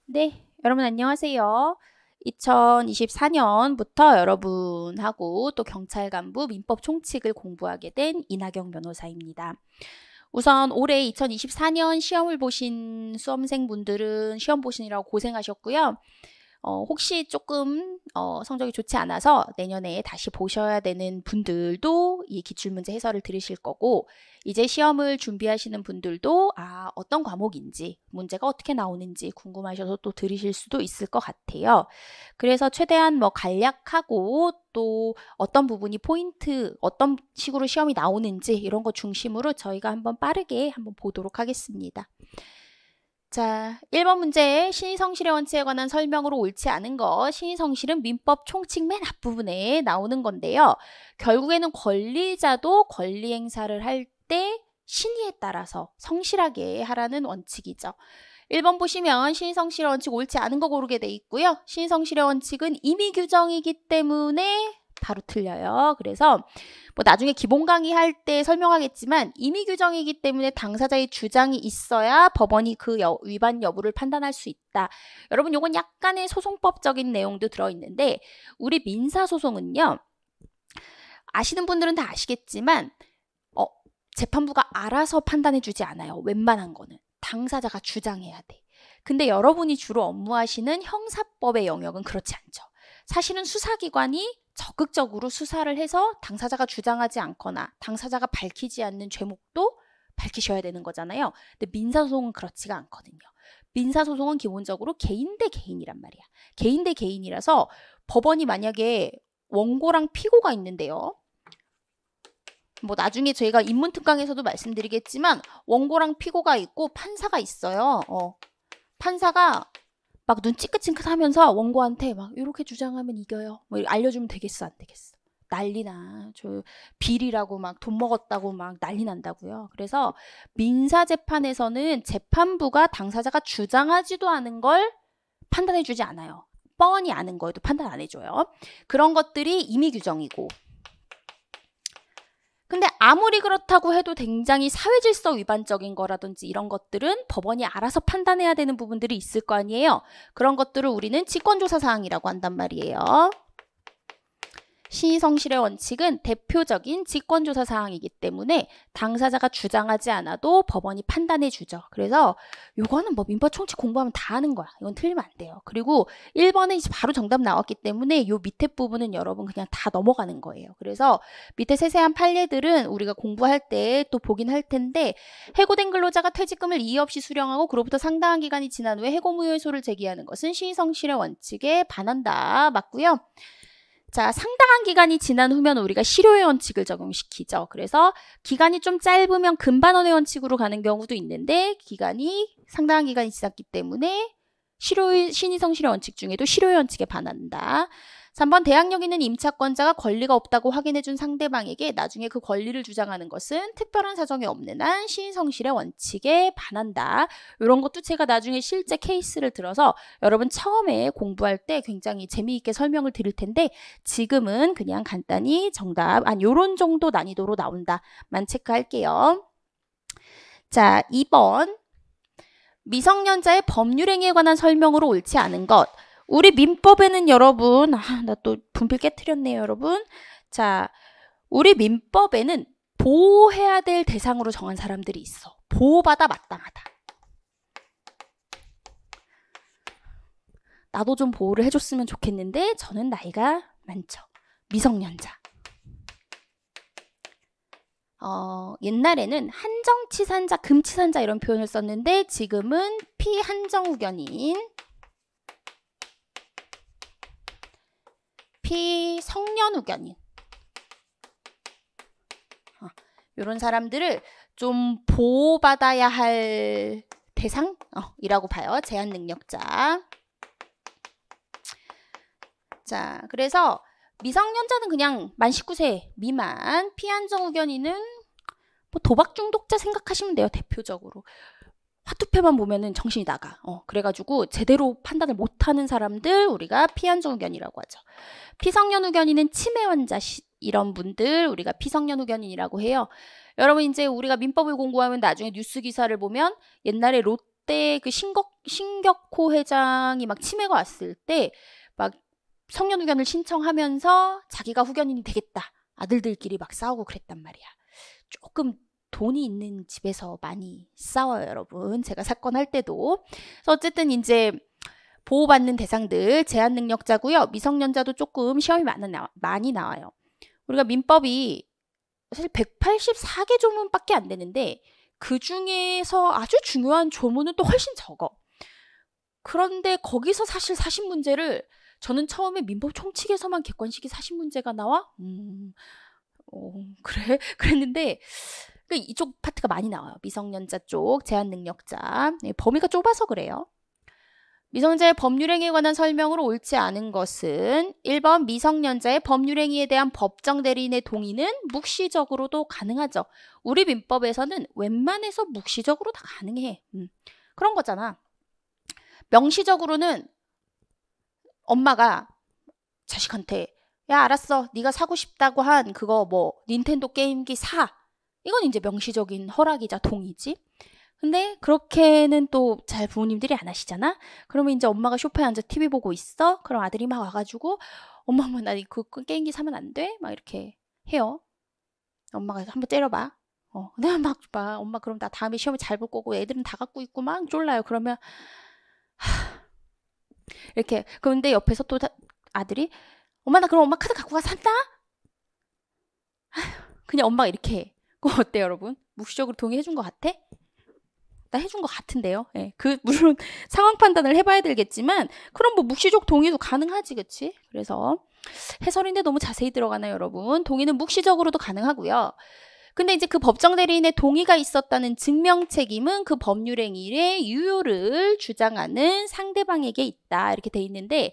네, 여러분 안녕하세요. 2024년부터 여러분하고 또 경찰 간부 민법 총칙을 공부하게 된 이나경 변호사입니다. 우선 올해 2024년 시험을 보신 수험생분들은 시험 보시느라고 고생하셨고요. 혹시 조금 성적이 좋지 않아서 내년에 다시 보셔야 되는 분들도 이 기출문제 해설을 들으실 거고, 이제 시험을 준비하시는 분들도 어떤 과목인지, 문제가 어떻게 나오는지 궁금하셔서 또 들으실 수도 있을 것 같아요. 그래서 최대한 간략하고 또 어떤 부분이 포인트, 어떤 식으로 시험이 나오는지 이런 거 중심으로 저희가 한번 빠르게 한번 보도록 하겠습니다. 자, 1번 문제 신의성실의 원칙에 관한 설명으로 옳지 않은 것. 신의성실은 민법 총칙 맨 앞부분에 나오는 건데요. 결국에는 권리자도 권리 행사를 할 때 신의에 따라서 성실하게 하라는 원칙이죠. 1번 보시면 신의성실의 원칙 옳지 않은 거 고르게 돼 있고요. 신의성실의 원칙은 임의 규정이기 때문에 바로 틀려요. 그래서 나중에 기본 강의할 때 설명하겠지만 임의 규정이기 때문에 당사자의 주장이 있어야 법원이 그 위반 여부를 판단할 수 있다. 여러분 요건 약간의 소송법적인 내용도 들어있는데, 우리 민사소송은요, 아시는 분들은 다 아시겠지만 재판부가 알아서 판단해주지 않아요. 웬만한 거는 당사자가 주장해야 돼. 근데 여러분이 주로 업무하시는 형사법의 영역은 그렇지 않죠. 사실은 수사기관이 적극적으로 수사를 해서 당사자가 주장하지 않거나 당사자가 밝히지 않는 죄목도 밝히셔야 되는 거잖아요. 근데 민사소송은 그렇지가 않거든요. 민사소송은 기본적으로 개인 대 개인이란 말이야. 개인 대 개인이라서 법원이 만약에 원고랑 피고가 있는데요. 나중에 저희가 인문특강에서도 말씀드리겠지만 원고랑 피고가 있고 판사가 있어요. 판사가 막 눈 찌긋찌긋하면서 원고한테 막 이렇게 주장하면 이겨요. 알려주면 되겠어, 안 되겠어? 난리나. 저 비리라고 막 돈 먹었다고 막 난리 난다고요. 그래서 민사재판에서는 재판부가 당사자가 주장하지도 않은 걸 판단해주지 않아요. 뻔히 아는 거에도 판단 안 해줘요. 그런 것들이 임의 규정이고, 근데 아무리 그렇다고 해도 굉장히 사회질서 위반적인 거라든지 이런 것들은 법원이 알아서 판단해야 되는 부분들이 있을 거 아니에요. 그런 것들을 우리는 직권조사 사항이라고 한단 말이에요. 신의성실의 원칙은 대표적인 직권조사 사항이기 때문에 당사자가 주장하지 않아도 법원이 판단해 주죠. 그래서 요거는 민법 총칙 공부하면 다 하는 거야. 이건 틀리면 안 돼요. 그리고 1번은 이제 바로 정답 나왔기 때문에 요 밑에 부분은 여러분 그냥 다 넘어가는 거예요. 그래서 밑에 세세한 판례들은 우리가 공부할 때 또 보긴 할 텐데, 해고된 근로자가 퇴직금을 이의 없이 수령하고 그로부터 상당한 기간이 지난 후에 해고무효소를 제기하는 것은 신의성실의 원칙에 반한다. 맞고요. 자, 상당한 기간이 지난 후면 우리가 실효의 원칙을 적용시키죠. 그래서 기간이 좀 짧으면 금반원의 원칙으로 가는 경우도 있는데, 상당한 기간이 지났기 때문에 신의성실의 원칙 중에도 실효의 원칙에 반한다. 3번 대항력 있는 임차권자가 권리가 없다고 확인해준 상대방에게 나중에 그 권리를 주장하는 것은 특별한 사정이 없는 한 신의성실의 원칙에 반한다. 이런 것도 제가 나중에 실제 케이스를 들어서 여러분 처음에 공부할 때 굉장히 재미있게 설명을 드릴 텐데, 지금은 그냥 간단히 정답 요런 정도 난이도로 나온다만 체크할게요. 자, 2번 미성년자의 법률행위에 관한 설명으로 옳지 않은 것. 우리 민법에는 여러분, 나 또 분필 깨트렸네요, 여러분. 자, 우리 민법에는 보호해야 될 대상으로 정한 사람들이 있어. 보호받아 마땅하다. 나도 좀 보호를 해줬으면 좋겠는데 저는 나이가 많죠. 미성년자. 옛날에는 한정치산자, 금치산자 이런 표현을 썼는데 지금은 피한정후견인, 피성년후견인, 이런 사람들을 좀 보호받아야 할 대상이라고 봐요. 제한능력자. 자, 그래서 미성년자는 그냥 만 19세 미만, 피한정후견인은 도박 중독자 생각하시면 돼요. 대표적으로. 화투패만 보면은 정신이 나가. 그래가지고 제대로 판단을 못하는 사람들 우리가 피한정후견이라고 하죠. 피성년후견인은 치매 환자 이런 분들 우리가 피성년후견인이라고 해요. 여러분 이제 우리가 민법을 공부하면 나중에 뉴스 기사를 보면 옛날에 그때 그 신격호 회장이 막 치매가 왔을 때 막 성년 후견을 신청하면서 자기가 후견인이 되겠다. 아들들끼리 막 싸우고 그랬단 말이야. 조금 돈이 있는 집에서 많이 싸워요, 여러분. 제가 사건 할 때도. 그래서 어쨌든 이제 보호받는 대상들 제한 능력자고요. 미성년자도 조금 시험이 많이 나와요. 우리가 민법이 사실 184개 조문밖에 안 되는데 그 중에서 아주 중요한 조문은 또 훨씬 적어. 그런데 거기서 사실 사심 문제를 저는 처음에 민법 총칙에서만 객관식이 사심 문제가 나와? 그래? 그랬는데 이쪽 파트가 많이 나와요. 미성년자 쪽 제한 능력자. 범위가 좁아서 그래요. 미성년자의 법률행위에 관한 설명으로 옳지 않은 것은 1번 미성년자의 법률행위에 대한 법정 대리인의 동의는 묵시적으로도 가능하죠. 우리 민법에서는 웬만해서 묵시적으로 다 가능해. 그런 거잖아. 명시적으로는 엄마가 자식한테 야 알았어 네가 사고 싶다고 한 그거 뭐 닌텐도 게임기 사. 이건 이제 명시적인 허락이자 동의지. 근데 그렇게는 또 잘 부모님들이 안 하시잖아. 그러면 이제 엄마가 소파에 앉아 TV 보고 있어. 그럼 아들이 막 와가지고 엄마 나 그 게임기 사면 안 돼? 막 이렇게 해요. 엄마가 한번 때려봐. 내가 막 봐. 엄마 그럼 나 다음에 시험에 잘 볼 거고 애들은 다 갖고 있고 막 쫄라요. 그러면 이렇게 그런데 옆에서 또 아들이 엄마 나 그럼 엄마 카드 갖고 가 산다? 그냥 엄마가 이렇게 해. 그거 어때요 여러분? 묵시적으로 동의해 준 것 같아? 나 해준 것 같은데요. 예, 물론 상황 판단을 해봐야 되겠지만 그럼 뭐 묵시적 동의도 가능하지, 그치? 그래서 해설인데 너무 자세히 들어가나요, 여러분? 동의는 묵시적으로도 가능하고요. 근데 이제 그 법정 대리인의 동의가 있었다는 증명 책임은 그 법률행위의 유효를 주장하는 상대방에게 있다. 이렇게 돼 있는데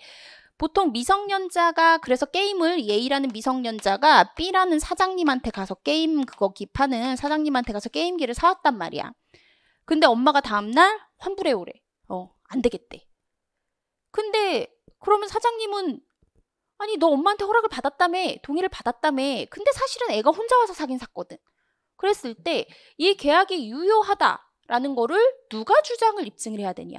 보통 미성년자가 그래서 게임을 A라는 미성년자가 B라는 사장님한테 가서 게임 그거 기파는 사장님한테 가서 게임기를 사왔단 말이야. 근데 엄마가 다음날 환불해 오래. 안 되겠대. 근데 그러면 사장님은 아니 너 엄마한테 허락을 받았다며 동의를 받았다며 근데 사실은 애가 혼자 와서 사긴 샀거든. 그랬을 때 이 계약이 유효하다라는 거를 누가 주장을 입증을 해야 되냐.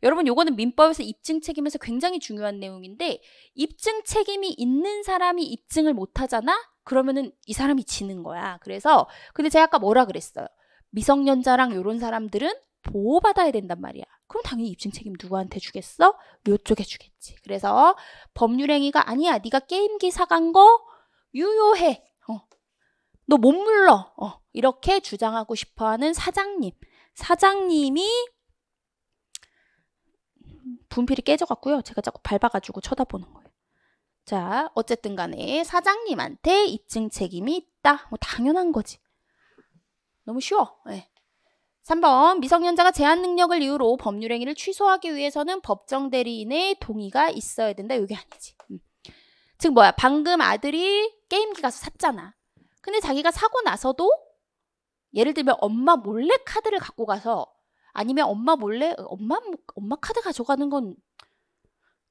여러분 요거는 민법에서 입증 책임에서 굉장히 중요한 내용인데 입증 책임이 있는 사람이 입증을 못하잖아? 그러면은 이 사람이 지는 거야. 그래서 근데 제가 아까 뭐라 그랬어요? 미성년자랑 이런 사람들은 보호받아야 된단 말이야. 그럼 당연히 입증 책임 누구한테 주겠어? 요쪽에 주겠지. 그래서 법률행위가 아니야. 네가 게임기 사간 거 유효해. 너 못 물러. 이렇게 주장하고 싶어하는 사장님이 분필이 깨져갖고요. 제가 자꾸 밟아가지고 쳐다보는 거예요. 자, 어쨌든 간에 사장님한테 입증 책임이 있다. 뭐 당연한 거지. 너무 쉬워. 네. 3번 미성년자가 제한 능력을 이유로 법률행위를 취소하기 위해서는 법정 대리인의 동의가 있어야 된다. 이게 아니지. 즉 뭐야 방금 아들이 게임기 가서 샀잖아. 근데 자기가 사고 나서도 예를 들면 엄마 몰래 카드를 갖고 가서 아니면 엄마 몰래 엄마 카드 가져가는 건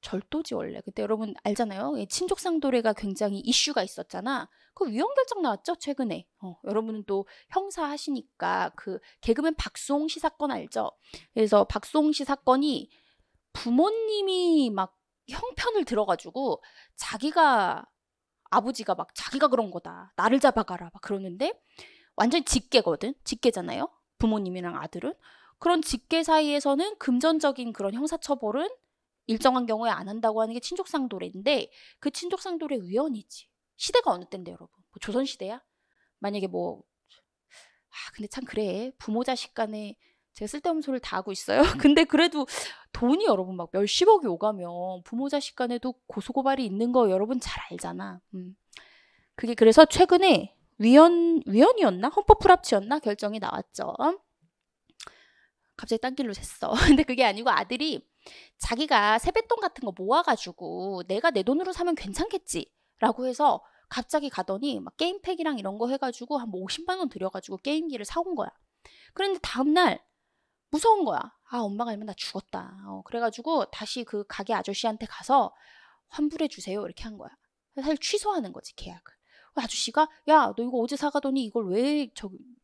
절도지 원래. 그때 여러분 알잖아요. 친족상도례가 굉장히 이슈가 있었잖아. 그 위헌 결정 나왔죠 최근에. 여러분은 또 형사 하시니까 그 개그맨 박수홍 씨 사건 알죠? 그래서 박수홍 씨 사건이 부모님이 막 형편을 들어가지고 자기가 아버지가 막 자기가 그런 거다. 나를 잡아가라 막 그러는데 완전 직계거든. 직계잖아요. 부모님이랑 아들은. 그런 직계 사이에서는 금전적인 그런 형사처벌은 일정한 경우에 안 한다고 하는 게 친족상도례인데 그 친족상도례 위헌이지. 시대가 어느 때인데 여러분. 뭐 조선시대야? 만약에 근데 참 그래. 부모 자식 간에 제가 쓸데없는 소리를 다 하고 있어요. 근데 그래도 돈이 여러분 막 몇십억이 오가면 부모 자식 간에도 고소고발이 있는 거 여러분 잘 알잖아. 그게 그래서 최근에 위헌이었나? 헌법 불합치였나? 결정이 나왔죠. 갑자기 딴 길로 샜어. 근데 그게 아니고 아들이 자기가 세뱃돈 같은 거 모아가지고 내가 내 돈으로 사면 괜찮겠지 라고 해서 갑자기 가더니 막 게임팩이랑 이런 거 해가지고 한 50만 원 들여가지고 게임기를 사온 거야. 그런데 다음날 무서운 거야. 엄마가 알면 나 죽었다. 그래가지고 다시 그 가게 아저씨한테 가서 환불해 주세요 이렇게 한 거야. 사실 취소하는 거지 계약을. 아저씨가 야, 너 이거 어제 사가더니 이걸 왜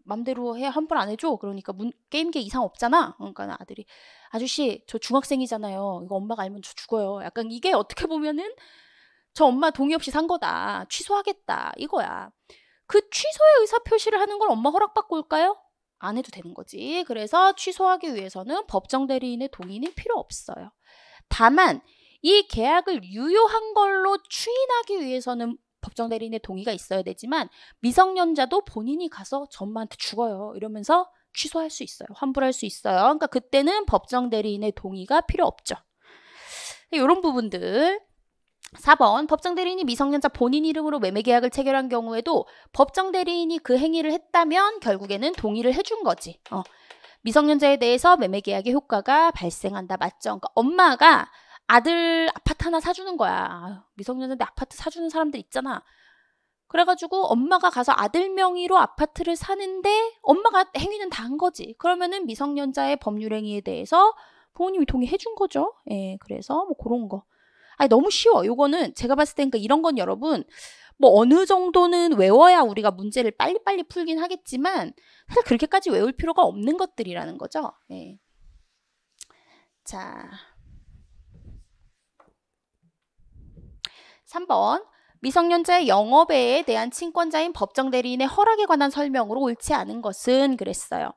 맘대로 해 환불 안 해줘? 그러니까 게임기 이상 없잖아. 그러니까 아들이 아저씨 저 중학생이잖아요. 이거 엄마가 알면 저 죽어요. 약간 이게 어떻게 보면은 저 엄마 동의 없이 산 거다. 취소하겠다. 이거야. 그 취소의 의사 표시를 하는 걸 엄마 허락받고 올까요? 안 해도 되는 거지. 그래서 취소하기 위해서는 법정 대리인의 동의는 필요 없어요. 다만 이 계약을 유효한 걸로 추인하기 위해서는 법정 대리인의 동의가 있어야 되지만 미성년자도 본인이 가서 저 엄마한테 죽어요. 이러면서 취소할 수 있어요. 환불할 수 있어요. 그러니까 그때는 법정 대리인의 동의가 필요 없죠. 이런 부분들. 4번 법정 대리인이 미성년자 본인 이름으로 매매 계약을 체결한 경우에도 법정 대리인이 그 행위를 했다면 결국에는 동의를 해준 거지. 미성년자에 대해서 매매 계약의 효과가 발생한다. 맞죠? 그러니까 엄마가 아들 아파트 하나 사주는 거야. 미성년자인데 아파트 사주는 사람들 있잖아. 그래가지고 엄마가 가서 아들 명의로 아파트를 사는데 엄마가 행위는 다 한 거지. 그러면은 미성년자의 법률 행위에 대해서 부모님이 동의해 준 거죠. 예, 그래서 뭐 그런 거. 아니 너무 쉬워. 요거는 제가 봤을 땐 이런 건 여러분 뭐 어느 정도는 외워야 우리가 문제를 빨리빨리 풀긴 하겠지만 사실 그렇게까지 외울 필요가 없는 것들이라는 거죠. 예. 자, 3번 미성년자의 영업에 대한 친권자인 법정 대리인의 허락에 관한 설명으로 옳지 않은 것은 그랬어요.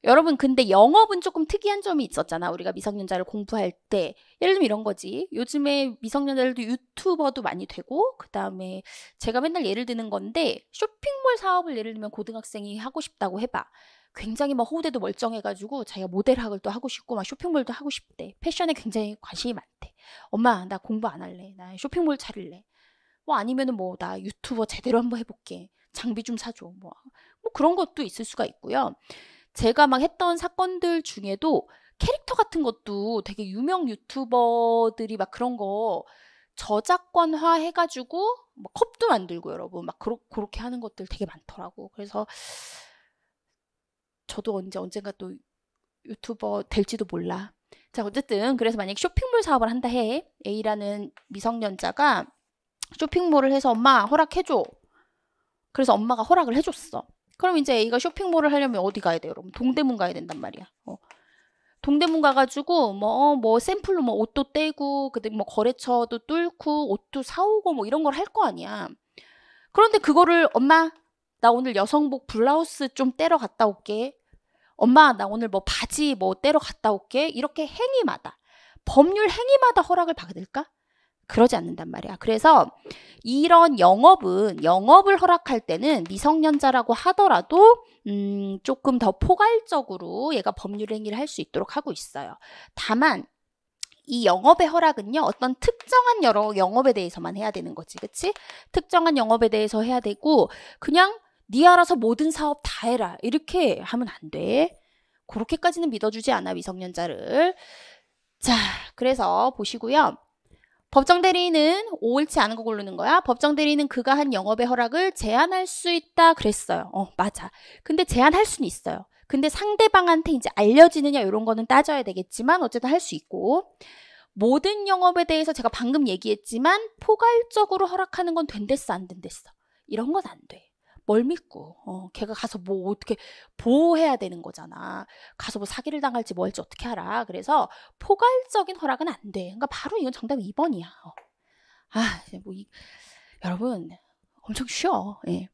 여러분 근데 영업은 조금 특이한 점이 있었잖아. 우리가 미성년자를 공부할 때. 예를 들면 이런 거지. 요즘에 미성년자들도 유튜버도 많이 되고 그 다음에 제가 맨날 예를 드는 건데 쇼핑몰 사업을 예를 들면 고등학생이 하고 싶다고 해봐. 굉장히 막 호대도 멀쩡해가지고 자기가 모델학을 또 하고 싶고 막 쇼핑몰도 하고 싶대. 패션에 굉장히 관심이 많대. 엄마 나 공부 안 할래. 나 쇼핑몰 차릴래. 뭐 아니면은 뭐 나 유튜버 제대로 한번 해볼게. 장비 좀 사줘. 뭐 그런 것도 있을 수가 있고요. 제가 막 했던 사건들 중에도 캐릭터 같은 것도 되게 유명 유튜버들이 막 그런 거 저작권화 해가지고 뭐 컵도 만들고 여러분 막 그렇게 하는 것들 되게 많더라고. 그래서 저도 언젠가 또 유튜버 될지도 몰라. 자 어쨌든 그래서 만약에 쇼핑몰 사업을 한다 해. A라는 미성년자가 쇼핑몰을 해서 엄마 허락해줘. 그래서 엄마가 허락을 해줬어. 그럼 이제 A가 쇼핑몰을 하려면 어디 가야 돼요, 여러분? 동대문 가야 된단 말이야. 동대문 가가지고 뭐 샘플로 뭐 옷도 떼고 그다음에 뭐 거래처도 뚫고 옷도 사오고 뭐 이런 걸 할 거 아니야. 그런데 그거를 엄마 나 오늘 여성복 블라우스 좀 떼러 갔다 올게. 엄마 나 오늘 뭐 바지 뭐 떼러 갔다 올게. 이렇게 행위마다 법률 행위마다 허락을 받을까? 그러지 않는단 말이야. 그래서 이런 영업을 허락할 때는 미성년자라고 하더라도 조금 더 포괄적으로 얘가 법률 행위를 할 수 있도록 하고 있어요. 다만 이 영업의 허락은요. 어떤 특정한 여러 영업에 대해서만 해야 되는 거지. 그치? 특정한 영업에 대해서 해야 되고 그냥 네 알아서 모든 사업 다 해라. 이렇게 하면 안 돼. 그렇게까지는 믿어주지 않아. 미성년자를. 자, 그래서 보시고요. 법정 대리인은 옳지 않은 거 고르는 거야. 법정 대리인은 그가 한 영업의 허락을 제한할 수 있다 그랬어요. 맞아. 근데 제한할 수는 있어요. 근데 상대방한테 이제 알려지느냐 이런 거는 따져야 되겠지만 어쨌든 할 수 있고 모든 영업에 대해서 제가 방금 얘기했지만 포괄적으로 허락하는 건 된댔어 안 된댔어. 이런 건 안 돼. 뭘 믿고 걔가 가서 뭐 어떻게 보호해야 되는 거잖아. 가서 뭐 사기를 당할지 뭐 할지 어떻게 알아. 그래서 포괄적인 허락은 안 돼. 그러니까 바로 이건 정답 2번이야. 여러분 엄청 쉬워. 예.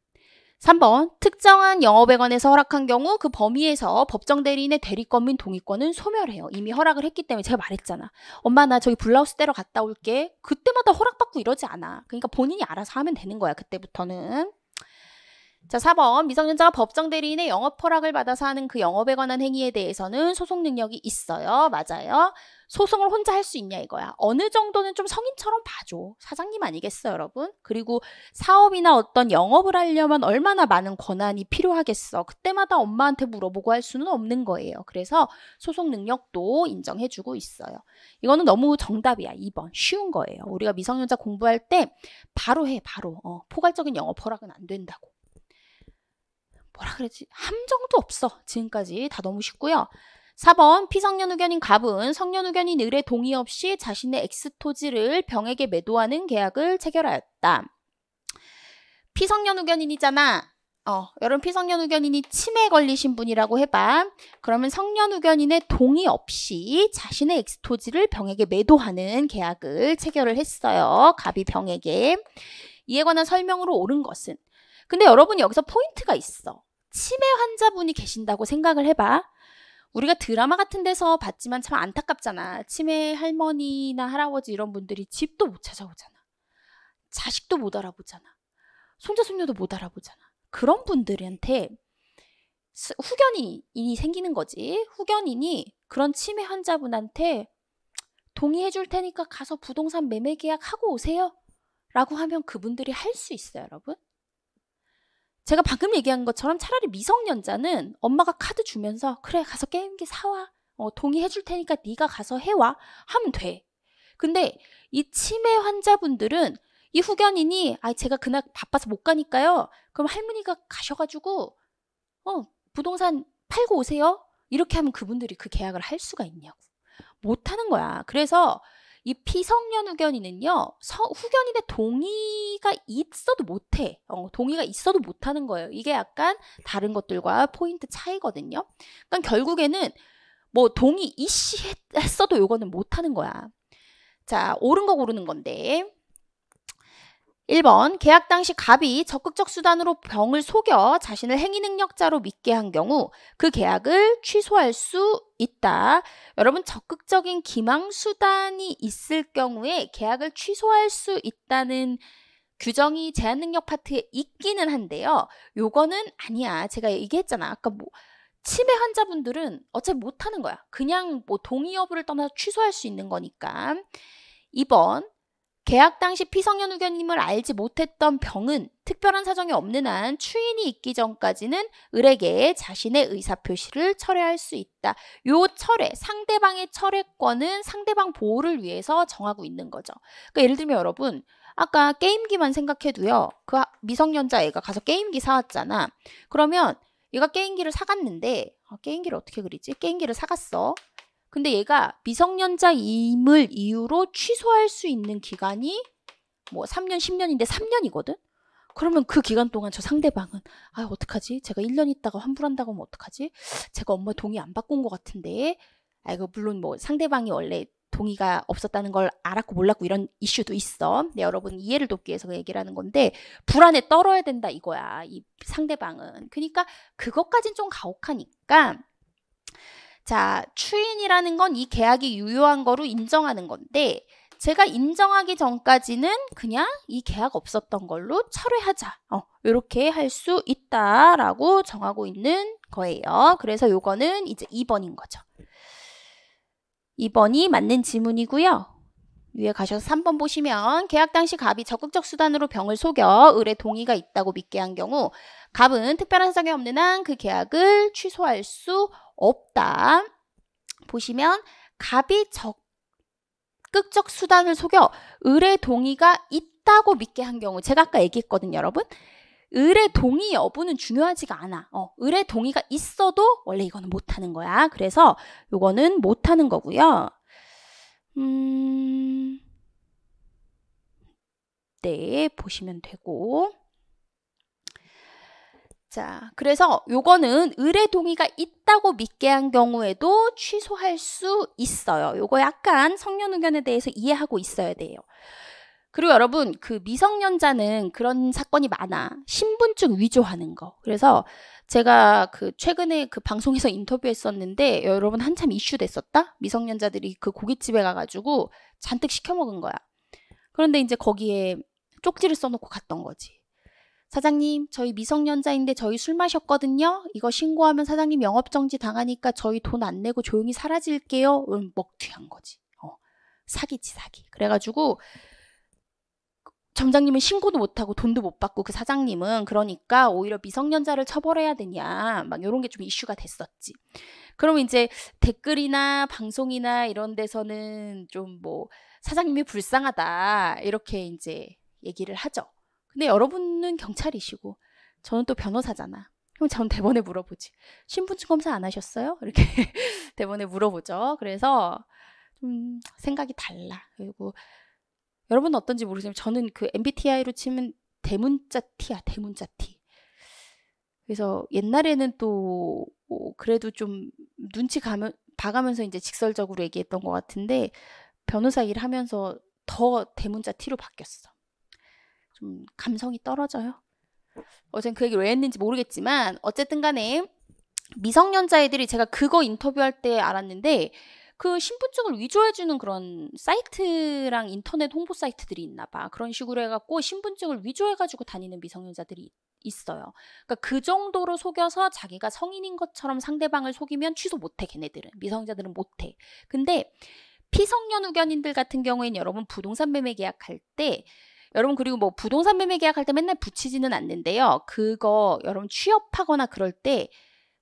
3번 특정한 영업에 관해서 허락한 경우 그 범위에서 법정 대리인의 대리권 및 동의권은 소멸해요. 이미 허락을 했기 때문에 제가 말했잖아. 엄마 나 저기 블라우스 떼러 갔다 올게. 그때마다 허락받고 이러지 않아. 그러니까 본인이 알아서 하면 되는 거야. 그때부터는. 자, 4번 미성년자가 법정 대리인의 영업 허락을 받아서 하는 그 영업에 관한 행위에 대해서는 소송 능력이 있어요. 맞아요. 소송을 혼자 할 수 있냐 이거야. 어느 정도는 좀 성인처럼 봐줘. 사장님 아니겠어요, 여러분? 그리고 사업이나 어떤 영업을 하려면 얼마나 많은 권한이 필요하겠어. 그때마다 엄마한테 물어보고 할 수는 없는 거예요. 그래서 소송 능력도 인정해주고 있어요. 이거는 너무 정답이야. 2번. 쉬운 거예요. 우리가 미성년자 공부할 때 바로 해. 바로. 포괄적인 영업 허락은 안 된다고. 뭐라 그랬지? 함정도 없어. 지금까지 다 너무 쉽고요. 4번 피성년 후견인 갑은 성년 후견인 을의 동의 없이 자신의 X토지를 병에게 매도하는 계약을 체결하였다. 피성년후견인이잖아. 여러분 피성년후견인이 치매에 걸리신 분이라고 해봐. 그러면 성년후견인의 동의 없이 자신의 엑스토지를 병에게 매도하는 계약을 체결을 했어요. 갑이 병에게. 이에 관한 설명으로 옳은 것은. 근데 여러분 여기서 포인트가 있어. 치매 환자분이 계신다고 생각을 해봐. 우리가 드라마 같은 데서 봤지만 참 안타깝잖아. 치매 할머니나 할아버지 이런 분들이 집도 못 찾아오잖아. 자식도 못 알아보잖아. 손자 손녀도 못 알아보잖아. 그런 분들한테 후견인이 생기는 거지. 후견인이 그런 치매 환자분한테 동의해 줄 테니까 가서 부동산 매매 계약하고 오세요. 라고 하면 그분들이 할 수 있어요, 여러분. 제가 방금 얘기한 것처럼 차라리 미성년자는 엄마가 카드 주면서 그래 가서 게임기 사와. 동의해 줄 테니까 네가 가서 해와. 하면 돼. 근데 이 치매 환자분들은 이 후견인이 제가 그날 바빠서 못 가니까요. 그럼 할머니가 가셔가지고 부동산 팔고 오세요. 이렇게 하면 그분들이 그 계약을 할 수가 있냐고. 못하는 거야. 그래서 이 피성년 후견인은요. 후견인의 동의가 있어도 못해. 동의가 있어도 못하는 거예요. 이게 약간 다른 것들과 포인트 차이거든요. 그러니까 결국에는 뭐 동의 이씨 했어도 요거는 못하는 거야. 자, 옳은 거 고르는 건데 1번 계약 당시 갑이 적극적 수단으로 병을 속여 자신을 행위능력자로 믿게 한 경우 그 계약을 취소할 수 있다. 여러분 적극적인 기망 수단이 있을 경우에 계약을 취소할 수 있다는 규정이 제한능력 파트에 있기는 한데요. 요거는 아니야. 제가 얘기했잖아. 아까 치매 환자분들은 어차피 못하는 거야. 그냥 동의 여부를 떠나서 취소할 수 있는 거니까. 2번 계약 당시 피성년 후견임을 알지 못했던 병은 특별한 사정이 없는 한 추인이 있기 전까지는 을에게 자신의 의사표시를 철회할 수 있다. 요 철회, 상대방의 철회권은 상대방 보호를 위해서 정하고 있는 거죠. 그러니까 예를 들면 여러분 아까 게임기만 생각해도요. 그 미성년자 애가 가서 게임기 사왔잖아. 그러면 얘가 게임기를 사갔는데 게임기를 어떻게 그리지? 게임기를 사갔어. 근데 얘가 미성년자임을 이유로 취소할 수 있는 기간이 3년, 10년인데 3년이거든? 그러면 그 기간 동안 저 상대방은 어떡하지? 제가 1년 있다가 환불한다고 하면 어떡하지? 제가 엄마 동의 안 받고 온 것 같은데 이거 물론 상대방이 원래 동의가 없었다는 걸 알았고 몰랐고 이런 이슈도 있어. 네, 여러분 이해를 돕기 위해서 그 얘기를 하는 건데 불안에 떨어야 된다 이거야. 이 상대방은. 그러니까 그것까진 좀 가혹하니까 자, 추인이라는 건 이 계약이 유효한 거로 인정하는 건데 제가 인정하기 전까지는 그냥 이 계약 없었던 걸로 철회하자. 이렇게 할 수 있다라고 정하고 있는 거예요. 그래서 요거는 이제 2번인 거죠. 2번이 맞는 지문이고요. 위에 가셔서 3번 보시면 계약 당시 갑이 적극적 수단으로 병을 속여 을의 동의가 있다고 믿게 한 경우 갑은 특별한 사정이 없는 한 그 계약을 취소할 수 없다. 보시면 갑이 적극적 수단을 속여 을의 동의가 있다고 믿게 한 경우 제가 아까 얘기했거든요, 여러분. 을의 동의 여부는 중요하지가 않아. 을의 동의가 있어도 원래 이거는 못하는 거야. 그래서 이거는 못하는 거고요. 네, 보시면 되고. 자, 그래서 요거는 을의 동의가 있다고 믿게 한 경우에도 취소할 수 있어요. 요거 약간 성년 의견에 대해서 이해하고 있어야 돼요. 그리고 여러분 그 미성년자는 그런 사건이 많아. 신분증 위조하는 거. 그래서 제가 최근에 방송에서 인터뷰했었는데 여러분 한참 이슈 됐었다? 미성년자들이 그 고깃집에 가가지고 잔뜩 시켜 먹은 거야. 그런데 이제 거기에 쪽지를 써놓고 갔던 거지. 사장님, 저희 미성년자인데 저희 술 마셨거든요. 이거 신고하면 사장님 영업정지 당하니까 저희 돈 안 내고 조용히 사라질게요. 먹튀한 거지. 사기지, 사기. 그래가지고 점장님은 신고도 못하고 돈도 못 받고 그 사장님은 그러니까 오히려 미성년자를 처벌해야 되냐 막 이런 게 좀 이슈가 됐었지. 그러면 이제 댓글이나 방송이나 이런 데서는 좀 사장님이 불쌍하다 이렇게 이제 얘기를 하죠. 근데 여러분은 경찰이시고 저는 또 변호사잖아. 그럼 저는 대법원에 물어보지. 신분증 검사 안 하셨어요? 이렇게 대법원에 물어보죠. 그래서 좀 생각이 달라. 그리고 여러분은 어떤지 모르지만 저는 그 MBTI로 치면 대문자 T야, 대문자 T. 그래서 옛날에는 또 그래도 좀 눈치 봐가면서 이제 직설적으로 얘기했던 것 같은데 변호사 일 하면서 더 대문자 T로 바뀌었어. 좀 감성이 떨어져요. 어젠 그 얘기를 왜 했는지 모르겠지만 어쨌든 간에 미성년자 애들이 제가 그거 인터뷰할 때 알았는데 그 신분증을 위조해주는 그런 사이트랑 인터넷 홍보 사이트들이 있나 봐. 그런 식으로 해갖고 신분증을 위조해가지고 다니는 미성년자들이 있어요. 그러니까 그 정도로 속여서 자기가 성인인 것처럼 상대방을 속이면 취소 못해, 걔네들은. 미성년자들은 못해. 근데 피성년 후견인들 같은 경우에는 여러분 부동산 매매 계약할 때 여러분 그리고 뭐 부동산 매매 계약할 때 맨날 붙이지는 않는데요. 그거 여러분 취업하거나 그럴 때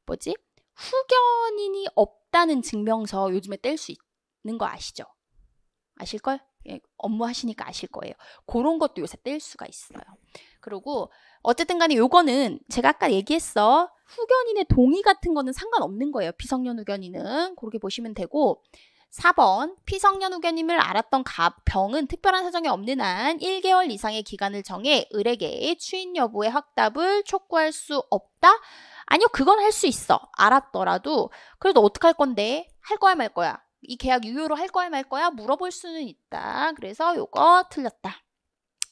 뭐지? 후견인이 없다는 증명서 요즘에 뗄 수 있는 거 아시죠? 아실걸? 예, 업무 하시니까 아실 거예요. 그런 것도 요새 뗄 수가 있어요. 그리고 어쨌든 간에 요거는 제가 아까 얘기했어. 후견인의 동의 같은 거는 상관없는 거예요. 피성년 후견인은. 그렇게 보시면 되고 4번 피성년 후견임을 알았던 병은 특별한 사정이 없는 한 1개월 이상의 기간을 정해 을에게 추인 여부의 확답을 촉구할 수 없다? 아니요, 그건 할 수 있어. 알았더라도. 그래도 어떡할 건데? 할 거야 말 거야? 이 계약 유효로 할 거야 말 거야? 물어볼 수는 있다. 그래서 요거 틀렸다.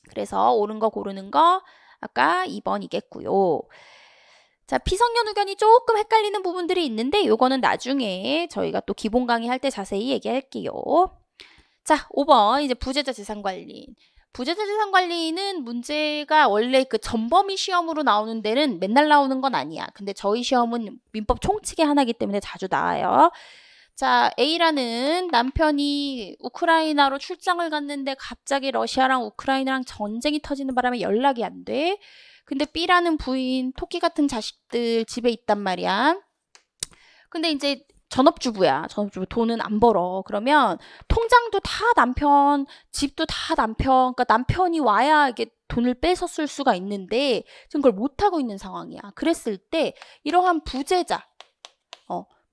그래서 옳은 거 고르는 거 아까 2번이겠고요. 자, 피성년 후견이 조금 헷갈리는 부분들이 있는데 요거는 나중에 저희가 또 기본 강의 할 때 자세히 얘기할게요. 자, 5번 이제 부재자 재산관리. 부재자 재산관리는 문제가 원래 그 전범위 시험으로 나오는 데는 맨날 나오는 건 아니야. 근데 저희 시험은 민법 총칙의 하나이기 때문에 자주 나와요. 자, A라는 남편이 우크라이나로 출장을 갔는데 갑자기 러시아랑 우크라이나랑 전쟁이 터지는 바람에 연락이 안 돼. 근데 B라는 부인, 토끼 같은 자식들 집에 있단 말이야. 근데 이제 전업주부야. 전업주부 돈은 안 벌어. 그러면 통장도 다 남편, 집도 다 남편. 그러니까 남편이 와야 이게 돈을 빼서 쓸 수가 있는데 지금 그걸 못하고 있는 상황이야. 그랬을 때 이러한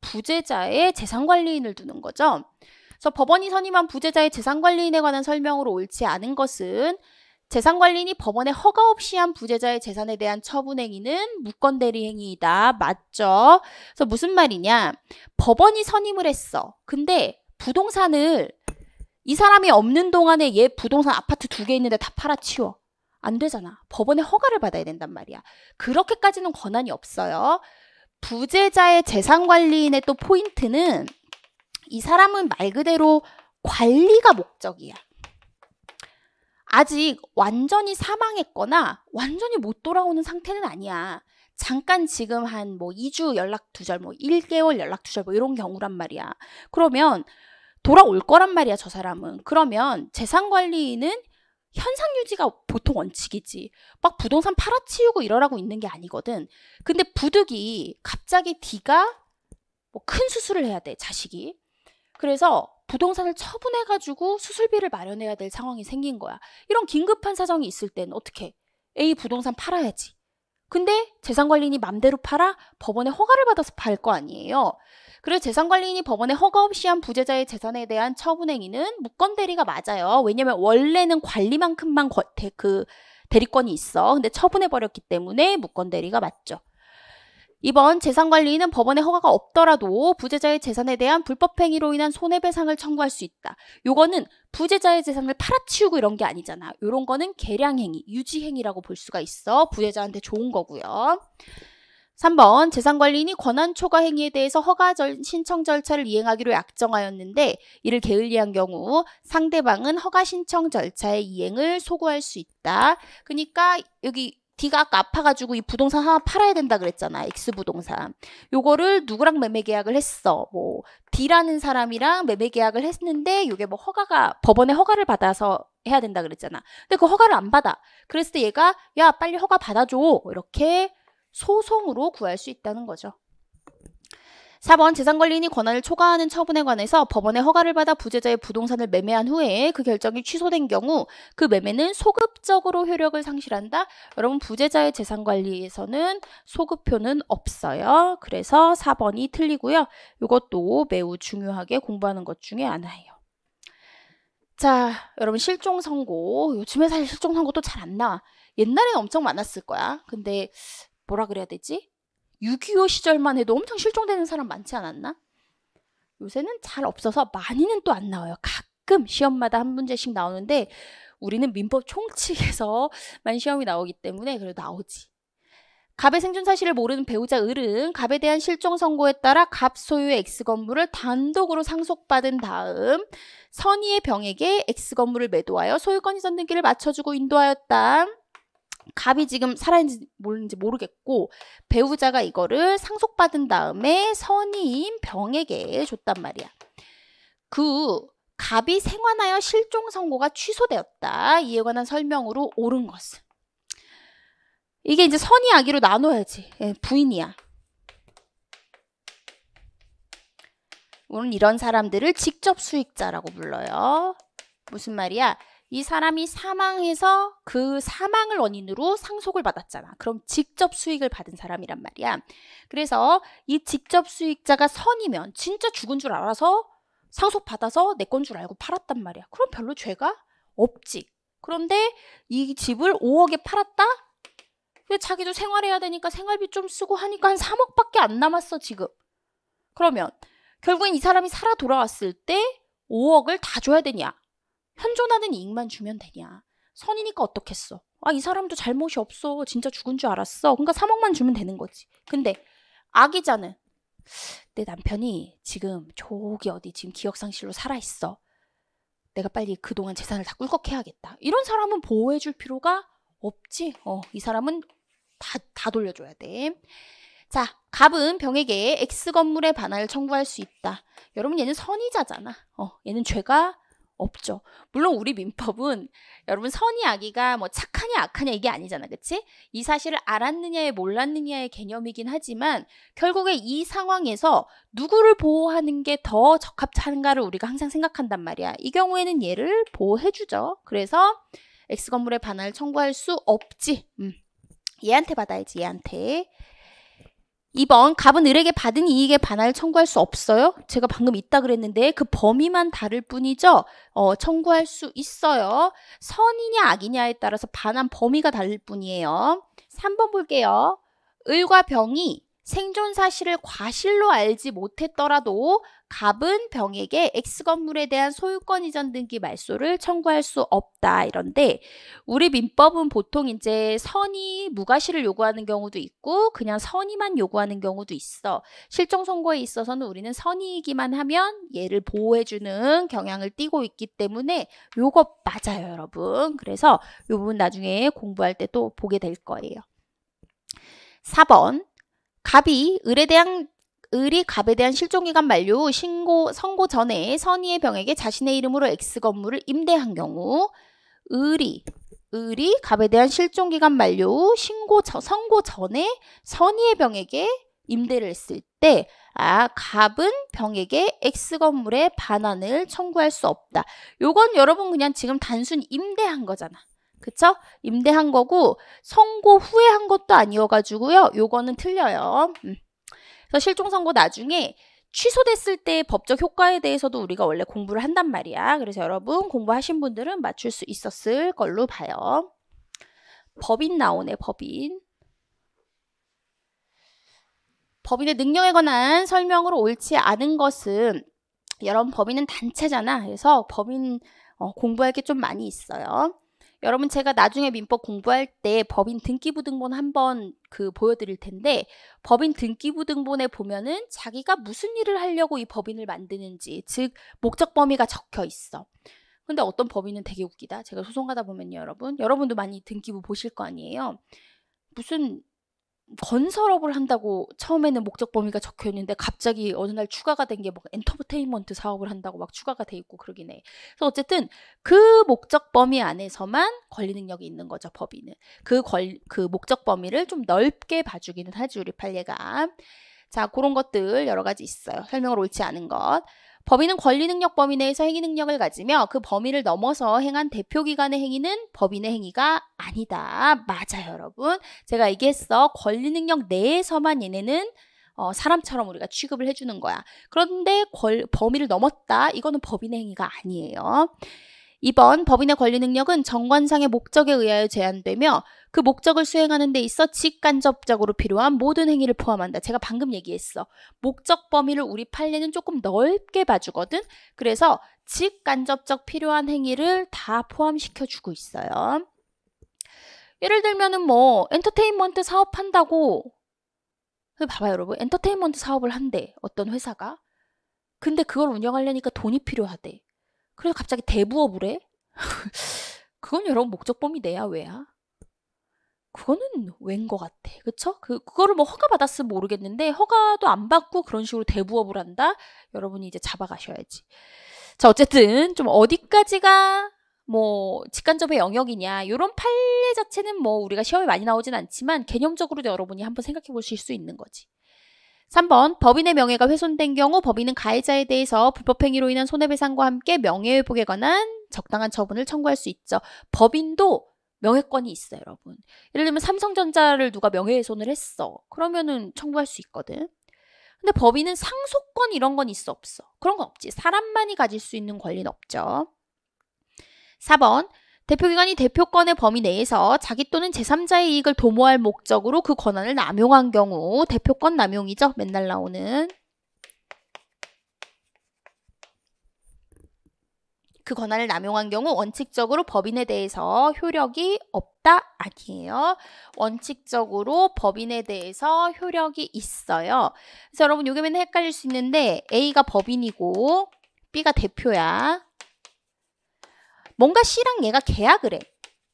부재자의 재산관리인을 두는 거죠. 그래서 법원이 선임한 부재자의 재산관리인에 관한 설명으로 옳지 않은 것은 재산관리인이 법원에 허가 없이 한 부재자의 재산에 대한 처분행위는 무건대리행위이다. 맞죠? 그래서 무슨 말이냐? 법원이 선임을 했어. 근데 부동산을 이 사람이 없는 동안에 얘 부동산 아파트 2개 있는데 다 팔아치워. 안 되잖아. 법원의 허가를 받아야 된단 말이야. 그렇게까지는 권한이 없어요. 부재자의 재산관리인의 또 포인트는 이 사람은 말 그대로 관리가 목적이야. 아직 완전히 사망했거나 완전히 못 돌아오는 상태는 아니야. 잠깐 지금 한 뭐 2주 연락 두절, 뭐 1개월 연락 두절 뭐 이런 경우란 말이야. 그러면 돌아올 거란 말이야, 저 사람은. 그러면 재산관리인은 현상 유지가 보통 원칙이지. 막 부동산 팔아치우고 이러라고 있는 게 아니거든. 근데 부득이 갑자기 D가 뭐 큰 수술을 해야 돼, 자식이. 그래서 부동산을 처분해가지고 수술비를 마련해야 될 상황이 생긴 거야. 이런 긴급한 사정이 있을 땐 어떻게? A 부동산 팔아야지. 근데 재산관리인이 맘대로 팔아? 법원의 허가를 받아서 팔 거 아니에요. 그래서 재산관리인이 법원에 허가 없이 한 부재자의 재산에 대한 처분행위는 무건대리가 맞아요. 왜냐면 원래는 관리만큼만 그 대리권이 있어. 근데 처분해버렸기 때문에 무건대리가 맞죠. 2번 재산관리인은 법원의 허가가 없더라도 부재자의 재산에 대한 불법행위로 인한 손해배상을 청구할 수 있다. 요거는 부재자의 재산을 팔아치우고 이런 게 아니잖아. 요런 거는 계량행위, 유지행위라고 볼 수가 있어. 부재자한테 좋은 거고요. 3번 재산관리인이 권한 초과 행위에 대해서 허가 신청 절차를 이행하기로 약정하였는데 이를 게을리한 경우 상대방은 허가 신청 절차의 이행을 소구할 수 있다. 그러니까 여기 D가 아까 아파가지고 이 부동산 하나 팔아야 된다 그랬잖아. X부동산. 요거를 누구랑 매매 계약을 했어. 뭐 D라는 사람이랑 매매 계약을 했는데 요게 뭐 법원의 허가를 받아서 해야 된다 그랬잖아. 근데 그 허가를 안 받아. 그랬을 때 얘가 야 빨리 허가 받아줘. 이렇게 소송으로 구할 수 있다는 거죠. 4번 재산관리인이 권한을 초과하는 처분에 관해서 법원의 허가를 받아 부재자의 부동산을 매매한 후에 그 결정이 취소된 경우 그 매매는 소급적으로 효력을 상실한다. 여러분 부재자의 재산관리에서는 소급효는 없어요. 그래서 4번이 틀리고요. 이것도 매우 중요하게 공부하는 것 중에 하나예요. 자, 여러분 실종 선고. 요즘에 사실 실종 선고도 잘 안 나와. 옛날에는 엄청 많았을 거야. 근데 뭐라 그래야 되지? 6.25 시절만 해도 엄청 실종되는 사람 많지 않았나? 요새는 잘 없어서 많이는 또 안 나와요. 가끔 시험마다 한 문제씩 나오는데 우리는 민법 총칙에서만 시험이 나오기 때문에 그래도 나오지. 갑의 생존 사실을 모르는 배우자 을은 갑에 대한 실종 선고에 따라 갑 소유의 X 건물을 단독으로 상속받은 다음 선의의 병에게 X 건물을 매도하여 소유권 이전 등기를 맞춰주고 인도하였다. 갑이 지금 살아있는지 모르겠고 배우자가 이거를 상속받은 다음에 선의인 병에게 줬단 말이야. 그 갑이 생환하여 실종 선고가 취소되었다. 이에 관한 설명으로 옳은 것은 이게 이제 선의 악의로 나눠야지. 예, 부인이야. 오늘 이런 사람들을 직접 수익자라고 불러요. 무슨 말이야? 이 사람이 사망해서 그 사망을 원인으로 상속을 받았잖아. 그럼 직접 수익을 받은 사람이란 말이야. 그래서 이 직접 수익자가 선이면 진짜 죽은 줄 알아서 상속받아서 내 건 줄 알고 팔았단 말이야. 그럼 별로 죄가 없지. 그런데 이 집을 5억에 팔았다? 왜 자기도 생활해야 되니까 생활비 좀 쓰고 하니까 한 3억밖에 안 남았어 지금. 그러면 결국엔 이 사람이 살아 돌아왔을 때 5억을 다 줘야 되냐? 현존하는 이익만 주면 되냐? 선이니까 어떻겠어? 아, 이 사람도 잘못이 없어. 진짜 죽은 줄 알았어. 그러니까 3억만 주면 되는 거지. 근데 악의자는 내 남편이 지금 저기 어디 지금 기억상실로 살아있어. 내가 빨리 그동안 재산을 다 꿀꺽해야겠다. 이런 사람은 보호해줄 필요가 없지. 이 사람은 다 돌려줘야 돼. 자, 갑은 병에게 X 건물의 반환을 청구할 수 있다. 여러분 얘는 선의자잖아. 얘는 죄가 없죠. 물론 우리 민법은 여러분 선의 악의가 뭐 착하냐 악하냐 이게 아니잖아. 그치? 이 사실을 알았느냐에 몰랐느냐의 개념이긴 하지만 결국에 이 상황에서 누구를 보호하는 게 더 적합한가를 우리가 항상 생각한단 말이야. 이 경우에는 얘를 보호해주죠. 그래서 X 건물의 반환을 청구할 수 없지. 얘한테 받아야지. 얘한테. 2번 갑은 을에게 받은 이익의 반환을 청구할 수 없어요. 제가 방금 있다 그랬는데 그 범위만 다를 뿐이죠. 청구할 수 있어요. 선이냐 악이냐에 따라서 반환 범위가 다를 뿐이에요. 3번 볼게요. 을과 병이 생존 사실을 과실로 알지 못했더라도 갑은 병에게 X 건물에 대한 소유권 이전 등기 말소를 청구할 수 없다. 이런데 우리 민법은 보통 이제 선의 무과실을 요구하는 경우도 있고 그냥 선의만 요구하는 경우도 있어. 실종 선고에 있어서는 우리는 선의이기만 하면 얘를 보호해주는 경향을 띠고 있기 때문에 요거 맞아요, 여러분. 그래서 요 부분 나중에 공부할 때 또 보게 될 거예요. 4번 을이 갑에 대한 실종기간 만료 후 선고 전에 선의의 병에게 자신의 이름으로 X 건물을 임대한 경우 을이 갑에 대한 실종기간 만료 후 선고 전에 선의의 병에게 임대를 했을 때 갑은 병에게 X 건물의 반환을 청구할 수 없다. 요건 여러분 그냥 지금 단순히 임대한 거잖아. 그쵸? 임대한 거고 선고 후에 한 것도 아니어가지고요. 요거는 틀려요. 그래서 실종 선고 나중에 취소됐을 때 법적 효과에 대해서도 우리가 원래 공부를 한단 말이야. 그래서 여러분 공부하신 분들은 맞출 수 있었을 걸로 봐요. 법인 나오네, 법인. 법인의 능력에 관한 설명으로 옳지 않은 것은 여러분 법인은 단체잖아. 그래서 법인 공부할 게 좀 많이 있어요. 여러분 제가 나중에 민법 공부할 때 법인 등기부등본 한번 보여드릴 텐데 법인 등기부등본에 보면은 자기가 무슨 일을 하려고 이 법인을 만드는지 즉 목적 범위가 적혀 있어. 근데 어떤 법인은 되게 웃기다. 제가 소송하다 보면요 여러분도 많이 등기부 보실 거 아니에요. 무슨 건설업을 한다고 처음에는 목적 범위가 적혀 있는데 갑자기 어느 날 추가가 된 게 막 엔터테인먼트 사업을 한다고 막 추가가 돼 있고 그러긴 해. 그래서 어쨌든 그 목적 범위 안에서만 권리 능력이 있는 거죠, 법인은. 그 목적 범위를 좀 넓게 봐주기는 하지, 우리 판례가. 자, 그런 것들 여러 가지 있어요. 설명을 옳지 않은 것. 법인은 권리 능력 범위 내에서 행위 능력을 가지며 그 범위를 넘어서 행한 대표기관의 행위는 법인의 행위가 아니다. 맞아요, 여러분. 제가 얘기했어. 권리 능력 내에서만 얘네는 사람처럼 우리가 취급을 해주는 거야. 그런데 범위를 넘었다. 이거는 법인의 행위가 아니에요. 2번 법인의 권리 능력은 정관상의 목적에 의하여 제한되며 그 목적을 수행하는 데 있어 직간접적으로 필요한 모든 행위를 포함한다. 제가 방금 얘기했어. 목적 범위를 우리 판례는 조금 넓게 봐주거든. 그래서 직간접적 필요한 행위를 다 포함시켜주고 있어요. 예를 들면은 뭐 엔터테인먼트 사업한다고, 봐봐요 여러분, 엔터테인먼트 사업을 한대 어떤 회사가. 근데 그걸 운영하려니까 돈이 필요하대. 그래서 갑자기 대부업을 해? 그건 여러분 목적 범위 내야 왜야? 그거는 왜인 것 같아. 그쵸? 그거를 뭐 허가 받았으면 모르겠는데 허가도 안 받고 그런 식으로 대부업을 한다? 여러분이 이제 잡아가셔야지. 자, 어쨌든 좀 어디까지가 뭐 직간접의 영역이냐, 요런 판례 자체는 뭐 우리가 시험에 많이 나오진 않지만 개념적으로도 여러분이 한번 생각해 보실 수 있는 거지. 3번 법인의 명예가 훼손된 경우 법인은 가해자에 대해서 불법행위로 인한 손해배상과 함께 명예회복에 관한 적당한 처분을 청구할 수 있죠. 법인도 명예권이 있어요, 여러분. 예를 들면 삼성전자를 누가 명예훼손을 했어. 그러면은 청구할 수 있거든. 근데 법인은 상속권 이런 건 있어, 없어? 그런 건 없지. 사람만이 가질 수 있는 권리는 없죠. 4번 대표기관이 대표권의 범위 내에서 자기 또는 제3자의 이익을 도모할 목적으로 그 권한을 남용한 경우, 대표권 남용이죠. 맨날 나오는. 그 권한을 남용한 경우 원칙적으로 법인에 대해서 효력이 없다? 아니에요. 원칙적으로 법인에 대해서 효력이 있어요. 그래서 여러분 요게 맨날 헷갈릴 수 있는데 A가 법인이고 B가 대표야. 뭔가 C랑 얘가 계약을 해.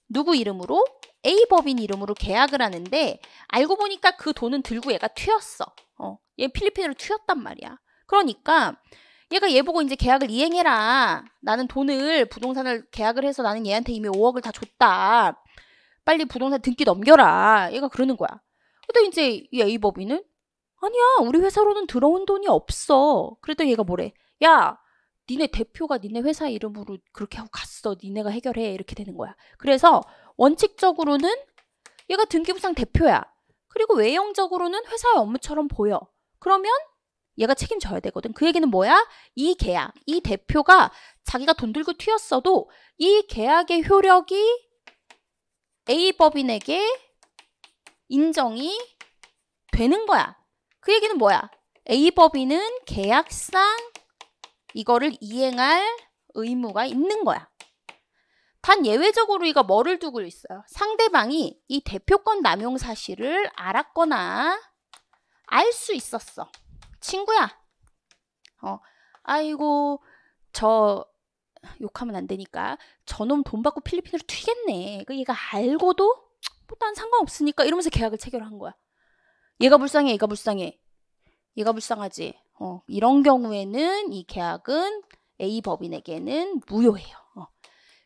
누구 이름으로? A 법인 이름으로 계약을 하는데 알고 보니까 그 돈은 들고 얘가 튀었어. 얘 필리핀으로 튀었단 말이야. 그러니까 얘가 얘 보고 이제 계약을 이행해라. 나는 돈을, 부동산을 계약을 해서 나는 얘한테 이미 5억을 다 줬다. 빨리 부동산 등기 넘겨라. 얘가 그러는 거야. 근데 이제 이 A 법인은 아니야, 우리 회사로는 들어온 돈이 없어. 그랬더니 얘가 뭐래? 야, 니네 대표가 니네 회사 이름으로 그렇게 하고 갔어. 니네가 해결해. 이렇게 되는 거야. 그래서 원칙적으로는 얘가 등기부상 대표야. 그리고 외형적으로는 회사의 업무처럼 보여. 그러면 얘가 책임져야 되거든. 그 얘기는 뭐야? 이 계약, 이 대표가 자기가 돈 들고 튀었어도 이 계약의 효력이 A 법인에게 인정이 되는 거야. 그 얘기는 뭐야? A 법인은 계약상 이거를 이행할 의무가 있는 거야. 단 예외적으로 이거 뭐를 두고 있어요? 상대방이 이 대표권 남용 사실을 알았거나 알 수 있었어. 친구야. 아이고 저 욕하면 안 되니까 저놈 돈 받고 필리핀으로 튀겠네. 그 얘가 알고도 뭐 난 상관없으니까 이러면서 계약을 체결한 거야. 얘가 불쌍해, 얘가 불쌍해. 얘가 불쌍하지. 이런 경우에는 이 계약은 A 법인에게는 무효해요.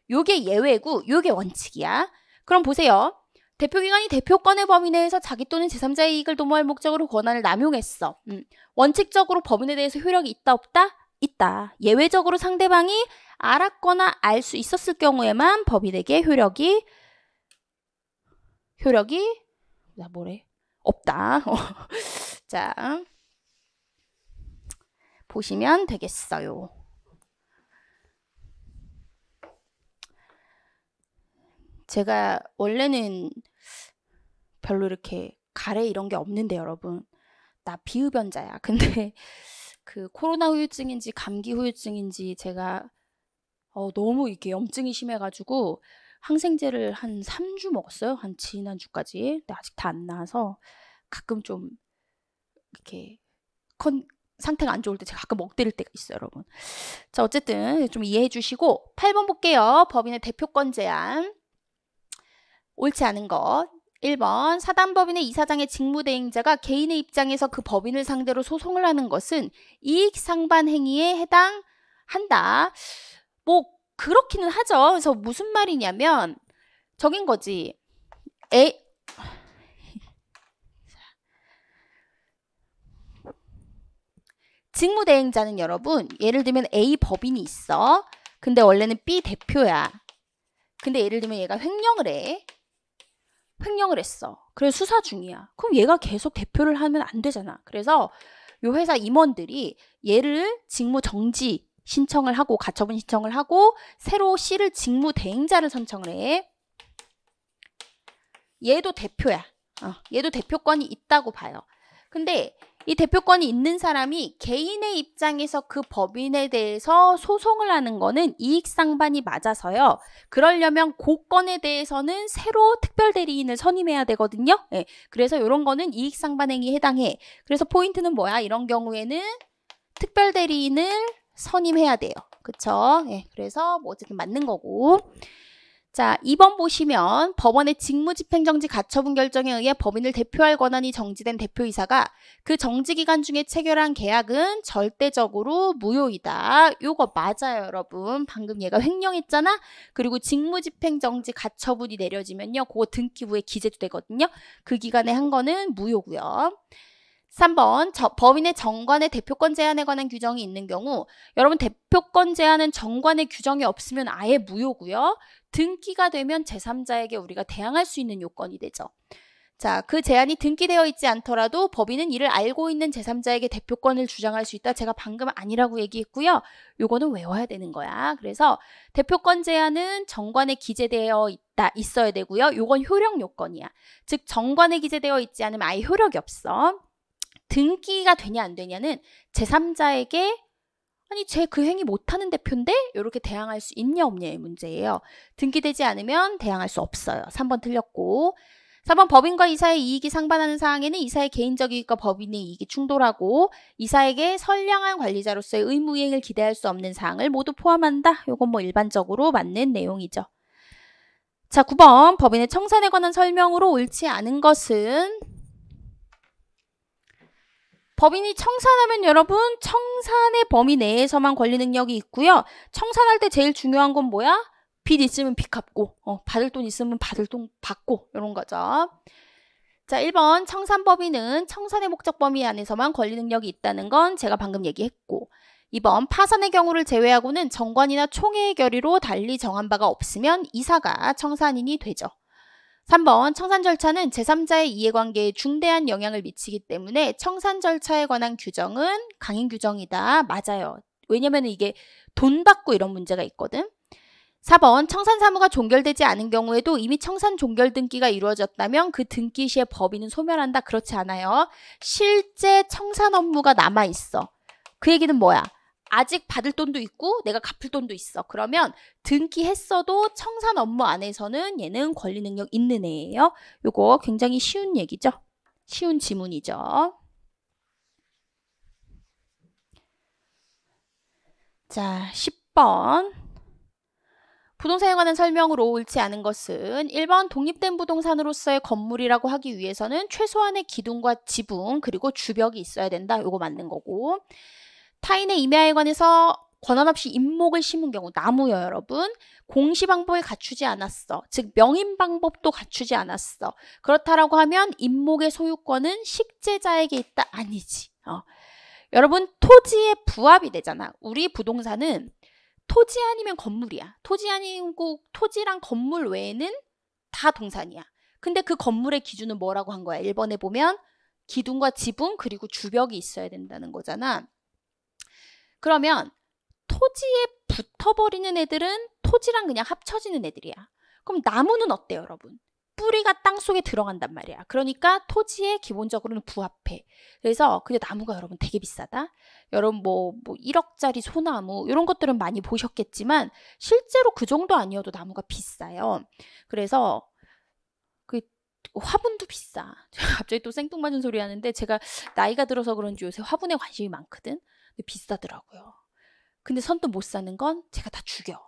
요게 예외고 요게 원칙이야. 그럼 보세요. 대표기관이 대표권의 범위 내에서 자기 또는 제3자의 이익을 도모할 목적으로 권한을 남용했어. 원칙적으로 법인에 대해서 효력이 있다 없다? 있다. 예외적으로 상대방이 알았거나 알 수 있었을 경우에만 법인에게 효력이 없다. 자, 보시면 되겠어요. 제가 원래는 별로 이렇게 가래 이런 게 없는데 여러분, 나 비흡연자야. 근데 그 코로나 후유증인지 감기 후유증인지 제가 너무 이렇게 염증이 심해가지고 항생제를 한 3주 먹었어요. 한 지난주까지. 근데 아직 다 안 나와서 가끔 좀 이렇게 상태가 안 좋을 때 제가 가끔 먹대릴 때가 있어요, 여러분. 자, 어쨌든 좀 이해해 주시고 8번 볼게요. 법인의 대표권 제한. 옳지 않은 것. 1번 사단법인의 이사장의 직무대행자가 개인의 입장에서 그 법인을 상대로 소송을 하는 것은 이익상반 행위에 해당한다. 뭐 그렇기는 하죠. 그래서 무슨 말이냐면 적인 거지. 직무대행자는 여러분, 예를 들면 A 법인이 있어. 근데 원래는 B 대표야. 근데 예를 들면 얘가 횡령을 해. 횡령을 했어. 그래서 수사 중이야. 그럼 얘가 계속 대표를 하면 안 되잖아. 그래서 요 회사 임원들이 얘를 직무 정지 신청을 하고 가처분 신청을 하고 새로 씨를 직무 대행자를 선청을 해. 얘도 대표야. 얘도 대표권이 있다고 봐요. 근데 이 대표권이 있는 사람이 개인의 입장에서 그 법인에 대해서 소송을 하는 거는 이익상반이 맞아서요. 그러려면 그 건에 대해서는 새로 특별대리인을 선임해야 되거든요. 예, 그래서 이런 거는 이익상반행위에 해당해. 그래서 포인트는 뭐야? 이런 경우에는 특별대리인을 선임해야 돼요. 그쵸? 예, 그래서 뭐 어쨌든 맞는 거고. 자, 2번 보시면 법원의 직무집행정지 가처분 결정에 의해 법인을 대표할 권한이 정지된 대표이사가 그 정지기간 중에 체결한 계약은 절대적으로 무효이다. 요거 맞아요, 여러분. 방금 얘가 횡령했잖아? 그리고 직무집행정지 가처분이 내려지면요. 그거 등기 후에 기재도 되거든요. 그 기간에 한 거는 무효고요. 3번 법인의 정관의 대표권 제한에 관한 규정이 있는 경우 여러분 대표권 제한은 정관의 규정이 없으면 아예 무효고요. 등기가 되면 제3자에게 우리가 대항할 수 있는 요건이 되죠. 자, 그 제한이 등기되어 있지 않더라도 법인은 이를 알고 있는 제3자에게 대표권을 주장할 수 있다. 제가 방금 아니라고 얘기했고요. 요거는 외워야 되는 거야. 그래서 대표권 제한은 정관에 기재되어 있어야 되고요. 요건 효력 요건이야. 즉 정관에 기재되어 있지 않으면 아예 효력이 없어. 등기가 되냐 안 되냐는 제3자에게 아니 쟤 그 행위 못하는 대표인데 이렇게 대항할 수 있냐 없냐의 문제예요. 등기되지 않으면 대항할 수 없어요. 3번 틀렸고 4번 법인과 이사의 이익이 상반하는 사항에는 이사의 개인적 이익과 법인의 이익이 충돌하고 이사에게 선량한 관리자로서의 의무 이행을 기대할 수 없는 사항을 모두 포함한다. 이건 뭐 일반적으로 맞는 내용이죠. 자, 9번 법인의 청산에 관한 설명으로 옳지 않은 것은 법인이 청산하면 여러분 청산의 범위 내에서만 권리 능력이 있고요. 청산할 때 제일 중요한 건 뭐야? 빚 있으면 빚 갚고 받을 돈 있으면 받을 돈 받고 이런 거죠. 자, 1번 청산법인은 청산의 목적 범위 안에서만 권리 능력이 있다는 건 제가 방금 얘기했고 2번 파산의 경우를 제외하고는 정관이나 총회의 결의로 달리 정한 바가 없으면 이사가 청산인이 되죠. 3번 청산 절차는 제3자의 이해관계에 중대한 영향을 미치기 때문에 청산 절차에 관한 규정은 강행 규정이다. 맞아요. 왜냐면 이게 돈 받고 이런 문제가 있거든. 4번 청산 사무가 종결되지 않은 경우에도 이미 청산 종결 등기가 이루어졌다면 그 등기 시에 법인은 소멸한다. 그렇지 않아요. 실제 청산 업무가 남아있어. 그 얘기는 뭐야? 아직 받을 돈도 있고 내가 갚을 돈도 있어. 그러면 등기했어도 청산 업무 안에서는 얘는 권리 능력 있는 애예요. 요거 굉장히 쉬운 얘기죠. 쉬운 지문이죠. 자, 10번. 부동산에 관한 설명으로 옳지 않은 것은 1번 독립된 부동산으로서의 건물이라고 하기 위해서는 최소한의 기둥과 지붕 그리고 주벽이 있어야 된다. 요거 맞는 거고 타인의 임야에 관해서 권한 없이 임목을 심은 경우 나무요 여러분 공시 방법을 갖추지 않았어. 즉 명인 방법도 갖추지 않았어. 그렇다라고 하면 임목의 소유권은 식재자에게 있다. 아니지. 여러분 토지의 부합이 되잖아. 우리 부동산은 토지 아니면 건물이야. 토지 아니고 토지랑 건물 외에는 다 동산이야. 근데 그 건물의 기준은 뭐라고 한 거야? 1번에 보면 기둥과 지붕 그리고 주벽이 있어야 된다는 거잖아. 그러면 토지에 붙어버리는 애들은 토지랑 그냥 합쳐지는 애들이야. 그럼 나무는 어때요, 여러분? 뿌리가 땅속에 들어간단 말이야. 그러니까 토지에 기본적으로는 부합해. 그래서 근데 나무가 여러분 되게 비싸다. 여러분 뭐 1억짜리 소나무 이런 것들은 많이 보셨겠지만 실제로 그 정도 아니어도 나무가 비싸요. 그래서 그 화분도 비싸. 갑자기 또 생뚱맞은 소리 하는데 제가 나이가 들어서 그런지 요새 화분에 관심이 많거든. 근데 비싸더라고요. 근데 선뜻 못 사는 건 제가 다 죽여.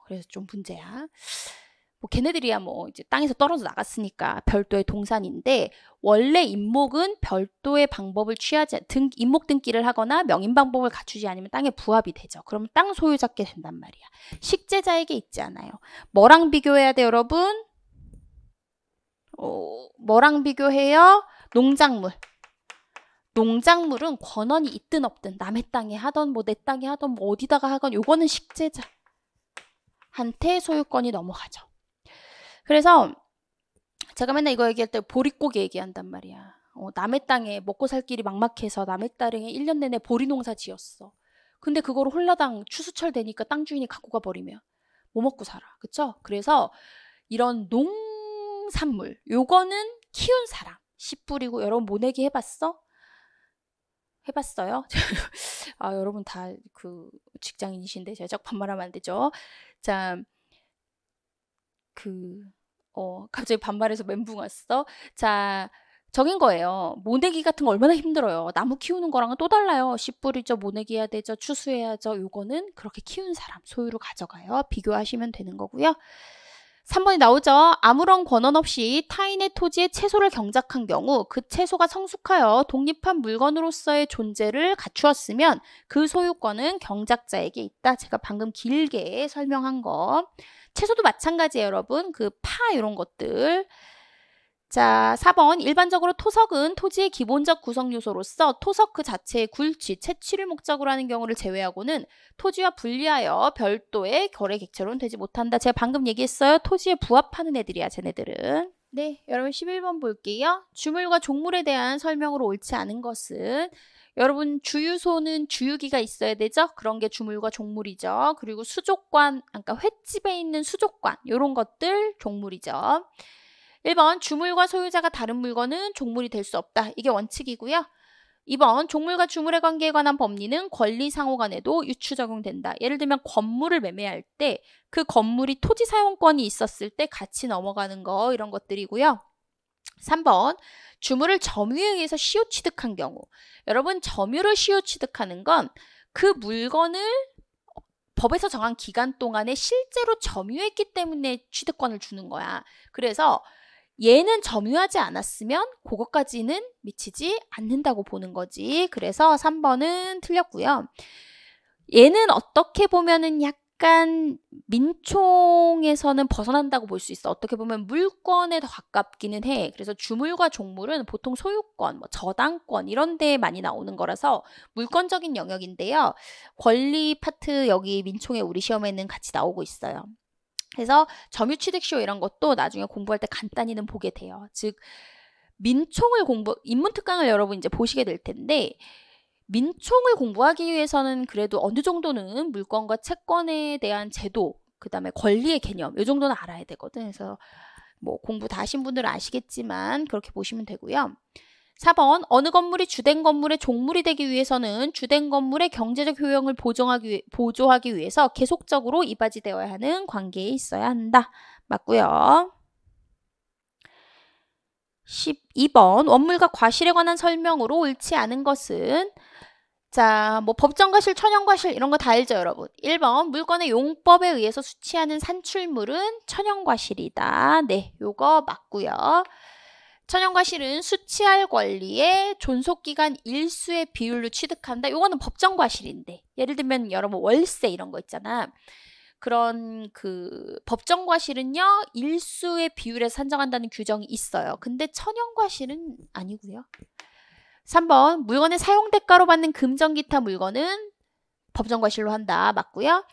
그래서 좀 문제야. 뭐 걔네들이야 뭐 이제 땅에서 떨어져 나갔으니까 별도의 동산인데 원래 임목은 별도의 방법을 취하지 임목 등기를 하거나 명인 방법을 갖추지 않으면 땅에 부합이 되죠. 그러면 땅 소유자께 된단 말이야. 식재자에게 있지 않아요. 뭐랑 비교해야 돼 여러분? 뭐랑 비교해요? 농작물. 농작물은 권한이 있든 없든 남의 땅에 하던 뭐 내 땅에 하던 뭐 어디다가 하건 요거는 식재자한테 소유권이 넘어가죠. 그래서 제가 맨날 이거 얘기할 때 보릿고개 얘기한단 말이야. 남의 땅에 먹고 살 길이 막막해서 남의 땅에 1년 내내 보리 농사 지었어. 근데 그거를 홀라당 추수철 되니까 땅 주인이 갖고 가버리면 뭐 먹고 살아. 그쵸? 그래서 이런 농산물, 요거는 키운 사람, 씨 뿌리고. 여러분 모내기 해봤어? 해봤어요? 아, 여러분 다 그 직장인이신데 제가 자꾸 반말하면 안 되죠. 자, 갑자기 반말해서 멘붕 왔어. 자, 적인 거예요. 모내기 같은 거 얼마나 힘들어요. 나무 키우는 거랑은 또 달라요. 씨 뿌리죠, 모내기 해야 되죠, 추수해야죠. 요거는 그렇게 키운 사람 소유로 가져가요. 비교하시면 되는 거고요. 3번이 나오죠. 아무런 권한 없이 타인의 토지에 채소를 경작한 경우 그 채소가 성숙하여 독립한 물건으로서의 존재를 갖추었으면 그 소유권은 경작자에게 있다. 제가 방금 길게 설명한 거. 채소도 마찬가지예요, 여러분. 그 파 이런 것들. 자, 4번. 일반적으로 토석은 토지의 기본적 구성 요소로서 토석 그 자체의 굴치, 채취를 목적으로 하는 경우를 제외하고는 토지와 분리하여 별도의 거래 객체로는 되지 못한다. 제가 방금 얘기했어요. 토지에 부합하는 애들이야, 쟤네들은. 네, 여러분 11번 볼게요. 주물과 종물에 대한 설명으로 옳지 않은 것은, 여러분 주유소는 주유기가 있어야 되죠? 그런 게 주물과 종물이죠. 그리고 수족관, 그러니까 횟집에 있는 수족관, 이런 것들 종물이죠. 1번 주물과 소유자가 다른 물건은 종물이 될 수 없다. 이게 원칙이고요. 2번 종물과 주물의 관계에 관한 법리는 권리상호간에도 유추 적용된다. 예를 들면 건물을 매매할 때 그 건물이 토지 사용권이 있었을 때 같이 넘어가는 거, 이런 것들이고요. 3번 주물을 점유에 의해서 시효 취득한 경우. 여러분 점유를 시효 취득하는 건 그 물건을 법에서 정한 기간 동안에 실제로 점유했기 때문에 취득권을 주는 거야. 그래서 얘는 점유하지 않았으면 그것까지는 미치지 않는다고 보는 거지. 그래서 3번은 틀렸고요. 얘는 어떻게 보면은 약간 민총에서는 벗어난다고 볼 수 있어. 어떻게 보면 물권에 더 가깝기는 해. 그래서 주물과 종물은 보통 소유권, 뭐 저당권 이런 데에 많이 나오는 거라서 물권적인 영역인데요. 권리 파트 여기 민총에 우리 시험에는 같이 나오고 있어요. 그래서 점유취득시효 이런 것도 나중에 공부할 때 간단히는 보게 돼요. 즉 민총을 인문특강을 여러분 이제 보시게 될 텐데, 민총을 공부하기 위해서는 그래도 어느 정도는 물권과 채권에 대한 제도, 그 다음에 권리의 개념, 이 정도는 알아야 되거든. 그래서 뭐 공부 다 하신 분들은 아시겠지만 그렇게 보시면 되고요. 4번 어느 건물이 주된 건물의 종물이 되기 위해서는 주된 건물의 경제적 효용을 보조하기 위해서 계속적으로 이바지되어야 하는 관계에 있어야 한다. 맞고요. 12번 원물과 과실에 관한 설명으로 옳지 않은 것은, 자, 뭐 법정과실, 천연과실 이런 거 다 알죠, 여러분. 1번 물건의 용법에 의해서 수취하는 산출물은 천연과실이다. 네, 요거 맞고요. 천연과실은 수취할 권리의 존속기간 일수의 비율로 취득한다. 요거는 법정과실인데, 예를 들면 여러분 월세 이런 거 있잖아. 그런 그 법정과실은요 일수의 비율에 산정한다는 규정이 있어요. 근데 천연과실은 아니고요. 3번 물건의 사용대가로 받는 금전기타 물건은 법정과실로 한다. 맞고요.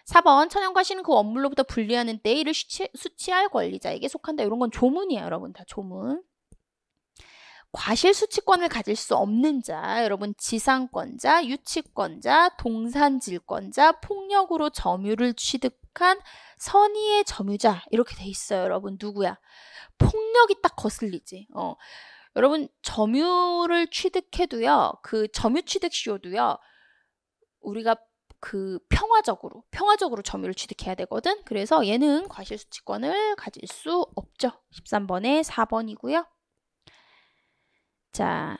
4번 천연과실은 그 원물로부터 분리하는 때 이를 수취할 권리자에게 속한다. 이런 건 조문이에요, 여러분. 다 조문. 과실 수취권을 가질 수 없는 자, 여러분 지상권자, 유치권자, 동산질권자, 폭력으로 점유를 취득한 선의의 점유자, 이렇게 돼 있어요. 여러분 누구야? 폭력이 딱 거슬리지. 여러분 점유를 취득해도요, 그 점유 취득 시효도요, 우리가 그 평화적으로 점유를 취득해야 되거든. 그래서 얘는 과실 수취권을 가질 수 없죠. 13번에 4번이고요. 자,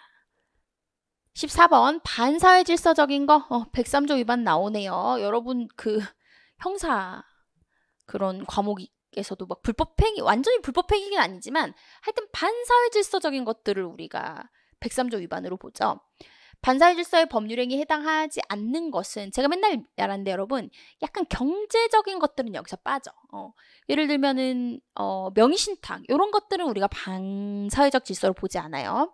14번 반사회 질서적인 거 103조 위반 나오네요. 여러분 그 형사 그런 과목에서도 막 불법행위, 완전히 불법행위는 아니지만 하여튼 반사회 질서적인 것들을 우리가 103조 위반으로 보죠. 반사회 질서의 법률행위에 해당하지 않는 것은, 제가 맨날 말하는데 여러분 약간 경제적인 것들은 여기서 빠져. 예를 들면은 명의신탁 이런 것들은 우리가 반사회적 질서로 보지 않아요.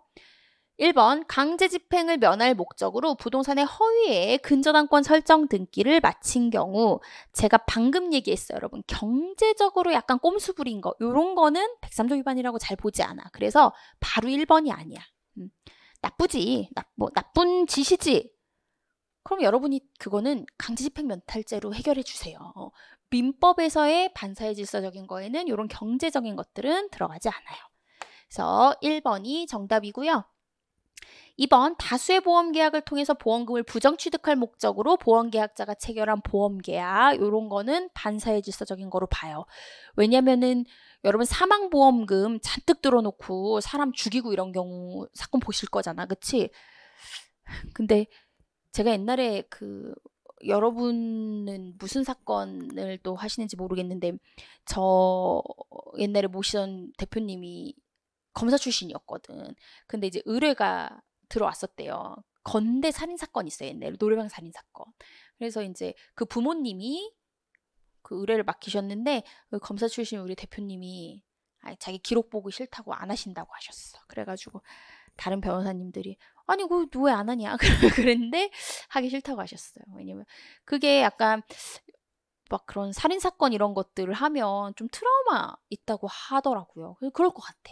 1번 강제집행을 면할 목적으로 부동산의 허위에 근저당권 설정 등기를 마친 경우, 제가 방금 얘기했어요, 여러분. 경제적으로 약간 꼼수 부린 거, 이런 거는 103조 위반이라고 잘 보지 않아. 그래서 바로 1번이 아니야. 나쁘지. 나쁜 짓이지. 그럼 여러분이 그거는 강제집행면탈죄로 해결해 주세요. 민법에서의 반사회 질서적인 거에는 이런 경제적인 것들은 들어가지 않아요. 그래서 1번이 정답이고요. 2번 다수의 보험계약을 통해서 보험금을 부정취득할 목적으로 보험계약자가 체결한 보험계약 이런 거는 반사회 질서적인 거로 봐요. 왜냐면은 여러분 사망보험금 잔뜩 들어놓고 사람 죽이고 이런 경우 사건 보실 거잖아. 그치? 근데 제가 옛날에 여러분은 무슨 사건을 또 하시는지 모르겠는데 저 옛날에 모시던 대표님이 검사 출신이었거든. 근데 이제 의뢰가 들어왔었대요. 건대 살인사건 있어요. 옛날에 노래방 살인사건. 그래서 이제 그 부모님이 그 의뢰를 맡기셨는데 그 검사 출신 우리 대표님이 자기 기록 보고 싫다고 안 하신다고 하셨어. 그래가지고 다른 변호사님들이 아니 그 왜 안 하냐 그랬는데 하기 싫다고 하셨어요. 왜냐면 그게 약간 막 그런 살인사건 이런 것들을 하면 좀 트라우마 있다고 하더라고요. 그럴 것 같아.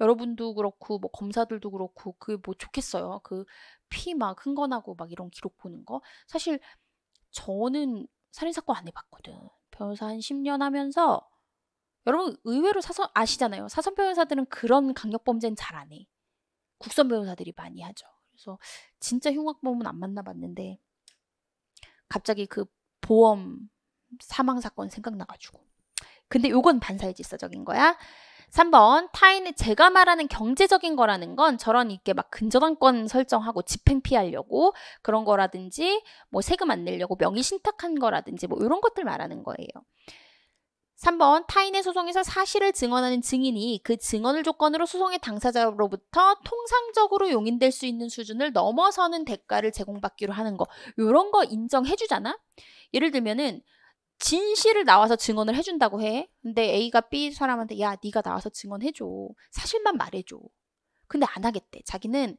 여러분도 그렇고 뭐 검사들도 그렇고 그게 뭐 좋겠어요. 그 피 막 흥건하고 막 이런 기록 보는 거. 사실 저는 살인사건 안 해봤거든. 변호사 한 10년 하면서 여러분 의외로 아시잖아요. 사선 변호사들은 그런 강력범죄는 잘 안 해. 국선 변호사들이 많이 하죠. 그래서 진짜 흉악범은 안 만나봤는데 갑자기 그 보험 사망 사건 생각나가지고. 근데 요건 반사회 질서적인 거야. 3번 타인의 제가 말하는 경제적인 거라는 건 저런 이렇게 막 근저당권 설정하고 집행 피하려고 그런 거라든지 뭐 세금 안 내려고 명의 신탁한 거라든지 뭐 이런 것들 말하는 거예요. 3번 타인의 소송에서 사실을 증언하는 증인이 그 증언을 조건으로 소송의 당사자로부터 통상적으로 용인될 수 있는 수준을 넘어서는 대가를 제공받기로 하는 거. 이런 거 인정해 주잖아. 예를 들면은 진실을 나와서 증언을 해준다고 해. 근데 A가 B 사람한테 야 네가 나와서 증언해줘. 사실만 말해줘. 근데 안 하겠대. 자기는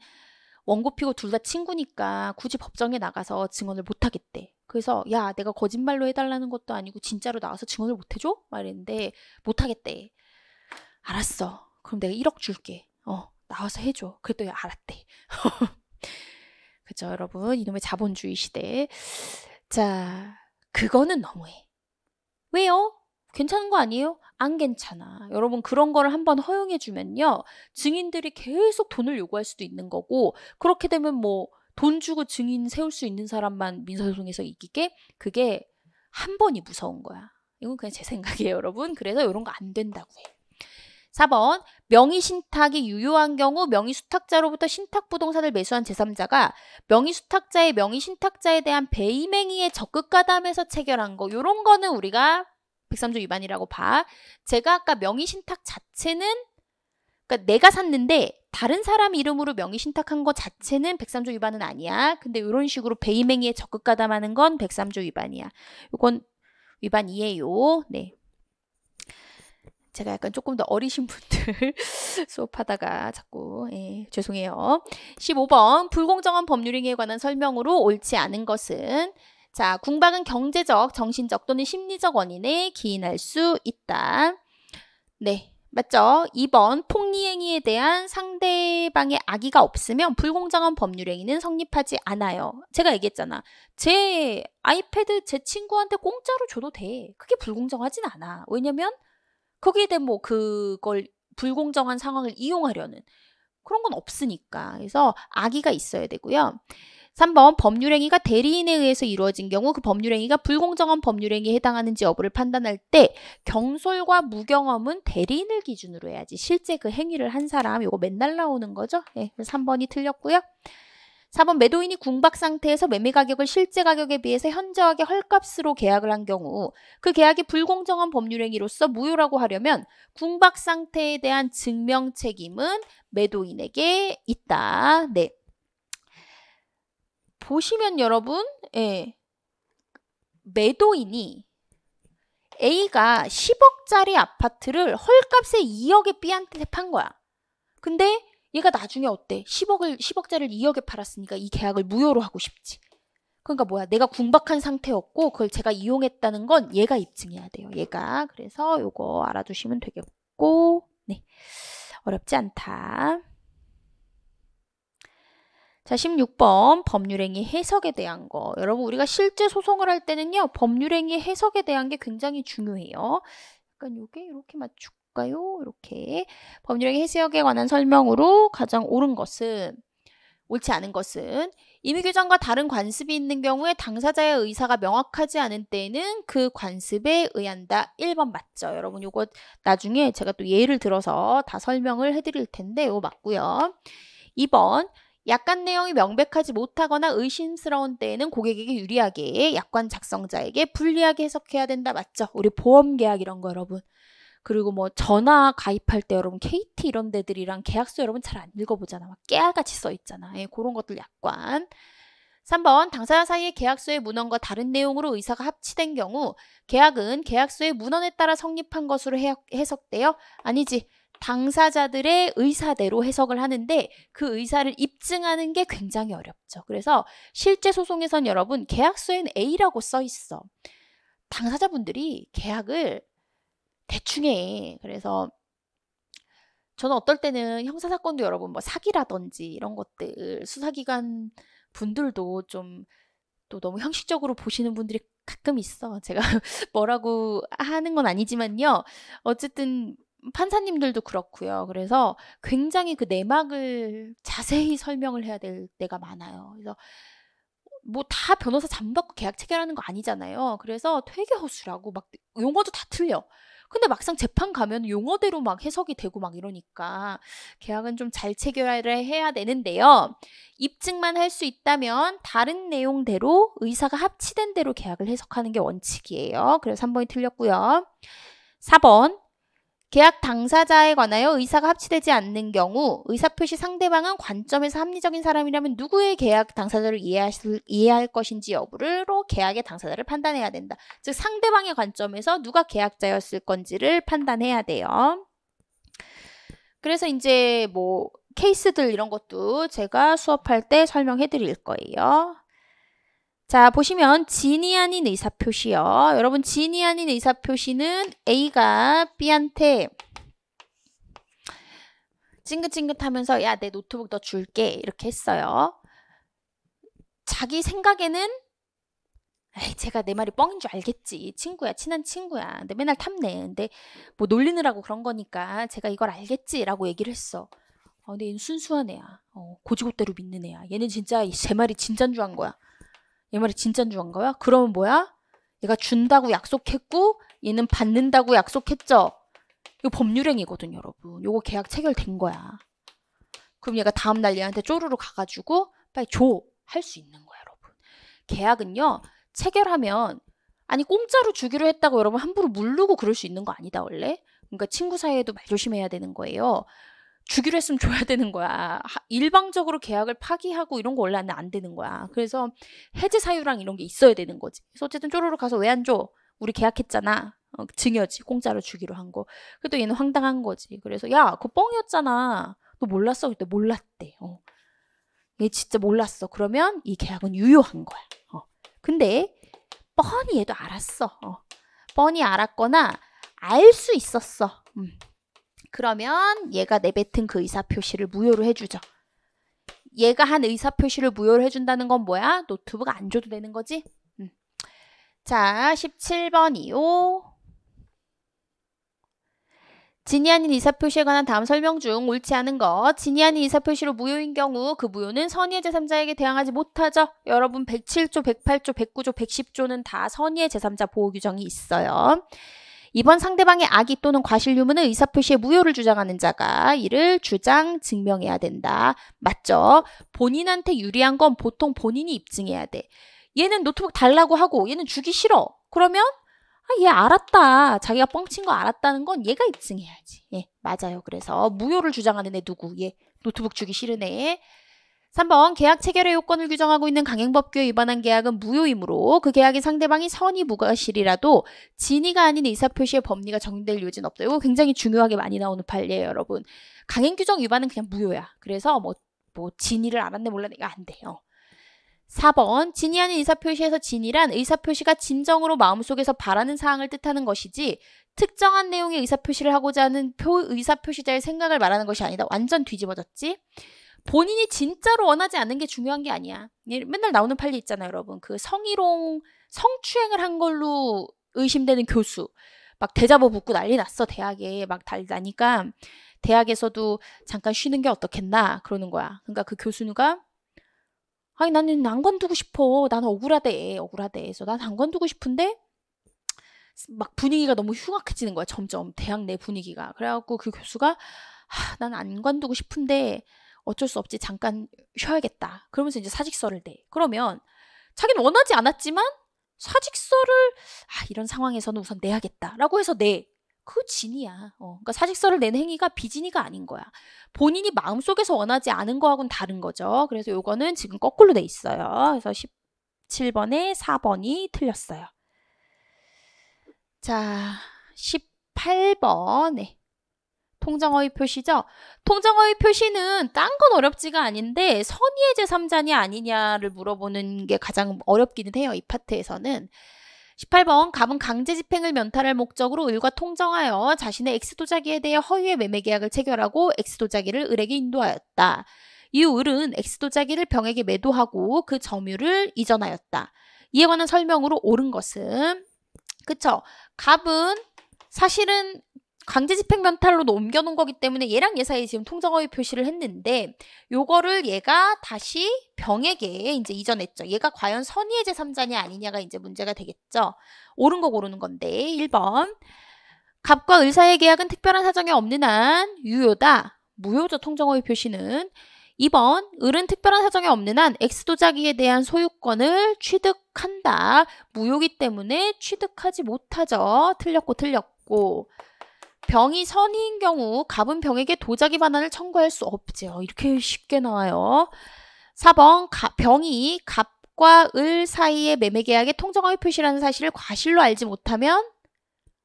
원고 피고 둘 다 친구니까 굳이 법정에 나가서 증언을 못 하겠대. 그래서 야 내가 거짓말로 해달라는 것도 아니고 진짜로 나와서 증언을 못 해줘? 말했는데 못 하겠대. 알았어. 그럼 내가 1억 줄게. 나와서 해줘. 그랬더니 알았대. 그죠 여러분? 이놈의 자본주의 시대. 자 그거는 너무해. 왜요? 괜찮은 거 아니에요? 안 괜찮아. 여러분 그런 거를 한번 허용해 주면요. 증인들이 계속 돈을 요구할 수도 있는 거고 그렇게 되면 뭐 돈 주고 증인 세울 수 있는 사람만 민사소송에서 이기게 그게 한 번이 무서운 거야. 이건 그냥 제 생각이에요 여러분. 그래서 이런 거 안 된다고 해요. 4번 명의신탁이 유효한 경우 명의수탁자로부터 신탁부동산을 매수한 제3자가 명의수탁자의 명의신탁자에 대한 배임행위에 적극가담해서 체결한 거 이런 거는 우리가 103조 위반이라고 봐. 제가 아까 명의신탁 자체는 그러니까 내가 샀는데 다른 사람 이름으로 명의신탁한 거 자체는 103조 위반은 아니야. 근데 이런 식으로 배임행위에 적극가담하는 건 103조 위반이야. 이건 위반이에요. 네. 제가 약간 조금 더 어리신 분들 수업하다가 자꾸 죄송해요. 15번 불공정한 법률행위에 관한 설명으로 옳지 않은 것은 자 궁박은 경제적, 정신적 또는 심리적 원인에 기인할 수 있다. 네 맞죠? 2번 폭리행위에 대한 상대방의 악의가 없으면 불공정한 법률행위는 성립하지 않아요. 제가 얘기했잖아. 제 아이패드 제 친구한테 공짜로 줘도 돼. 그게 불공정하진 않아. 왜냐면 거기에 대해 뭐 그걸 불공정한 상황을 이용하려는 그런 건 없으니까. 그래서 악의가 있어야 되고요. 3번 법률행위가 대리인에 의해서 이루어진 경우 그 법률행위가 불공정한 법률행위에 해당하는지 여부를 판단할 때 경솔과 무경험은 대리인을 기준으로 해야지. 실제 그 행위를 한 사람 이거 맨날 나오는 거죠. 네, 3번이 틀렸고요. 4번 매도인이 궁박 상태에서 매매 가격을 실제 가격에 비해서 현저하게 헐값으로 계약을 한 경우 그 계약이 불공정한 법률행위로서 무효라고 하려면 궁박 상태에 대한 증명 책임은 매도인에게 있다. 네. 보시면 여러분 매도인이 A가 10억짜리 아파트를 헐값에 2억에 B한테 판 거야. 근데 얘가 나중에 어때? 10억짜리를 2억에 팔았으니까 이 계약을 무효로 하고 싶지. 그러니까 뭐야? 내가 궁박한 상태였고 그걸 제가 이용했다는 건 얘가 입증해야 돼요. 얘가. 그래서 요거 알아두시면 되겠고 네. 어렵지 않다. 자, 16번 법률행위 해석에 대한 거. 여러분 우리가 실제 소송을 할 때는요. 법률행위 해석에 대한 게 굉장히 중요해요. 약간 요게 이렇게 맞출까요? 이렇게. 법률행위 해석에 관한 설명으로 가장 옳은 것은 옳지 않은 것은 임의규정과 다른 관습이 있는 경우에 당사자의 의사가 명확하지 않은 때에는 그 관습에 의한다. 1번 맞죠? 여러분 요거 나중에 제가 또 예를 들어서 다 설명을 해드릴 텐데 요거 맞고요. 2번 약관 내용이 명백하지 못하거나 의심스러운 때에는 고객에게 유리하게 약관 작성자에게 불리하게 해석해야 된다. 맞죠? 우리 보험계약 이런 거 여러분. 그리고 뭐 전화 가입할 때 여러분 KT 이런 데들이랑 계약서 여러분 잘 안 읽어보잖아. 막 깨알같이 써있잖아. 예, 그런 것들 약관. 3번 당사자 사이의 계약서의 문헌과 다른 내용으로 의사가 합치된 경우 계약은 계약서의 문헌에 따라 성립한 것으로 해석되어 아니지. 당사자들의 의사대로 해석을 하는데 그 의사를 입증하는 게 굉장히 어렵죠. 그래서 실제 소송에선 여러분 계약서엔 A라고 써 있어. 당사자분들이 계약을 대충 해. 그래서 저는 어떨 때는 형사사건도 여러분 뭐 사기라든지 이런 것들 수사기관 분들도 좀 또 너무 형식적으로 보시는 분들이 가끔 있어. 제가 뭐라고 하는 건 아니지만요. 어쨌든 판사님들도 그렇고요. 그래서 굉장히 그 내막을 자세히 설명을 해야 될 때가 많아요. 그래서 뭐 다 변호사 잡받고 계약 체결하는 거 아니잖아요. 그래서 되게 허술하고 막 용어도 다 틀려. 근데 막상 재판 가면 용어대로 막 해석이 되고 막 이러니까 계약은 좀 잘 체결을 해야 되는데요. 입증만 할 수 있다면 다른 내용대로 의사가 합치된 대로 계약을 해석하는 게 원칙이에요. 그래서 3번이 틀렸고요. 4번 계약 당사자에 관하여 의사가 합치되지 않는 경우 의사표시 상대방은 관점에서 합리적인 사람이라면 누구의 계약 당사자를 이해할 것인지 여부로 계약의 당사자를 판단해야 된다. 즉 상대방의 관점에서 누가 계약자였을 건지를 판단해야 돼요. 그래서 이제 뭐 케이스들 이런 것도 제가 수업할 때 설명해 드릴 거예요. 자, 보시면 진이 아닌 의사표시요. 여러분 진이 아닌 의사표시는 A가 B한테 찡긋찡긋하면서 야, 내 노트북 너 줄게 이렇게 했어요. 자기 생각에는 에이, 제가 내 말이 뻥인 줄 알겠지. 친구야, 친한 친구야. 근데 맨날 탐내. 근데 뭐 놀리느라고 그런 거니까 제가 이걸 알겠지라고 얘기를 했어. 근데 얘는 순수한 애야. 고지고대로 믿는 애야. 얘는 진짜 제 말이 진짠 줄 안 거야. 얘 말이 진짠 줄 안 거야? 그러면 뭐야? 얘가 준다고 약속했고 얘는 받는다고 약속했죠? 이거 법률행위거든 여러분. 요거 계약 체결된 거야. 그럼 얘가 다음날 얘한테 쪼르르 가가지고 빨리 줘. 할 수 있는 거야 여러분. 계약은요. 체결하면 아니 공짜로 주기로 했다고 여러분 함부로 물르고 그럴 수 있는 거 아니다 원래. 그러니까 친구 사이에도 말 조심해야 되는 거예요. 주기로 했으면 줘야 되는 거야. 일방적으로 계약을 파기하고 이런 거 원래 안 되는 거야. 그래서 해지 사유랑 이런 게 있어야 되는 거지. 그래서 어쨌든 쪼르르 가서 왜 안 줘? 우리 계약했잖아. 증여지. 공짜로 주기로 한 거. 그래도 얘는 황당한 거지. 그래서 야, 그거 뻥이었잖아. 너 몰랐어? 그때 몰랐대. 얘 진짜 몰랐어. 그러면 이 계약은 유효한 거야. 근데 뻔히 얘도 알았어. 뻔히 알았거나 알 수 있었어. 그러면 얘가 내뱉은 그 의사표시를 무효로 해주죠. 얘가 한 의사표시를 무효로 해준다는 건 뭐야? 노트북 안 줘도 되는 거지? 자, 17번이요. 진이 아닌 의사표시에 관한 다음 설명 중 옳지 않은 것. 진이 아닌 의사표시로 무효인 경우 그 무효는 선의의 제3자에게 대항하지 못하죠. 여러분 107조, 108조, 109조, 110조는 다 선의의 제3자 보호 규정이 있어요. 이번 상대방의 악의 또는 과실 유무는 의사표시의 무효를 주장하는 자가 이를 주장 증명해야 된다. 맞죠? 본인한테 유리한 건 보통 본인이 입증해야 돼. 얘는 노트북 달라고 하고 얘는 주기 싫어. 그러면 얘 알았다. 자기가 뻥친 거 알았다는 건 얘가 입증해야지. 예, 맞아요. 그래서 무효를 주장하는 애 누구? 얘 노트북 주기 싫은 애. 3번 계약 체결의 요건을 규정하고 있는 강행법규에 위반한 계약은 무효이므로 그 계약의 상대방이 선의 무과실이라도 진의가 아닌 의사표시의 법리가 적용될 요지는 없다. 이거 굉장히 중요하게 많이 나오는 판례예요, 여러분. 강행규정 위반은 그냥 무효야. 그래서 뭐 진의를 알았네 몰랐네 이거 안 돼요. 4번 진의 아닌 의사표시에서 진의란 의사표시가 진정으로 마음속에서 바라는 사항을 뜻하는 것이지 특정한 내용의 의사표시를 하고자 하는 의사표시자의 생각을 말하는 것이 아니다. 완전 뒤집어졌지? 본인이 진짜로 원하지 않는 게 중요한 게 아니야. 맨날 나오는 판례 있잖아요, 여러분. 그 성희롱, 성추행을 한 걸로 의심되는 교수. 막 대자보 붙고 난리 났어, 대학에. 막 난리 나니까 대학에서도 잠깐 쉬는 게 어떻겠나 그러는 거야. 그러니까 그 교수가 아니 나는 안 관두고 싶어. 나는 억울하대. 그래서 난 안 관두고 싶은데 막 분위기가 너무 흉악해지는 거야. 점점 대학 내 분위기가. 그래갖고 그 교수가 난 안 관두고 싶은데 어쩔 수 없지. 잠깐 쉬어야겠다. 그러면서 이제 사직서를 내. 그러면 자기는 원하지 않았지만 사직서를 이런 상황에서는 우선 내야겠다라고 해서 내. 그 진이야. 그러니까 사직서를 내는 행위가 비진이가 아닌 거야. 본인이 마음속에서 원하지 않은 거하고는 다른 거죠. 그래서 요거는 지금 거꾸로 돼 있어요. 그래서 17번에 4번이 틀렸어요. 자, 18번. 네. 통정어휘 표시죠. 통정어휘 표시는 딴 건 어렵지가 않은데 선의의 제3자냐 아니냐를 물어보는 게 가장 어렵기는 해요. 이 파트에서는. 18번 갑은 강제 집행을 면탈할 목적으로 을과 통정하여 자신의 X도자기에 대해 허위의 매매 계약을 체결하고 X도자기를 을에게 인도하였다. 이후 을은 X도자기를 병에게 매도하고 그 점유를 이전하였다. 이에 관한 설명으로 옳은 것은 그쵸? 갑은 사실은 강제 집행 면탈로 옮겨놓은 거기 때문에 얘랑 얘 사이에 지금 통정어휘 표시를 했는데 요거를 얘가 다시 병에게 이제 이전했죠. 얘가 과연 선의의 제3자냐 아니냐가 이제 문제가 되겠죠. 옳은 거 고르는 건데 1번 갑과 을 사이의 계약은 특별한 사정이 없는 한 유효다. 무효죠. 통정어휘 표시는. 2번 을은 특별한 사정이 없는 한 X도자기에 대한 소유권을 취득한다. 무효기 때문에 취득하지 못하죠. 틀렸고 병이 선의인 경우 갑은 병에게 도자기 반환을 청구할 수 없죠. 이렇게 쉽게 나와요. 4번 병이 갑과 을 사이의 매매계약의 통정어휘 표시라는 사실을 과실로 알지 못하면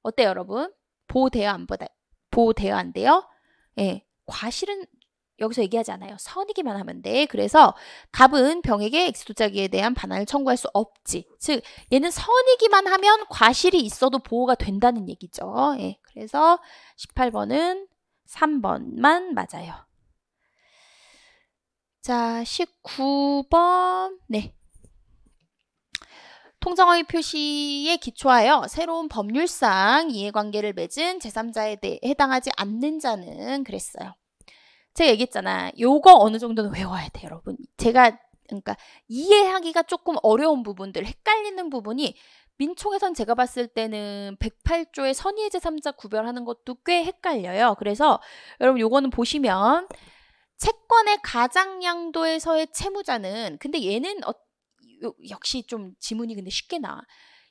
어때요 여러분? 보호돼요 안 돼요? 예, 과실은 여기서 얘기하지 않아요. 선이기만 하면 돼. 그래서 갑은 병에게 X도자기에 대한 반환을 청구할 수 없지. 즉 얘는 선이기만 하면 과실이 있어도 보호가 된다는 얘기죠. 예, 그래서 18번은 3번만 맞아요. 자, 19번. 네. 통정어휘 표시에 기초하여 새로운 법률상 이해관계를 맺은 제3자에 대해 해당하지 않는 자는 그랬어요. 제가 얘기했잖아. 요거 어느 정도는 외워야 돼요, 여러분. 제가 그러니까 이해하기가 조금 어려운 부분들, 헷갈리는 부분이 민총에선 제가 봤을 때는 108조의 선의의 제3자 구별하는 것도 꽤 헷갈려요. 그래서 여러분 요거는 보시면 채권의 가장양도에서의 채무자는 근데 얘는 역시 좀 지문이 근데 쉽게 나와.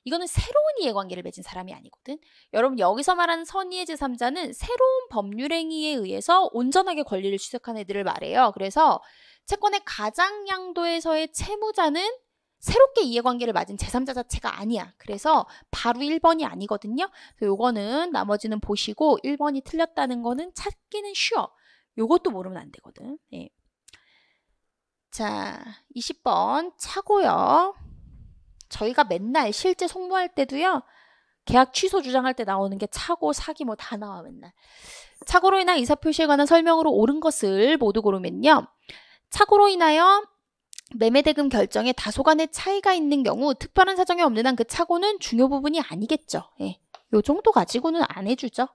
이거는 새로운 이해관계를 맺은 사람이 아니거든. 여러분 여기서 말하는 선의의 제3자는 새로운 법률행위에 의해서 온전하게 권리를 취득한 애들을 말해요. 그래서 채권의 가장양도에서의 채무자는 새롭게 이해관계를 맺은 제3자 자체가 아니야. 그래서 바로 1번이 아니거든요. 그래서 요거는 나머지는 보시고 1번이 틀렸다는 거는 찾기는 쉬워. 요것도 모르면 안 되거든. 예. 자, 20번 차고요. 저희가 맨날 실제 송무할 때도요. 계약 취소 주장할 때 나오는 게 차고, 사기 뭐 다 나와 맨날. 차고로 인한 의사표시에 관한 설명으로 옳은 것을 모두 고르면요. 차고로 인하여 매매대금 결정에 다소간의 차이가 있는 경우 특별한 사정이 없는 한 그 차고는 중요 부분이 아니겠죠. 예. 요 정도 가지고는 안 해주죠.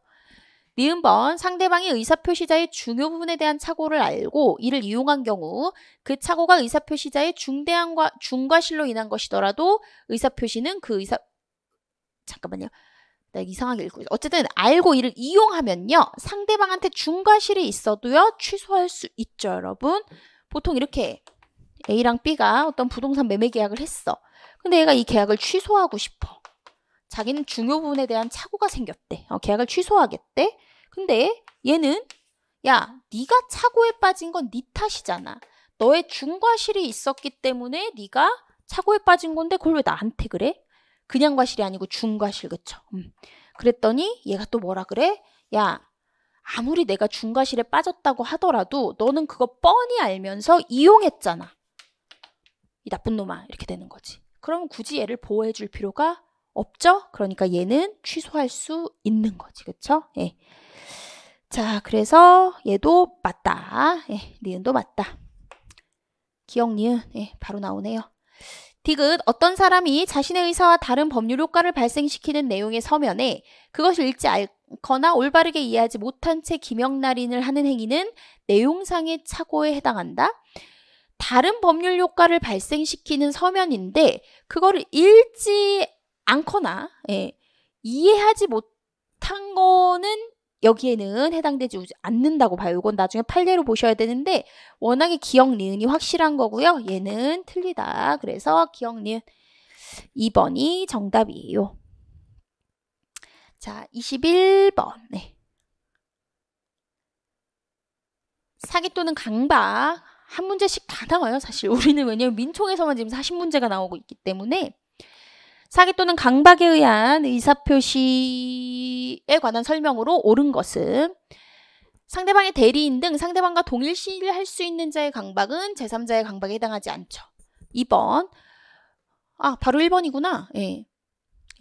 니은번 상대방이 의사표시자의 중요 부분에 대한 착오를 알고 이를 이용한 경우 그 착오가 의사표시자의 중과실로 인한 것이더라도 의사표시는 그 잠깐만요. 나 이상하게 읽고 있어. 어쨌든 알고 이를 이용하면요. 상대방한테 중과실이 있어도요. 취소할 수 있죠, 여러분. 보통 이렇게 A랑 B가 어떤 부동산 매매 계약을 했어. 근데 얘가 이 계약을 취소하고 싶어. 자기는 중요 부분에 대한 착오가 생겼대. 계약을 취소하겠대. 근데 얘는 야, 네가 착오에 빠진 건 네 탓이잖아. 너의 중과실이 있었기 때문에 네가 착오에 빠진 건데 그걸 왜 나한테 그래? 그냥 과실이 아니고 중과실, 그쵸? 그랬더니 얘가 또 뭐라 그래? 야, 아무리 내가 중과실에 빠졌다고 하더라도 너는 그거 뻔히 알면서 이용했잖아. 이 나쁜 놈아. 이렇게 되는 거지. 그럼 굳이 얘를 보호해 줄 필요가 없죠? 그러니까 얘는 취소할 수 있는 거지. 그쵸? 예. 자, 그래서 얘도 맞다. 예, 니은도 맞다. 기억 니은, 예, 바로 나오네요. 디귿, 어떤 사람이 자신의 의사와 다른 법률 효과를 발생시키는 내용의 서면에 그것을 읽지 않거나 올바르게 이해하지 못한 채 기명날인을 하는 행위는 내용상의 착오에 해당한다. 다른 법률 효과를 발생시키는 서면인데 그거를 읽지 않거나 예, 이해하지 못한 거는 여기에는 해당되지 않는다고 봐요. 이건 나중에 판례로 보셔야 되는데 워낙에 기억 니은이 확실한 거고요. 얘는 틀리다. 그래서 기억 니은 2번이 정답이에요. 자, 21번. 네. 사기 또는 강박. 한 문제씩 다 나와요. 사실 우리는 왜냐면 민총에서만 지금 40문제가 나오고 있기 때문에 사기 또는 강박에 의한 의사표시에 관한 설명으로 옳은 것은 상대방의 대리인 등 상대방과 동일시를 할 수 있는 자의 강박은 제3자의 강박에 해당하지 않죠. 2번. 아, 바로 1번이구나. 예.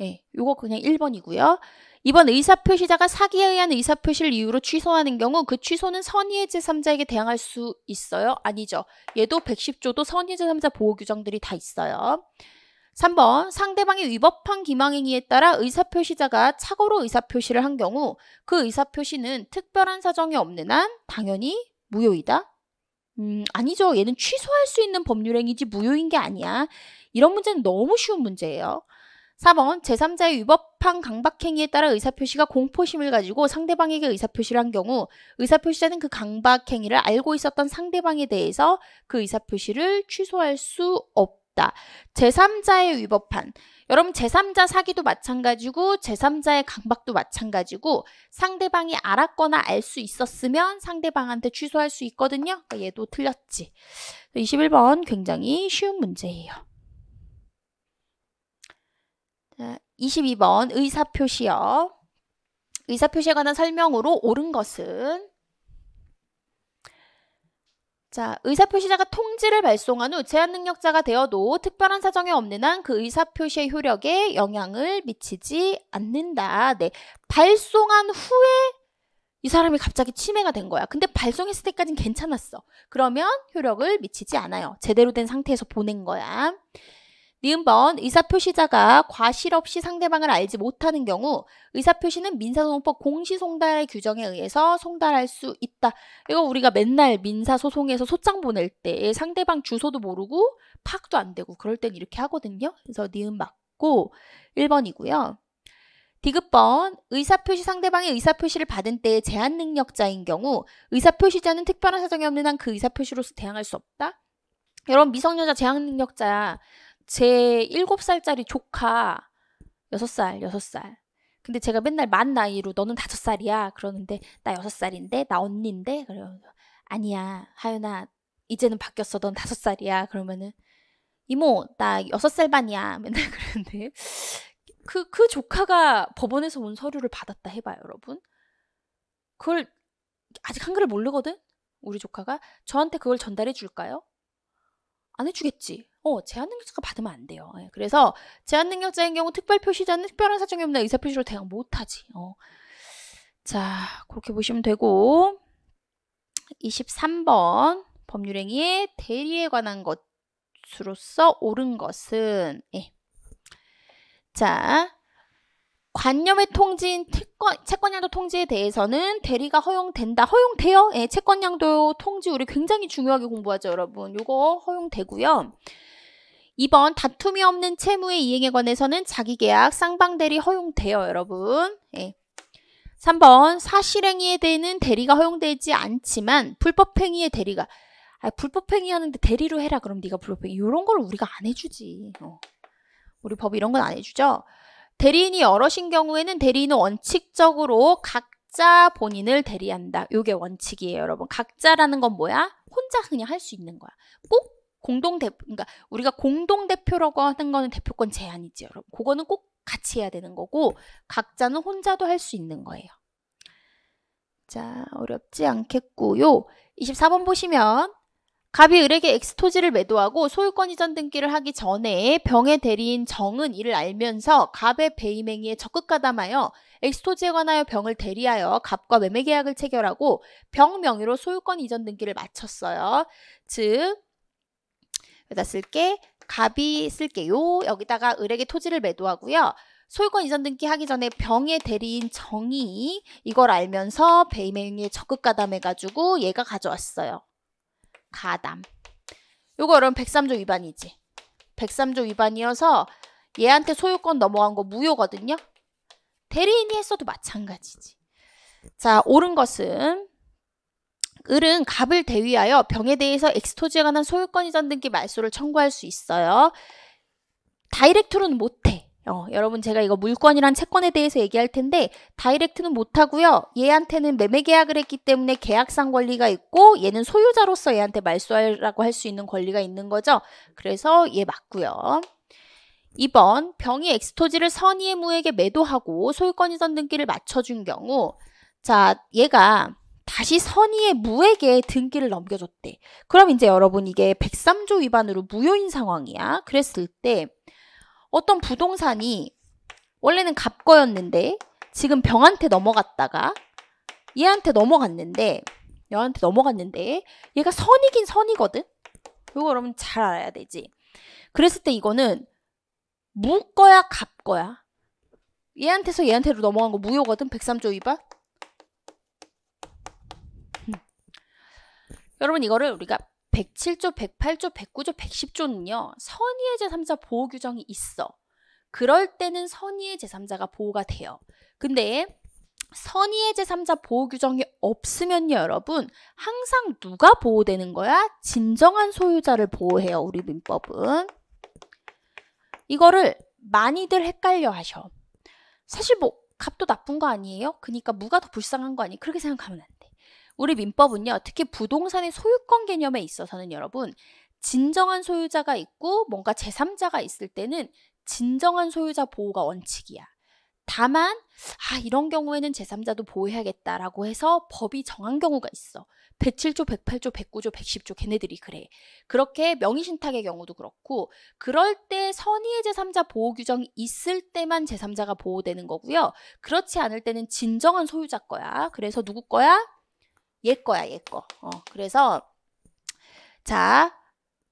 예, 요거 그냥 1번이고요. 2번 의사표시자가 사기에 의한 의사표시를 이유로 취소하는 경우 그 취소는 선의의 제3자에게 대항할 수 있어요? 아니죠. 얘도 110조도 선의의 제3자 보호 규정들이 다 있어요. 3번 상대방이 위법한 기망행위에 따라 의사표시자가 착오로 의사표시를 한 경우 그 의사표시는 특별한 사정이 없는 한 당연히 무효이다. 아니죠. 얘는 취소할 수 있는 법률행위지 무효인 게 아니야. 이런 문제는 너무 쉬운 문제예요. 4번 제3자의 위법한 강박행위에 따라 의사표시가 공포심을 가지고 상대방에게 의사표시를 한 경우 의사표시자는 그 강박행위를 알고 있었던 상대방에 대해서 그 의사표시를 취소할 수 없다. 제3자의 위법한, 여러분 제3자 사기도 마찬가지고 제3자의 강박도 마찬가지고 상대방이 알았거나 알 수 있었으면 상대방한테 취소할 수 있거든요. 그러니까 얘도 틀렸지. 21번 굉장히 쉬운 문제예요. 자, 22번 의사표시요. 의사표시에 관한 설명으로 옳은 것은 자, 의사표시자가 통지를 발송한 후 제한능력자가 되어도 특별한 사정이 없는 한 그 의사표시의 효력에 영향을 미치지 않는다. 네, 발송한 후에 이 사람이 갑자기 치매가 된 거야. 근데 발송했을 때까지는 괜찮았어. 그러면 효력을 미치지 않아요. 제대로 된 상태에서 보낸 거야. 니은번 의사표시자가 과실 없이 상대방을 알지 못하는 경우 의사표시는 민사소송법 공시송달의 규정에 의해서 송달할 수 있다. 이거 우리가 맨날 민사소송에서 소장 보낼 때 상대방 주소도 모르고 파악도 안 되고 그럴 땐 이렇게 하거든요. 그래서 니은 맞고 1번이고요. 디귿번 의사표시 상대방의 의사표시를 받은 때의 제한능력자인 경우 의사표시자는 특별한 사정이 없는 한 그 의사표시로서 대항할 수 없다. 여러분 미성년자 제한능력자야. 제 7살짜리 조카 6살. 근데 제가 맨날 만 나이로 너는 5살이야. 그러는데 나 6살인데 나 언니인데 그래요. 아니야 하윤아 이제는 바뀌었어. 넌 5살이야. 그러면은 이모 나 6살 반이야. 맨날 그러는데 그 조카가 법원에서 온 서류를 받았다 해봐요 여러분. 그걸 아직 한글을 모르거든? 우리 조카가 저한테 그걸 전달해 줄까요? 안 해주겠지. 제한능력자가 받으면 안 돼요. 예, 그래서 제한능력자인 경우 특별표시자는 특별한 사정이 없는 의사표시로 대항 못하지. 자, 그렇게 보시면 되고 23번 법률행위의 대리에 관한 것으로서 옳은 것은 예. 자, 관념의 통지인 채권양도 통지에 대해서는 대리가 허용된다. 허용돼요. 예, 채권양도 통지 우리 굉장히 중요하게 공부하죠, 여러분. 요거 허용되고요. 2번 다툼이 없는 채무의 이행에 관해서는 자기계약, 쌍방대리 허용돼요, 여러분. 예. 3번 사실행위에 대해는 대리가 허용되지 않지만 불법행위의 대리가 불법행위 하는데 대리로 해라. 그럼 네가 불법행위. 이런 걸 우리가 안 해주지. 우리 법 이런 건 안 해주죠. 대리인이 여럿인 경우에는 대리인은 원칙적으로 각자 본인을 대리한다. 요게 원칙이에요, 여러분. 각자라는 건 뭐야? 혼자 그냥 할 수 있는 거야. 꼭 그러니까 우리가 공동대표라고 하는 거는 대표권 제한이지, 여러분. 그거는 꼭 같이 해야 되는 거고 각자는 혼자도 할 수 있는 거예요. 자, 어렵지 않겠고요. 24번 보시면 갑이 을에게 X 토지를 매도하고 소유권 이전 등기를 하기 전에 병의 대리인 정은 이를 알면서 갑의 배임 행위에 적극 가담하여 X 토지에 관하여 병을 대리하여 갑과 매매 계약을 체결하고 병 명의로 소유권 이전 등기를 마쳤어요. 즉 여기다 쓸게. 갑이 쓸게요. 여기다가 을에게 토지를 매도하고요. 소유권 이전 등기 하기 전에 병의 대리인 정이 이걸 알면서 배임 행위에 적극 가담해가지고 얘가 가져왔어요. 가담. 요거 여러분 103조 위반이지. 103조 위반이어서 얘한테 소유권 넘어간 거 무효거든요. 대리인이 했어도 마찬가지지. 자, 옳은 것은 을은 갑을 대위하여 병에 대해서 X토지에 관한 소유권 이전 등기 말소를 청구할 수 있어요. 다이렉트로는 못해. 여러분 제가 이거 물권이란 채권에 대해서 얘기할 텐데 다이렉트는 못하고요. 얘한테는 매매 계약을 했기 때문에 계약상 권리가 있고 얘는 소유자로서 얘한테 말소하라고 할 수 있는 권리가 있는 거죠. 그래서 얘 맞고요. 2번 병이 X토지를 선의의 무에게 매도하고 소유권 이전 등기를 맞춰준 경우 자 얘가 다시 선의의 무에게 등기를 넘겨줬대. 그럼 이제 여러분 이게 103조 위반으로 무효인 상황이야. 그랬을 때 어떤 부동산이 원래는 갑 거였는데 지금 병한테 넘어갔다가 얘한테 넘어갔는데 얘가 선이긴 선이거든. 이거 여러분 잘 알아야 되지. 그랬을 때 이거는 무 거야 갑 거야? 얘한테서 얘한테로 넘어간 거 무효거든. 103조 위반. 여러분 이거를 우리가 107조, 108조, 109조, 110조는요. 선의의 제3자 보호 규정이 있어. 그럴 때는 선의의 제3자가 보호가 돼요. 근데 선의의 제3자 보호 규정이 없으면요. 여러분 항상 누가 보호되는 거야? 진정한 소유자를 보호해요. 우리 민법은. 이거를 많이들 헷갈려 하셔. 사실 뭐 갑도 나쁜 거 아니에요? 그러니까 무가 더 불쌍한 거 아니에요? 그렇게 생각하면 안 돼. 우리 민법은요. 특히 부동산의 소유권 개념에 있어서는 여러분 진정한 소유자가 있고 뭔가 제3자가 있을 때는 진정한 소유자 보호가 원칙이야. 다만 이런 경우에는 제3자도 보호해야겠다라고 해서 법이 정한 경우가 있어. 107조, 108조, 109조, 110조 걔네들이 그래. 그렇게 명의신탁의 경우도 그렇고 그럴 때 선의의 제3자 보호 규정이 있을 때만 제3자가 보호되는 거고요. 그렇지 않을 때는 진정한 소유자 거야. 그래서 누구 거야? 얘 거야, 얘 거. 그래서 자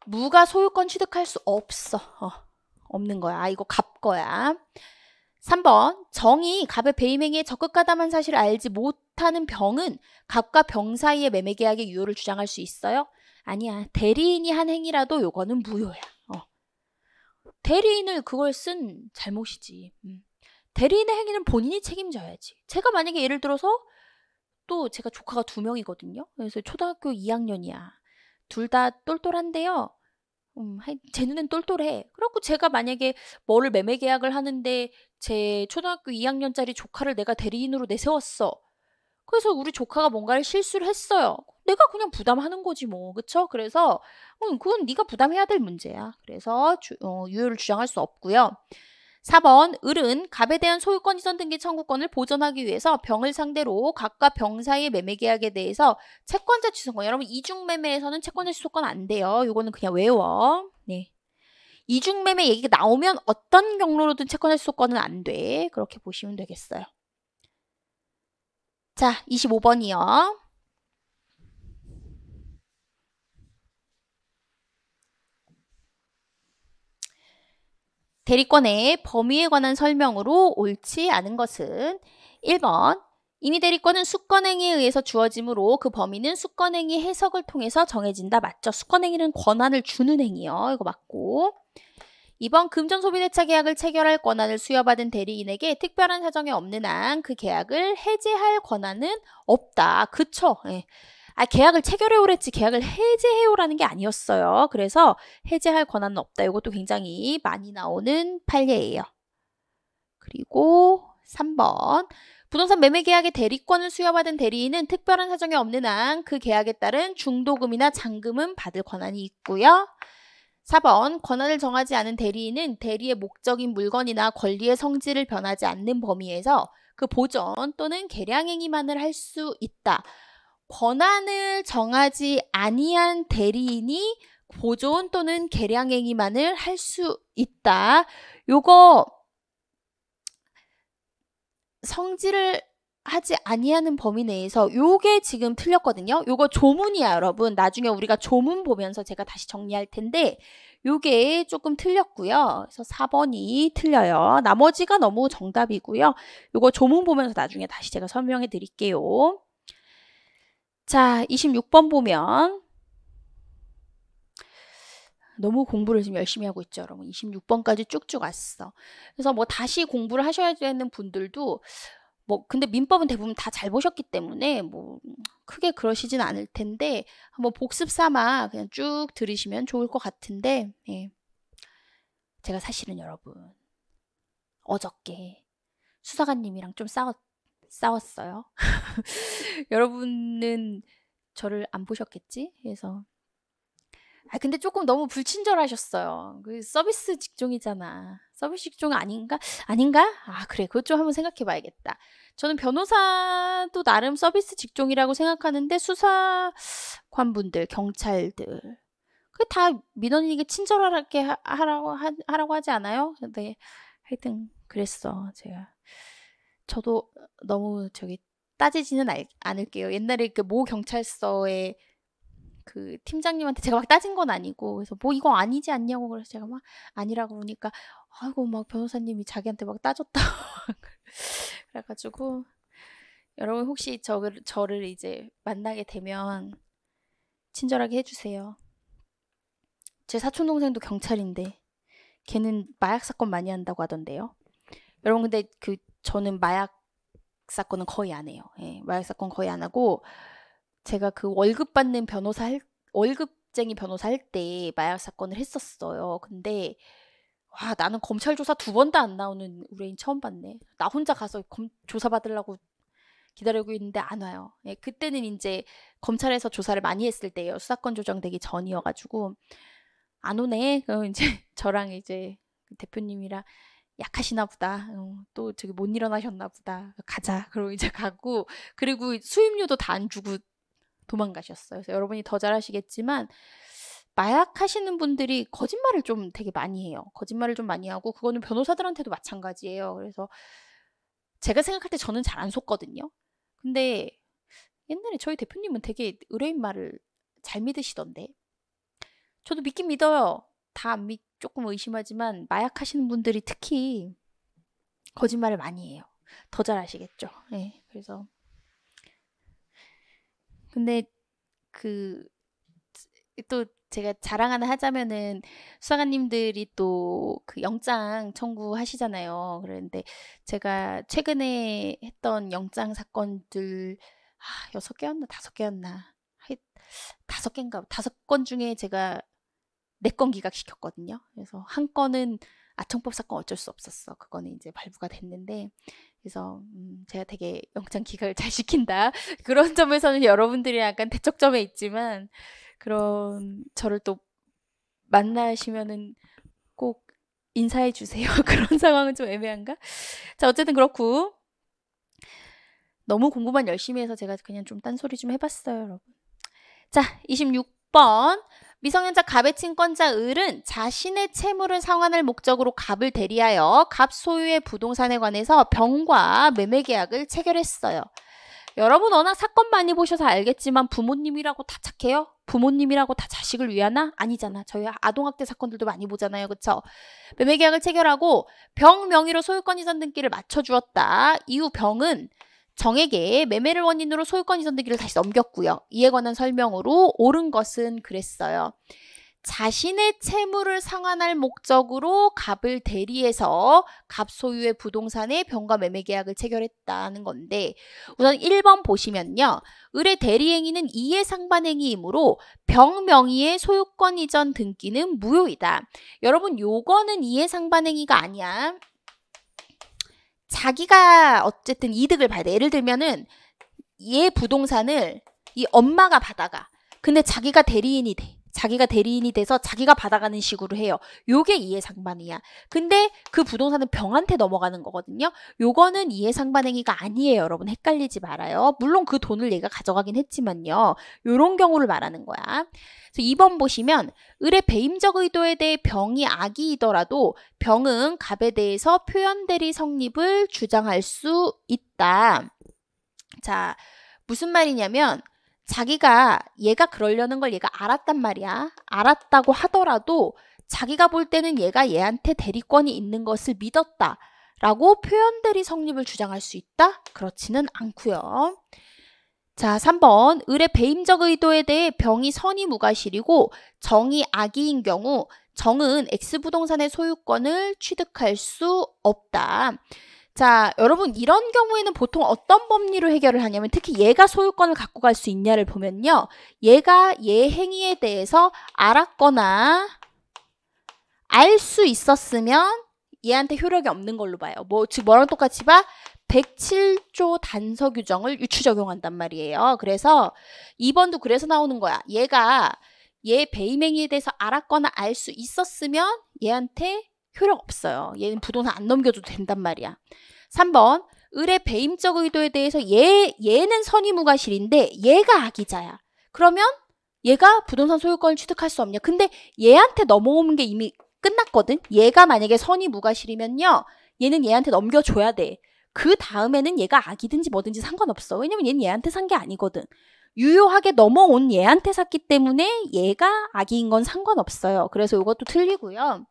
무가 소유권 취득할 수 없어. 없는 거야. 이거 갑 거야. 3번 정이 갑의 배임 행위에 적극 가담한 사실을 알지 못하는 병은 갑과 병 사이의 매매 계약의 유효를 주장할 수 있어요? 아니야. 대리인이 한 행위라도 요거는 무효야. 대리인을 그걸 쓴 잘못이지. 대리인의 행위는 본인이 책임져야지. 제가 만약에 예를 들어서 또 제가 조카가 2명이거든요. 그래서 초등학교 2학년이야. 둘 다 똘똘한데요. 제 눈엔 똘똘해. 그래갖고 제가 만약에 뭐를 매매 계약을 하는데 제 초등학교 2학년짜리 조카를 내가 대리인으로 내세웠어. 그래서 우리 조카가 뭔가를 실수를 했어요. 내가 그냥 부담하는 거지 뭐. 그쵸? 그래서 그건 네가 부담해야 될 문제야. 그래서 유효를 주장할 수 없고요. 4번 을은 갑에 대한 소유권 이전 등기 청구권을 보전하기 위해서 병을 상대로 갑과 병 사이의 매매 계약에 대해서 채권자 취소권. 여러분 이중매매에서는 채권자 취소권 안 돼요. 이거는 그냥 외워. 네. 이중매매 얘기가 나오면 어떤 경로로든 채권자 취소권은 안 돼. 그렇게 보시면 되겠어요. 자, 25번이요. 대리권의 범위에 관한 설명으로 옳지 않은 것은 1번 임의대리권은 수권행위에 의해서 주어지므로 그 범위는 수권행위 해석을 통해서 정해진다. 맞죠? 수권행위는 권한을 주는 행위요. 이거 맞고 2번 금전소비대차 계약을 체결할 권한을 수여받은 대리인에게 특별한 사정이 없는 한 그 계약을 해제할 권한은 없다. 그쵸? 예. 계약을 체결해오랬지 계약을 해제해오라는 게 아니었어요. 그래서 해제할 권한은 없다. 이것도 굉장히 많이 나오는 판례예요. 그리고 3번 부동산 매매 계약의 대리권을 수여받은 대리인은 특별한 사정이 없는 한 그 계약에 따른 중도금이나 잔금은 받을 권한이 있고요. 4번 권한을 정하지 않은 대리인은 대리의 목적인 물건이나 권리의 성질을 변하지 않는 범위에서 그 보전 또는 개량 행위만을 할 수 있다. 권한을 정하지 아니한 대리인이 보존 또는 개량행위만을 할 수 있다. 요거 성질을 하지 아니하는 범위 내에서 요게 지금 틀렸거든요. 요거 조문이야, 여러분. 나중에 우리가 조문 보면서 제가 다시 정리할 텐데 요게 조금 틀렸고요. 그래서 4번이 틀려요. 나머지가 너무 정답이고요. 요거 조문 보면서 나중에 다시 제가 설명해 드릴게요. 자, 26번 보면 너무 공부를 지금 열심히 하고 있죠, 여러분. 26번까지 쭉쭉 왔어. 그래서 뭐 다시 공부를 하셔야 되는 분들도 뭐 근데 민법은 대부분 다 잘 보셨기 때문에 뭐 크게 그러시진 않을 텐데 한번 복습 삼아 그냥 쭉 들으시면 좋을 것 같은데, 예. 제가 사실은 여러분 어저께 수사관님이랑 좀 싸웠어요. 여러분은 저를 안 보셨겠지? 그래서 근데 조금 너무 불친절하셨어요. 그 서비스 직종이잖아. 서비스 직종 아닌가? 아닌가? 그래. 그것 좀 한번 생각해 봐야겠다. 저는 변호사도 나름 서비스 직종이라고 생각하는데 수사관분들, 경찰들 그 다 민원인에게 친절하게 하라고 하지 않아요? 근데 하여튼 그랬어. 저도 너무 따지지는 않을게요. 옛날에 그 모 경찰서에 그 팀장님한테 제가 막 따진 건 아니고, 그래서 뭐 이거 아니지 않냐고, 그래서 제가 막 아니라고 그러니까 아이고 막 변호사님이 자기한테 막 따졌다. 그래가지고 여러분 혹시 저를 이제 만나게 되면 친절하게 해주세요. 제 사촌 동생도 경찰인데 걔는 마약 사건 많이 한다고 하던데요. 여러분 근데 저는 마약 사건은 거의 안 해요. 예, 마약 사건 거의 안 하고 제가 그 월급 받는 월급쟁이 변호사 할 때 마약 사건을 했었어요. 근데 와, 나는 검찰 조사 2번도 안 나오는 의뢰인 처음 봤네. 나 혼자 가서 조사 받으려고 기다리고 있는데 안 와요. 예, 그때는 이제 검찰에서 조사를 많이 했을 때예요. 수사권 조정되기 전이어가지고 안 오네. 그럼 이제 저랑 이제 대표님이랑 약하시나 보다. 또 못 일어나셨나 보다. 가자. 그리고 이제 가고, 그리고 수임료도 다 안 주고 도망가셨어요. 그래서 여러분이 더 잘하시겠지만 마약 하시는 분들이 거짓말을 좀 되게 많이 해요. 거짓말을 좀 많이 하고 그거는 변호사들한테도 마찬가지예요. 그래서 제가 생각할 때 저는 잘 안 속거든요. 근데 옛날에 저희 대표님은 되게 의뢰인 말을 잘 믿으시던데 저도 믿긴 믿어요. 다 안 조금 의심하지만 마약 하시는 분들이 특히 거짓말을 많이 해요. 더 잘하시겠죠. 네, 그래서 근데 또 제가 자랑 하나 하자면은 수사관님들이 또 그 영장 청구하시잖아요. 그런데 제가 최근에 했던 영장 사건들 6개였나 5개였나 5개인가 5건 중에 제가 4건 기각시켰거든요. 그래서 한 건은 아청법 사건 어쩔 수 없었어. 그거는 이제 발부가 됐는데 그래서 제가 되게 영장 기각을 잘 시킨다. 그런 점에서는 여러분들이 약간 대척점에 있지만 그런 저를 또 만나시면은 꼭 인사해 주세요. 그런 상황은 좀 애매한가? 자, 어쨌든 그렇고 너무 공부만 열심히 해서 제가 그냥 좀 딴소리 좀 해봤어요, 여러분. 자, 26번. 미성년자 갑의 친권자 을은 자신의 채무를 상환할 목적으로 갑을 대리하여 갑 소유의 부동산에 관해서 병과 매매 계약을 체결했어요. 여러분 워낙 사건 많이 보셔서 알겠지만 부모님이라고 다 착해요? 부모님이라고 다 자식을 위하나? 아니잖아. 저희 아동학대 사건들도 많이 보잖아요. 그쵸? 매매 계약을 체결하고 병 명의로 소유권 이전 등기를 맞춰주었다. 이후 병은 정에게 매매를 원인으로 소유권 이전 등기를 다시 넘겼고요. 이에 관한 설명으로 옳은 것은 그랬어요. 자신의 채무를 상환할 목적으로 갑을 대리해서 갑 소유의 부동산에 병과 매매 계약을 체결했다는 건데 우선 1번 보시면요. 을의 대리행위는 이해상반행위이므로 병 명의의 소유권 이전 등기는 무효이다. 여러분 요거는 이해상반행위가 아니야. 자기가 어쨌든 이득을 봐야 돼. 예를 들면은 얘 부동산을 이 엄마가 받아가. 근데 자기가 대리인이 돼. 자기가 대리인이 돼서 자기가 받아가는 식으로 해요. 요게 이해상반이야. 근데 그 부동산은 병한테 넘어가는 거거든요. 요거는 이해상반행위가 아니에요. 여러분 헷갈리지 말아요. 물론 그 돈을 얘가 가져가긴 했지만요. 요런 경우를 말하는 거야. 그래서 2번 보시면 을의 배임적 의도에 대해 병이 악의이더라도 병은 갑에 대해서 표현대리 성립을 주장할 수 있다. 자, 무슨 말이냐면 자기가 얘가 그러려는 걸 얘가 알았단 말이야. 알았다고 하더라도 자기가 볼 때는 얘가 얘한테 대리권이 있는 것을 믿었다 라고 표현대리 성립을 주장할 수 있다? 그렇지는 않고요. 자, 3번 을의 배임적 의도에 대해 병이 선의 무과실이고 정이 악의인 경우 정은 X부동산의 소유권을 취득할 수 없다. 자, 여러분 이런 경우에는 보통 어떤 법리로 해결을 하냐면 특히 얘가 소유권을 갖고 갈 수 있냐를 보면요. 얘가 얘 행위에 대해서 알았거나 알 수 있었으면 얘한테 효력이 없는 걸로 봐요. 뭐랑 똑같이 봐? 107조 단서 규정을 유추 적용한단 말이에요. 그래서 2번도 그래서 나오는 거야. 얘가 얘 배임 행위에 대해서 알았거나 알 수 있었으면 얘한테 효력 없어요. 얘는 부동산 안 넘겨도 된단 말이야. 3번 을의 배임적 의도에 대해서 얘는 선의무과실인데 얘가 악의자야. 그러면 얘가 부동산 소유권을 취득할 수 없냐. 근데 얘한테 넘어오는 게 이미 끝났거든. 얘가 만약에 선의무과실이면요. 얘는 얘한테 넘겨줘야 돼. 그 다음에는 얘가 악이든지 뭐든지 상관없어. 왜냐면 얘는 얘한테 산 게 아니거든. 유효하게 넘어온 얘한테 샀기 때문에 얘가 악의인 건 상관없어요. 그래서 이것도 틀리고요.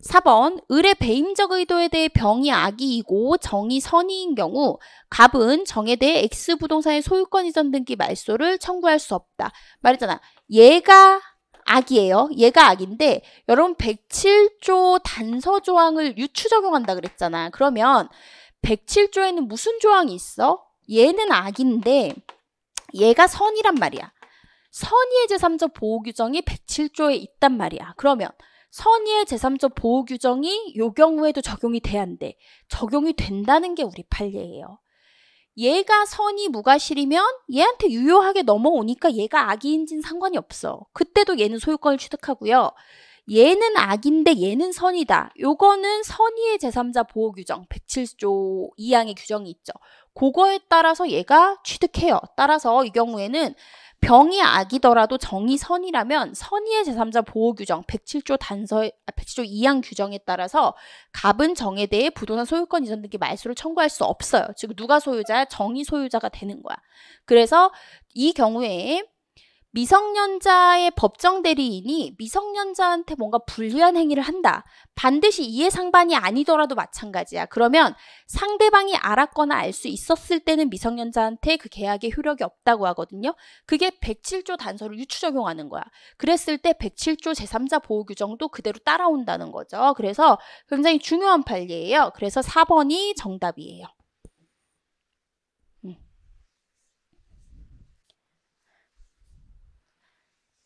4번 을의 배임적 의도에 대해 병이 악의이고 정이 선의인 경우 갑은 정에 대해 X부동산의 소유권 이전 등기 말소를 청구할 수 없다. 말했잖아. 얘가 악이에요. 얘가 악인데 여러분 107조 단서 조항을 유추 적용한다 그랬잖아. 그러면 107조에는 무슨 조항이 있어? 얘는 악인데 얘가 선이란 말이야. 선의의 제3적 보호 규정이 107조에 있단 말이야. 그러면 선의의 제3적 보호 규정이 요 경우에도 적용이 돼야 안 돼. 적용이 된다는 게 우리 판례예요. 얘가 선의 무과실이면 얘한테 유효하게 넘어오니까 얘가 악의인지는 상관이 없어. 그때도 얘는 소유권을 취득하고요. 얘는 악인데 얘는 선이다. 요거는 선의의 제3자 보호 규정 107조 2항의 규정이 있죠. 그거에 따라서 얘가 취득해요. 따라서 이 경우에는 병이 악이더라도 정이 선이라면 선의의 제3자 보호 규정 107조 2항 규정에 따라서 갑은 정에 대해 부동산 소유권 이전 등기 말소를 청구할 수 없어요. 즉 누가 소유자야? 정이 소유자가 되는 거야. 그래서 이 경우에 미성년자의 법정 대리인이 미성년자한테 뭔가 불리한 행위를 한다. 반드시 이해상반이 아니더라도 마찬가지야. 그러면 상대방이 알았거나 알 수 있었을 때는 미성년자한테 그 계약에 효력이 없다고 하거든요. 그게 107조 단서를 유추 적용하는 거야. 그랬을 때 107조 제3자 보호 규정도 그대로 따라온다는 거죠. 그래서 굉장히 중요한 판례예요. 그래서 4번이 정답이에요.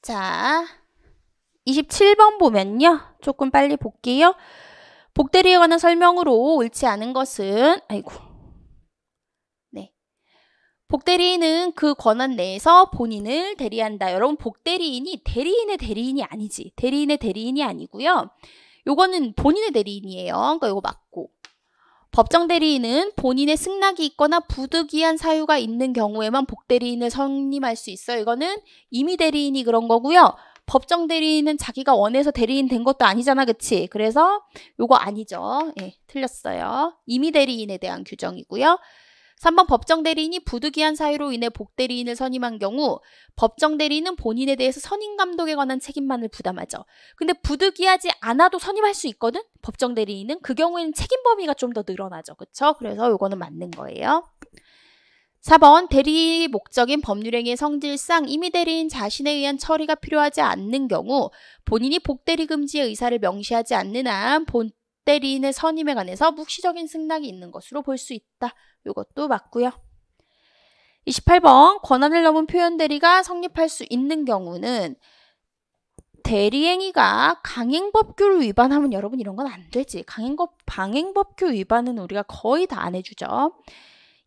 자, 27번 보면요. 조금 빨리 볼게요. 복대리에 관한 설명으로 옳지 않은 것은 복대리인은 그 권한 내에서 본인을 대리한다. 여러분 복대리인이 대리인의 대리인이 아니지. 대리인의 대리인이 아니고요. 요거는 본인의 대리인이에요. 그러니까 요거 맞고. 법정 대리인은 본인의 승낙이 있거나 부득이한 사유가 있는 경우에만 복대리인을 선임할 수 있어요. 이거는 임의 대리인이 그런 거고요. 법정 대리인은 자기가 원해서 대리인 된 것도 아니잖아. 그치? 그래서 요거 아니죠. 예, 틀렸어요. 임의 대리인에 대한 규정이고요. 3번 법정 대리인이 부득이한 사유로 인해 복대리인을 선임한 경우 법정 대리인은 본인에 대해서 선임 감독에 관한 책임만을 부담하죠. 근데 부득이하지 않아도 선임할 수 있거든? 법정 대리인은. 그 경우에는 책임 범위가 좀 더 늘어나죠. 그쵸? 그래서 요거는 맞는 거예요. 4번 대리 목적인 법률행위의 성질상 임의 대리인 자신에 의한 처리가 필요하지 않는 경우 본인이 복대리 금지의 의사를 명시하지 않는 한 대리인의 선임에 관해서 묵시적인 승낙이 있는 것으로 볼 수 있다. 이것도 맞고요. 28번 권한을 넘은 표현 대리가 성립할 수 있는 경우는 대리행위가 강행법규를 위반하면 여러분 이런 건 안 되지. 강행법규 위반은 우리가 거의 다 안 해주죠.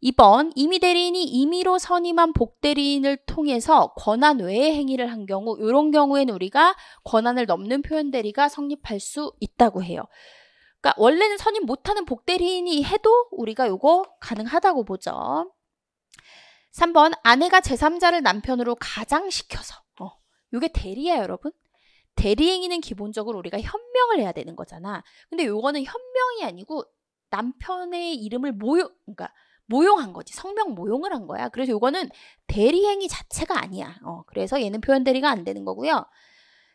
2번 임의 대리인이 임의로 선임한 복대리인을 통해서 권한 외의 행위를 한 경우 이런 경우에는 우리가 권한을 넘는 표현 대리가 성립할 수 있다고 해요. 그러니까 원래는 선임 못하는 복대리인이 해도 우리가 요거 가능하다고 보죠. 3번 아내가 제3자를 남편으로 가장시켜서 요게 대리야 여러분. 대리행위는 기본적으로 우리가 현명을 해야 되는 거잖아. 근데 요거는 현명이 아니고 남편의 이름을 그러니까 모용한 거지. 성명 모용을 한 거야. 그래서 요거는 대리행위 자체가 아니야. 그래서 얘는 표현 대리가 안 되는 거고요.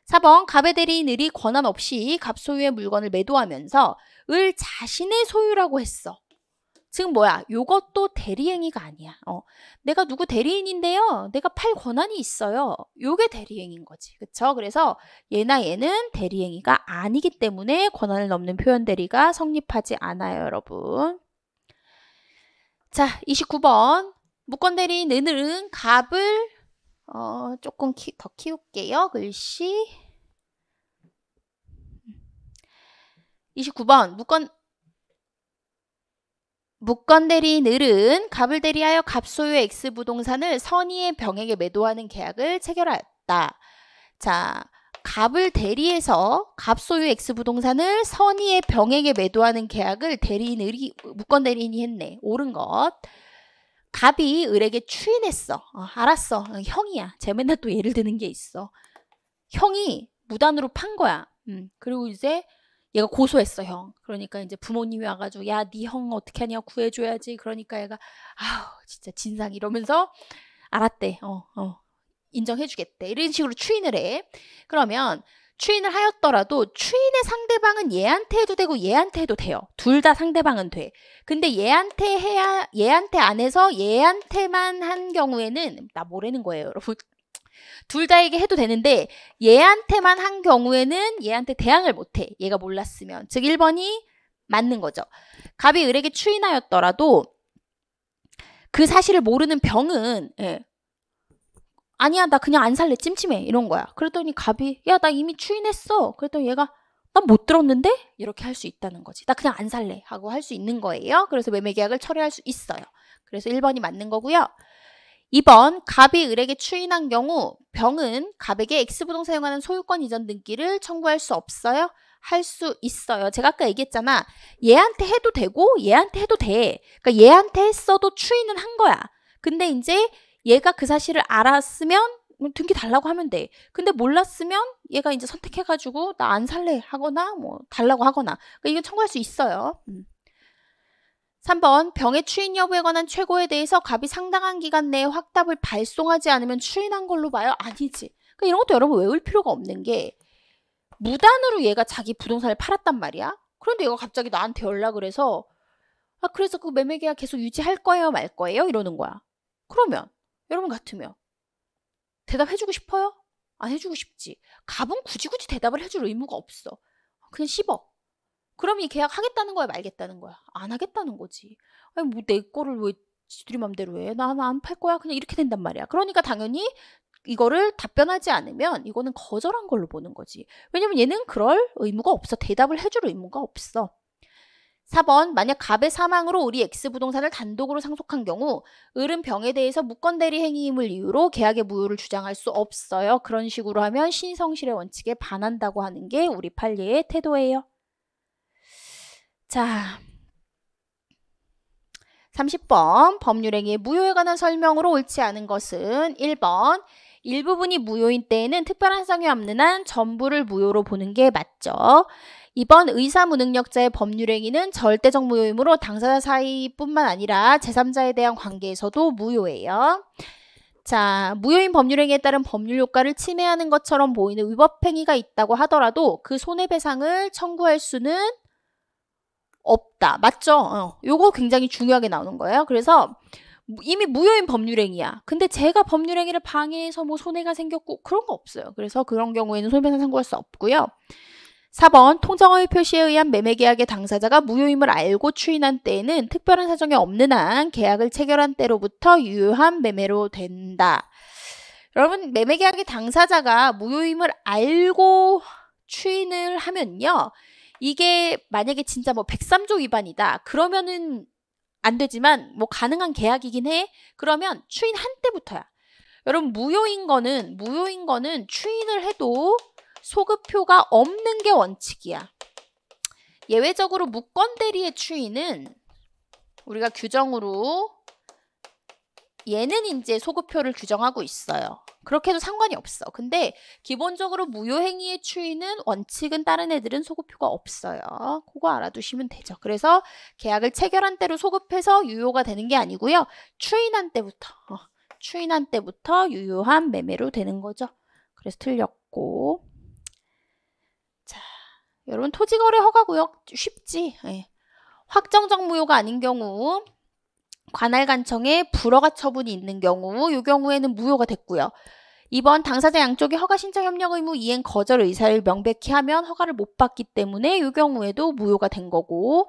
4번 갑의 대리인 을이 권한 없이 갑 소유의 물건을 매도하면서 을 자신의 소유라고 했어. 지금 뭐야? 요것도 대리행위가 아니야. 내가 누구 대리인인데요. 내가 팔 권한이 있어요. 요게 대리행위인 거지. 그쵸? 그래서 얘나 얘는 대리행위가 아니기 때문에 권한을 넘는 표현 대리가 성립하지 않아요, 여러분. 자, 29번. 무권 대리인 은은 갑을 조금 더 키울게요. 글씨. 29번. 무권 대리인 을은 갑을 대리하여 갑 소유의 X 부동산을 선의의 병에게 매도하는 계약을 체결하였다. 자, 갑을 대리해서 갑 소유 X 부동산을 선의의 병에게 매도하는 계약을 무권 대리인이 했네. 옳은 것. 갑이 을에게 추인했어. 알았어. 형이야. 제가 맨날 또 예를 드는 게 있어. 형이 무단으로 판 거야. 그리고 이제 얘가 고소했어, 형. 그러니까 이제 부모님이 와가지고 야, 네 형 어떻게 하냐 구해줘야지. 그러니까 얘가 아우 진짜 진상 이러면서 알았대. 인정해주겠대. 이런 식으로 추인을 해. 그러면 추인을 하였더라도 추인의 상대방은 얘한테 해도 되고 얘한테 해도 돼요. 둘 다 상대방은 돼. 근데 얘한테 안 해서 얘한테만 한 경우에는 나 뭐라는 거예요, 여러분. 둘 다에게 해도 되는데 얘한테만 한 경우에는 얘한테 대항을 못해. 얘가 몰랐으면. 즉 1번이 맞는 거죠. 갑이 을에게 추인하였더라도 그 사실을 모르는 병은 아니야 나 그냥 안 살래 찜찜해 이런 거야. 그랬더니 갑이 야 나 이미 추인했어. 그랬더니 얘가 난 못 들었는데? 이렇게 할 수 있다는 거지. 나 그냥 안 살래 하고 할 수 있는 거예요. 그래서 매매계약을 철회할 수 있어요. 그래서 1번이 맞는 거고요. 2번 갑이 을에게 추인한 경우 병은 갑에게 X부동산에 관한 소유권 이전 등기를 청구할 수 없어요? 할 수 있어요. 제가 아까 얘기했잖아. 얘한테 해도 되고 얘한테 해도 돼. 그러니까 얘한테 했어도 추인은 한 거야. 근데 이제 얘가 그 사실을 알았으면 등기 달라고 하면 돼. 근데 몰랐으면 얘가 이제 선택해가지고 나 안 살래 하거나 뭐 달라고 하거나 그러니까 이건 청구할 수 있어요. 3번 병의 추인 여부에 관한 최고에 대해서 갑이 상당한 기간 내에 확답을 발송하지 않으면 추인한 걸로 봐요? 아니지. 그러니까 이런 것도 여러분 외울 필요가 없는 게 무단으로 얘가 자기 부동산을 팔았단 말이야. 그런데 얘가 갑자기 나한테 연락을 해서 그래서 그 매매계약 계속 유지할 거예요 말 거예요? 이러는 거야. 그러면 여러분 같으면 대답해주고 싶어요? 안 해주고 싶지. 갑은 굳이 대답을 해줄 의무가 없어. 그냥 씹어. 그럼 이 계약 하겠다는 거야 말겠다는 거야? 안 하겠다는 거지. 아니 뭐 내 거를 왜 지들이 맘대로 해? 난 안 팔 거야. 그냥 이렇게 된단 말이야. 그러니까 당연히 이거를 답변하지 않으면 이거는 거절한 걸로 보는 거지. 왜냐면 얘는 그럴 의무가 없어. 대답을 해줄 의무가 없어. 4번 만약 갑의 사망으로 을이 X부동산을 단독으로 상속한 경우 을은 병에 대해서 무권대리 행위임을 이유로 계약의 무효를 주장할 수 없어요. 그런 식으로 하면 신성실의 원칙에 반한다고 하는 게 우리 판례의 태도예요. 자, 30번 법률행위의 무효에 관한 설명으로 옳지 않은 것은 1번 일부분이 무효인 때에는 특별한 사정이 없는 한 전부를 무효로 보는 게 맞죠. 2번 의사 무능력자의 법률행위는 절대적 무효이므로 당사자 사이뿐만 아니라 제3자에 대한 관계에서도 무효예요. 자, 무효인 법률행위에 따른 법률 효과를 침해하는 것처럼 보이는 위법행위가 있다고 하더라도 그 손해배상을 청구할 수는 없다. 맞죠? 요거 굉장히 중요하게 나오는 거예요. 그래서 이미 무효인 법률행위야. 근데 제가 법률행위를 방해해서 뭐 손해가 생겼고 그런 거 없어요. 그래서 그런 경우에는 손해배상 청구할 수 없고요. 4번 통정허위 표시에 의한 매매계약의 당사자가 무효임을 알고 추인한 때에는 특별한 사정이 없는 한 계약을 체결한 때로부터 유효한 매매로 된다. 여러분 매매계약의 당사자가 무효임을 알고 추인을 하면요. 이게 만약에 진짜 뭐 103조 위반이다. 그러면은 안 되지만 뭐 가능한 계약이긴 해. 그러면 추인한 때부터야. 여러분 무효인 거는 추인을 해도 소급표가 없는 게 원칙이야. 예외적으로 무권 대리의 추인은 우리가 규정으로 얘는 이제 소급표를 규정하고 있어요. 그렇게 해도 상관이 없어. 근데 기본적으로 무효행위의 추인은 원칙은 다른 애들은 소급표가 없어요. 그거 알아두시면 되죠. 그래서 계약을 체결한 때로 소급해서 유효가 되는 게 아니고요. 추인한 때부터 유효한 매매로 되는 거죠. 그래서 틀렸고. 자, 여러분 토지거래 허가구역 쉽지? 네. 확정적 무효가 아닌 경우 관할관청에 불허가 처분이 있는 경우 이 경우에는 무효가 됐고요. 2번 당사자 양쪽이 허가 신청 협력 의무 이행 거절 의사를 명백히 하면 허가를 못 받기 때문에 이 경우에도 무효가 된 거고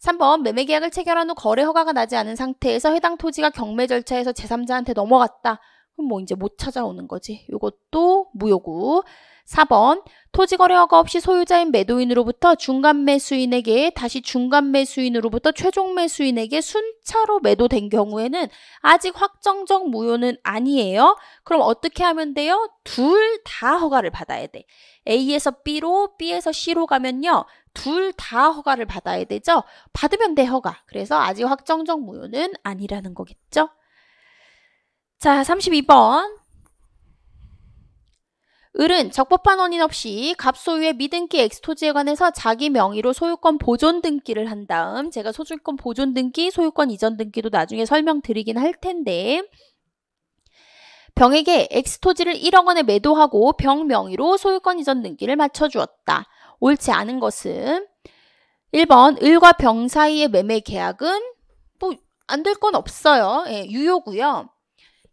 3번 매매계약을 체결한 후 거래 허가가 나지 않은 상태에서 해당 토지가 경매 절차에서 제3자한테 넘어갔다. 그럼 뭐 이제 못 찾아오는 거지. 이것도 무효고 4번 토지거래 허가 없이 소유자인 매도인으로부터 중간 매수인에게 다시 중간 매수인으로부터 최종 매수인에게 순차로 매도된 경우에는 아직 확정적 무효는 아니에요. 그럼 어떻게 하면 돼요? 둘 다 허가를 받아야 돼. A에서 B로 B에서 C로 가면요. 둘 다 허가를 받아야 되죠. 받으면 돼 허가. 그래서 아직 확정적 무효는 아니라는 거겠죠. 자 32번 을은 적법한 원인 없이 갑소유의 미등기 X토지에 관해서 자기 명의로 소유권 보존 등기를 한 다음 제가 소유권 보존 등기, 소유권 이전 등기도 나중에 설명드리긴 할 텐데 병에게 X토지를 1억 원에 매도하고 병 명의로 소유권 이전 등기를 맞춰주었다. 옳지 않은 것은 1번 을과 병 사이의 매매 계약은 뭐 안 될 건 없어요. 예, 유효고요.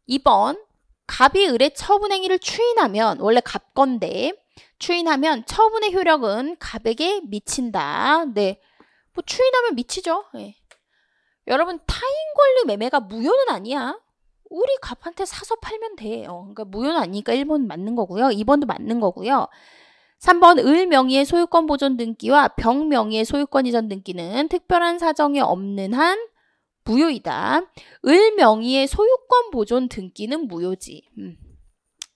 2번 갑이 을의 처분행위를 추인하면 원래 갑건데 추인하면 처분의 효력은 갑에게 미친다. 네, 뭐 추인하면 미치죠. 네. 여러분 타인권리 매매가 무효는 아니야. 우리 갑한테 사서 팔면 돼. 그러니까 무효는 아니니까 1번 맞는 거고요. 2번도 맞는 거고요. 3번 을 명의의 소유권 보존 등기와 병 명의의 소유권 이전 등기는 특별한 사정이 없는 한 무효이다. 을 명의의 소유권 보존 등기는 무효지.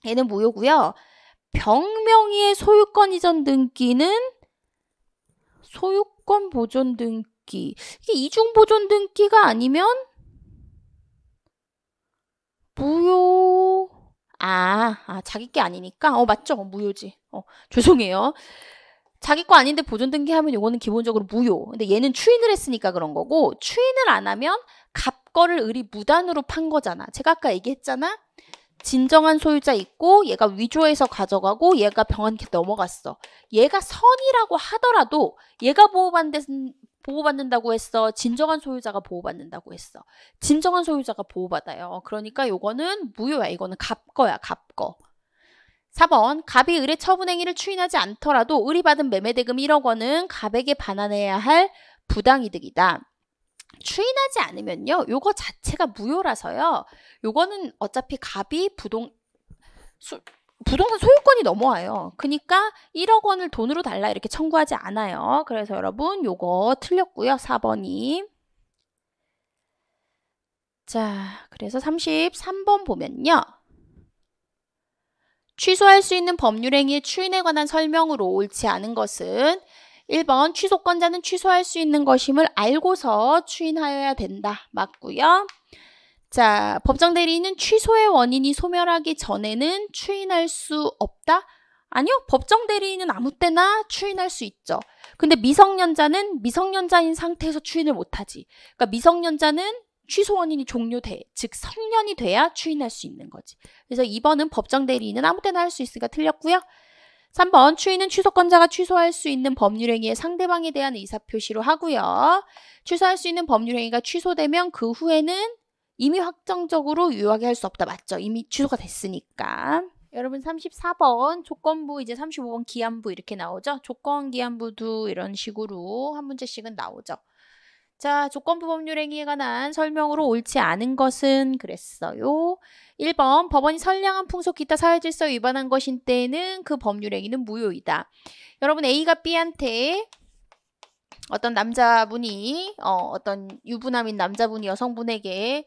얘는 무효고요. 병 명의의 소유권 이전 등기는 소유권 보존 등기. 이게 이중 보존 등기가 아니면 무효. 자기 게 아니니까. 맞죠? 무효지. 죄송해요. 자기 거 아닌데 보존 등기하면 이거는 기본적으로 무효. 근데 얘는 추인을 했으니까 그런 거고 추인을 안 하면 갑 거를 을이 무단으로 판 거잖아. 제가 아까 얘기했잖아. 진정한 소유자 있고 얘가 위조해서 가져가고 얘가 병한테 넘어갔어. 얘가 선이라고 하더라도 얘가 보호받는다고 했어. 진정한 소유자가 보호받는다고 했어. 진정한 소유자가 보호받아요. 그러니까 요거는 무효야. 이거는 갑 거야. 갑 거. 4번 갑이 을의 처분행위를 추인하지 않더라도 을이 받은 매매대금 1억 원은 갑에게 반환해야 할 부당이득이다. 추인하지 않으면요. 요거 자체가 무효라서요. 요거는 어차피 갑이 부동산 소유권이 넘어와요. 그러니까 1억 원을 돈으로 달라 이렇게 청구하지 않아요. 그래서 여러분 요거 틀렸고요. 4번이. 자, 그래서 33번 보면요. 취소할 수 있는 법률행위의 추인에 관한 설명으로 옳지 않은 것은 1번 취소권자는 취소할 수 있는 것임을 알고서 추인하여야 된다. 맞고요. 자, 법정대리인은 취소의 원인이 소멸하기 전에는 추인할 수 없다? 아니요. 법정대리인은 아무 때나 추인할 수 있죠. 근데 미성년자는 미성년자인 상태에서 추인을 못하지. 그러니까 미성년자는 취소 원인이 종료돼. 즉 성년이 돼야 추인할 수 있는 거지. 그래서 2번은 법정대리인은 아무 때나 할 수 있으니까 틀렸고요. 3번 추인은 취소권자가 취소할 수 있는 법률행위에 상대방에 대한 의사표시로 하고요. 취소할 수 있는 법률행위가 취소되면 그 후에는 이미 확정적으로 유효하게 할 수 없다. 맞죠? 이미 취소가 됐으니까. 여러분 34번 조건부 이제 35번 기한부 이렇게 나오죠? 조건 기한부도 이런 식으로 한 문제씩은 나오죠. 자, 조건부 법률행위에 관한 설명으로 옳지 않은 것은 그랬어요. 1번 법원이 선량한 풍속 기타 사회질서 위반한 것인 때에는 그 법률행위는 무효이다. 여러분 A가 B한테 어떤 남자분이 어떤 유부남인 남자분이 여성분에게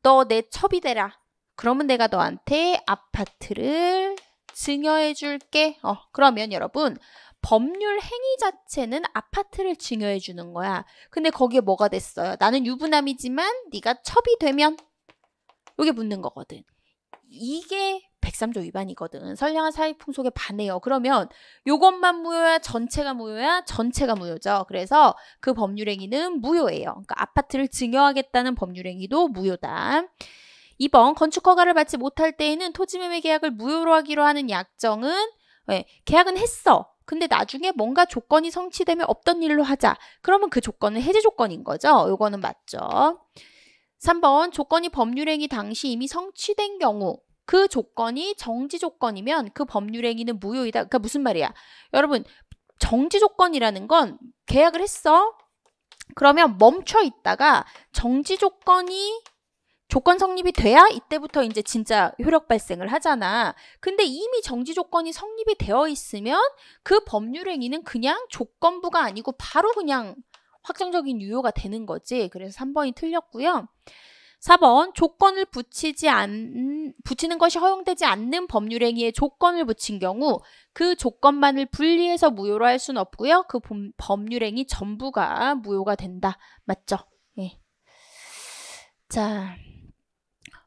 너 내 첩이 되라. 그러면 내가 너한테 아파트를 증여해 줄게. 그러면 여러분 법률 행위 자체는 아파트를 증여해 주는 거야. 근데 거기에 뭐가 됐어요? 나는 유부남이지만 네가 첩이 되면 이게 묻는 거거든. 이게 103조 위반이거든. 선량한 사회풍속에 반해요. 그러면 요것만 무효야? 전체가 무효야? 전체가 무효죠. 그래서 그 법률행위는 무효예요. 그러니까 아파트를 증여하겠다는 법률행위도 무효다. 2번 건축허가를 받지 못할 때에는 토지매매 계약을 무효로 하기로 하는 약정은 계약은 했어. 근데 나중에 뭔가 조건이 성취되면 없던 일로 하자. 그러면 그 조건은 해제 조건인 거죠. 요거는 맞죠. 3번 조건이 법률행위 당시 이미 성취된 경우 그 조건이 정지 조건이면 그 법률행위는 무효이다. 그러니까 무슨 말이야? 여러분 정지 조건이라는 건 계약을 했어. 그러면 멈춰 있다가 정지 조건 성립이 돼야 이때부터 이제 진짜 효력 발생을 하잖아. 근데 이미 정지 조건이 성립이 되어 있으면 그 법률행위는 그냥 조건부가 아니고 바로 그냥 확정적인 유효가 되는 거지. 그래서 3번이 틀렸고요. 4번 조건을 붙이는 것이 허용되지 않는 법률행위에 조건을 붙인 경우 그 조건만을 분리해서 무효로 할 수는 없고요. 그 법률행위 전부가 무효가 된다. 맞죠? 예. 자,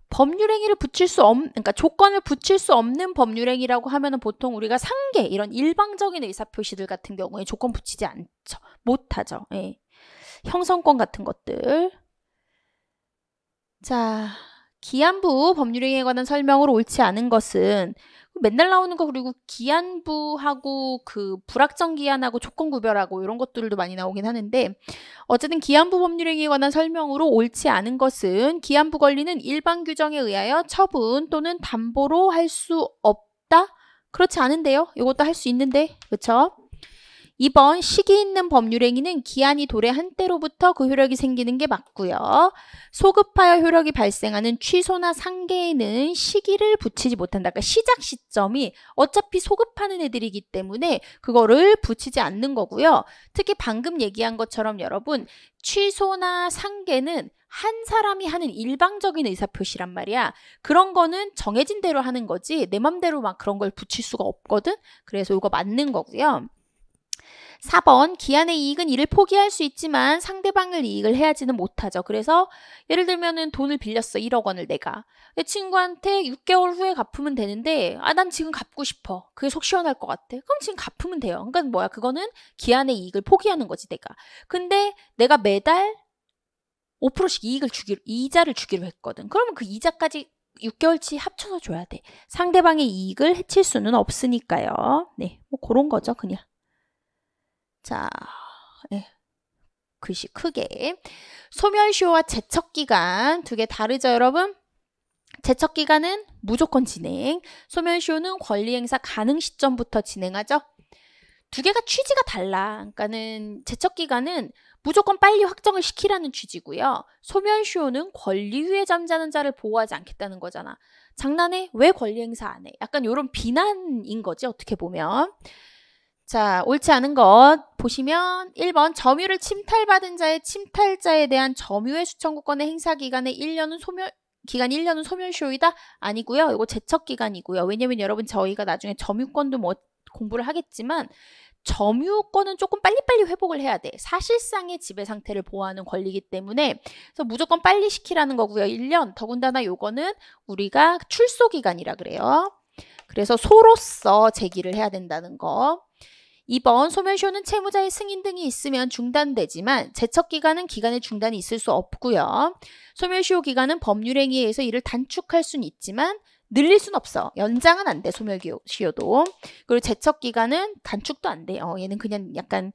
법률행위를 그러니까 조건을 붙일 수 없는 법률행위라고 하면은 보통 우리가 상계 이런 일방적인 의사표시들 같은 경우에 조건 붙이지 않죠. 못하죠. 예. 형성권 같은 것들. 자, 기한부 법률행위에 관한 설명으로 옳지 않은 것은 맨날 나오는 거 그리고 기한부하고 그 불확정 기한하고 조건 구별하고 이런 것들도 많이 나오긴 하는데 어쨌든 기한부 법률행위에 관한 설명으로 옳지 않은 것은 기한부 권리는 일반 규정에 의하여 처분 또는 담보로 할 수 없다? 그렇지 않은데요. 이것도 할 수 있는데 그렇죠? 2번 시기 있는 법률행위는 기한이 도래 한때로부터 그 효력이 생기는 게 맞고요. 소급하여 효력이 발생하는 취소나 상계에는 시기를 붙이지 못한다. 그러니까 시작 시점이 어차피 소급하는 애들이기 때문에 그거를 붙이지 않는 거고요. 특히 방금 얘기한 것처럼 여러분 취소나 상계는 한 사람이 하는 일방적인 의사표시란 말이야. 그런 거는 정해진 대로 하는 거지 내 맘대로 막 그런 걸 붙일 수가 없거든. 그래서 이거 맞는 거고요. 4번 기한의 이익은 이를 포기할 수 있지만 상대방을 이익을 해야지는 못하죠. 그래서 예를 들면은 돈을 빌렸어. 1억 원을 내가. 내 친구한테 6개월 후에 갚으면 되는데 난 지금 갚고 싶어. 그게 속 시원할 것 같아. 그럼 지금 갚으면 돼요. 그러니까 뭐야? 그거는 기한의 이익을 포기하는 거지 내가. 근데 내가 매달 5%씩 이자를 주기로 했거든. 그러면 그 이자까지 6개월치 합쳐서 줘야 돼. 상대방의 이익을 해칠 수는 없으니까요. 네, 뭐 그런 거죠 그냥. 자, 글씨 크게. 소멸시효와 제척기간 두 개 다르죠, 여러분? 제척기간은 무조건 진행. 소멸시효는 권리행사 가능 시점부터 진행하죠. 두 개가 취지가 달라. 그러니까는 제척기간은 무조건 빨리 확정을 시키라는 취지고요. 소멸시효는 권리유예 잠자는 자를 보호하지 않겠다는 거잖아. 장난해? 왜 권리행사 안 해? 약간 이런 비난인 거지, 어떻게 보면. 자, 옳지 않은 것 보시면 1번 점유를 침탈받은 자의 침탈자에 대한 점유의 수청구권의 행사 기간의 1년은 소멸시효이다? 아니고요. 이거 제척기간이고요. 왜냐면 여러분 저희가 나중에 점유권도 뭐 공부를 하겠지만 점유권은 조금 빨리빨리 회복을 해야 돼. 사실상의 지배 상태를 보호하는 권리이기 때문에 그래서 무조건 빨리 시키라는 거고요. 1년. 더군다나 요거는 우리가 출소기간이라 그래요. 그래서 소로서 제기를 해야 된다는 거. 2번 소멸시효는 채무자의 승인 등이 있으면 중단되지만 제척기간은 기간의 중단이 있을 수 없고요. 소멸시효 기간은 법률행위에 의해서 이를 단축할 수는 있지만 늘릴 수는 없어. 연장은 안 돼. 소멸시효도. 그리고 제척기간은 단축도 안 돼. 얘는 그냥 약간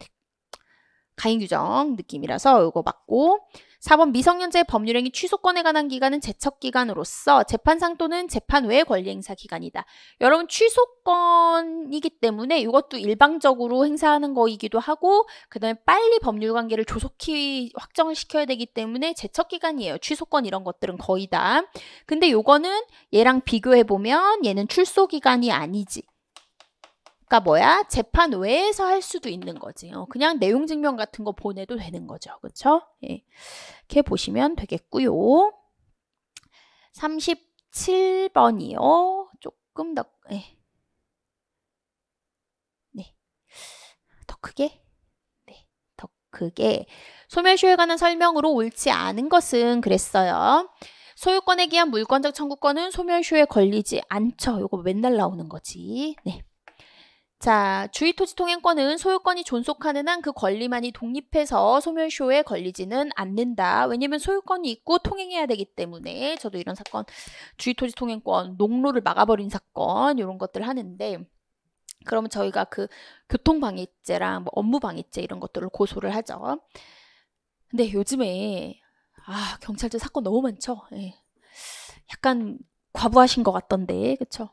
가인규정 느낌이라서 이거 맞고 4번 미성년자의 법률행위 취소권에 관한 기간은 제척기간으로서 재판상 또는 재판 외 권리행사 기간이다. 여러분 취소권이기 때문에 이것도 일방적으로 행사하는 거이기도 하고 그 다음에 빨리 법률관계를 조속히 확정을 시켜야 되기 때문에 제척기간이에요. 취소권 이런 것들은 거의 다. 근데 요거는 얘랑 비교해보면 얘는 출소기간이 아니지. 그러니까 뭐야? 재판 외에서 할 수도 있는 거지. 그냥 내용 증명 같은 거 보내도 되는 거죠. 그쵸? 예. 이렇게 보시면 되겠고요. 37번이요. 조금 더, 네. 더 크게. 네. 더 크게. 소멸시효에 관한 설명으로 옳지 않은 것은 그랬어요. 소유권에 기한 물권적 청구권은 소멸시효에 걸리지 않죠. 요거 맨날 나오는 거지. 네. 자, 주의토지 통행권은 소유권이 존속하는 한 그 권리만이 독립해서 소멸시효에 걸리지는 않는다. 왜냐면 소유권이 있고 통행해야 되기 때문에. 저도 이런 사건, 주의토지 통행권, 농로를 막아버린 사건 이런 것들 하는데, 그러면 저희가 그 교통방해죄랑 뭐 업무방해죄 이런 것들을 고소를 하죠. 근데 요즘에 경찰들 사건 너무 많죠. 예. 약간 과부하신 것 같던데, 그쵸?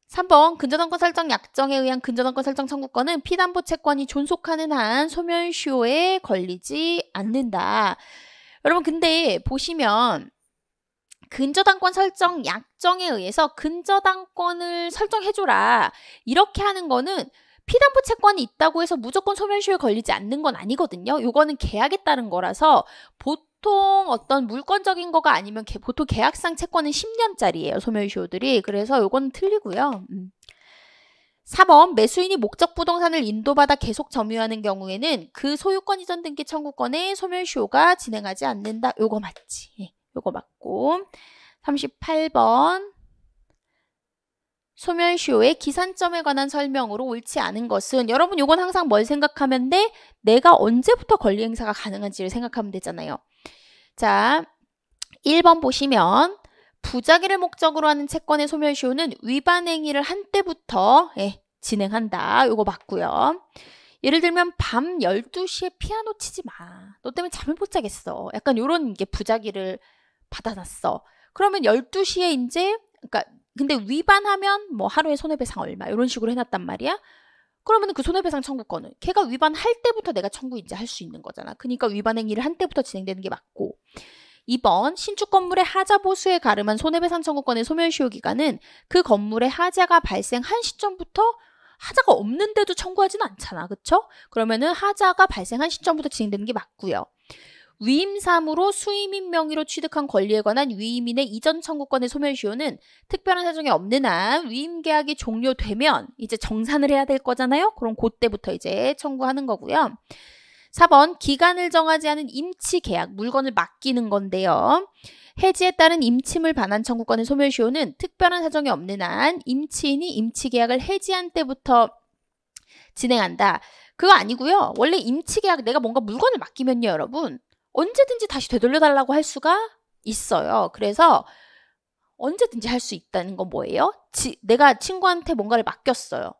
3번 근저당권 설정 약정에 의한 근저당권 설정 청구권은 피담보 채권이 존속하는 한 소멸시효에 걸리지 않는다. 여러분 근데 보시면 근저당권 설정 약정에 의해서 근저당권을 설정해줘라 이렇게 하는 거는 피담보 채권이 있다고 해서 무조건 소멸시효에 걸리지 않는 건 아니거든요. 요거는 계약에 따른 거라서 보통 어떤 물권적인 거가 아니면 보통 계약상 채권은 10년짜리예요. 소멸시효들이. 그래서 요거는 틀리고요. 4번 매수인이 목적 부동산을 인도받아 계속 점유하는 경우에는 그 소유권 이전 등기 청구권에 소멸시효가 진행하지 않는다. 요거 맞지. 요거 맞고 38번 소멸시효의 기산점에 관한 설명으로 옳지 않은 것은 여러분 요건 항상 뭘 생각하면 돼? 내가 언제부터 권리 행사가 가능한지를 생각하면 되잖아요. 자, 1번 보시면 부작위를 목적으로 하는 채권의 소멸시효는 위반 행위를 한 때부터 진행한다. 요거 맞고요. 예를 들면 밤 12시에 피아노 치지 마. 너 때문에 잠을 못 자겠어. 약간 요런 게 부작위를 받아놨어. 그러면 12시에 이제 그러니까 근데 위반하면 뭐 하루에 손해배상 얼마 이런 식으로 해놨단 말이야. 그러면 그 손해배상 청구권은 걔가 위반할 때부터 내가 청구 이제 할 수 있는 거잖아. 그러니까 위반 행위를 한 때부터 진행되는 게 맞고 2번 신축 건물의 하자 보수에 가름한 손해배상 청구권의 소멸시효 기간은 그 건물의 하자가 발생한 시점부터 하자가 없는데도 청구하지는 않잖아. 그쵸? 그러면은 하자가 발생한 시점부터 진행되는 게 맞고요. 위임사무로 수임인 명의로 취득한 권리에 관한 위임인의 이전 청구권의 소멸시효는 특별한 사정이 없는 한 위임계약이 종료되면 이제 정산을 해야 될 거잖아요. 그럼 그때부터 이제 청구하는 거고요. 4번 기간을 정하지 않은 임치계약, 물건을 맡기는 건데요. 해지에 따른 임침을 반환 청구권의 소멸시효는 특별한 사정이 없는 한 임치인이 임치계약을 해지한 때부터 진행한다. 그거 아니고요. 원래 임치계약 내가 뭔가 물건을 맡기면요, 여러분. 언제든지 다시 되돌려달라고 할 수가 있어요. 그래서 언제든지 할 수 있다는 건 뭐예요? 내가 친구한테 뭔가를 맡겼어요.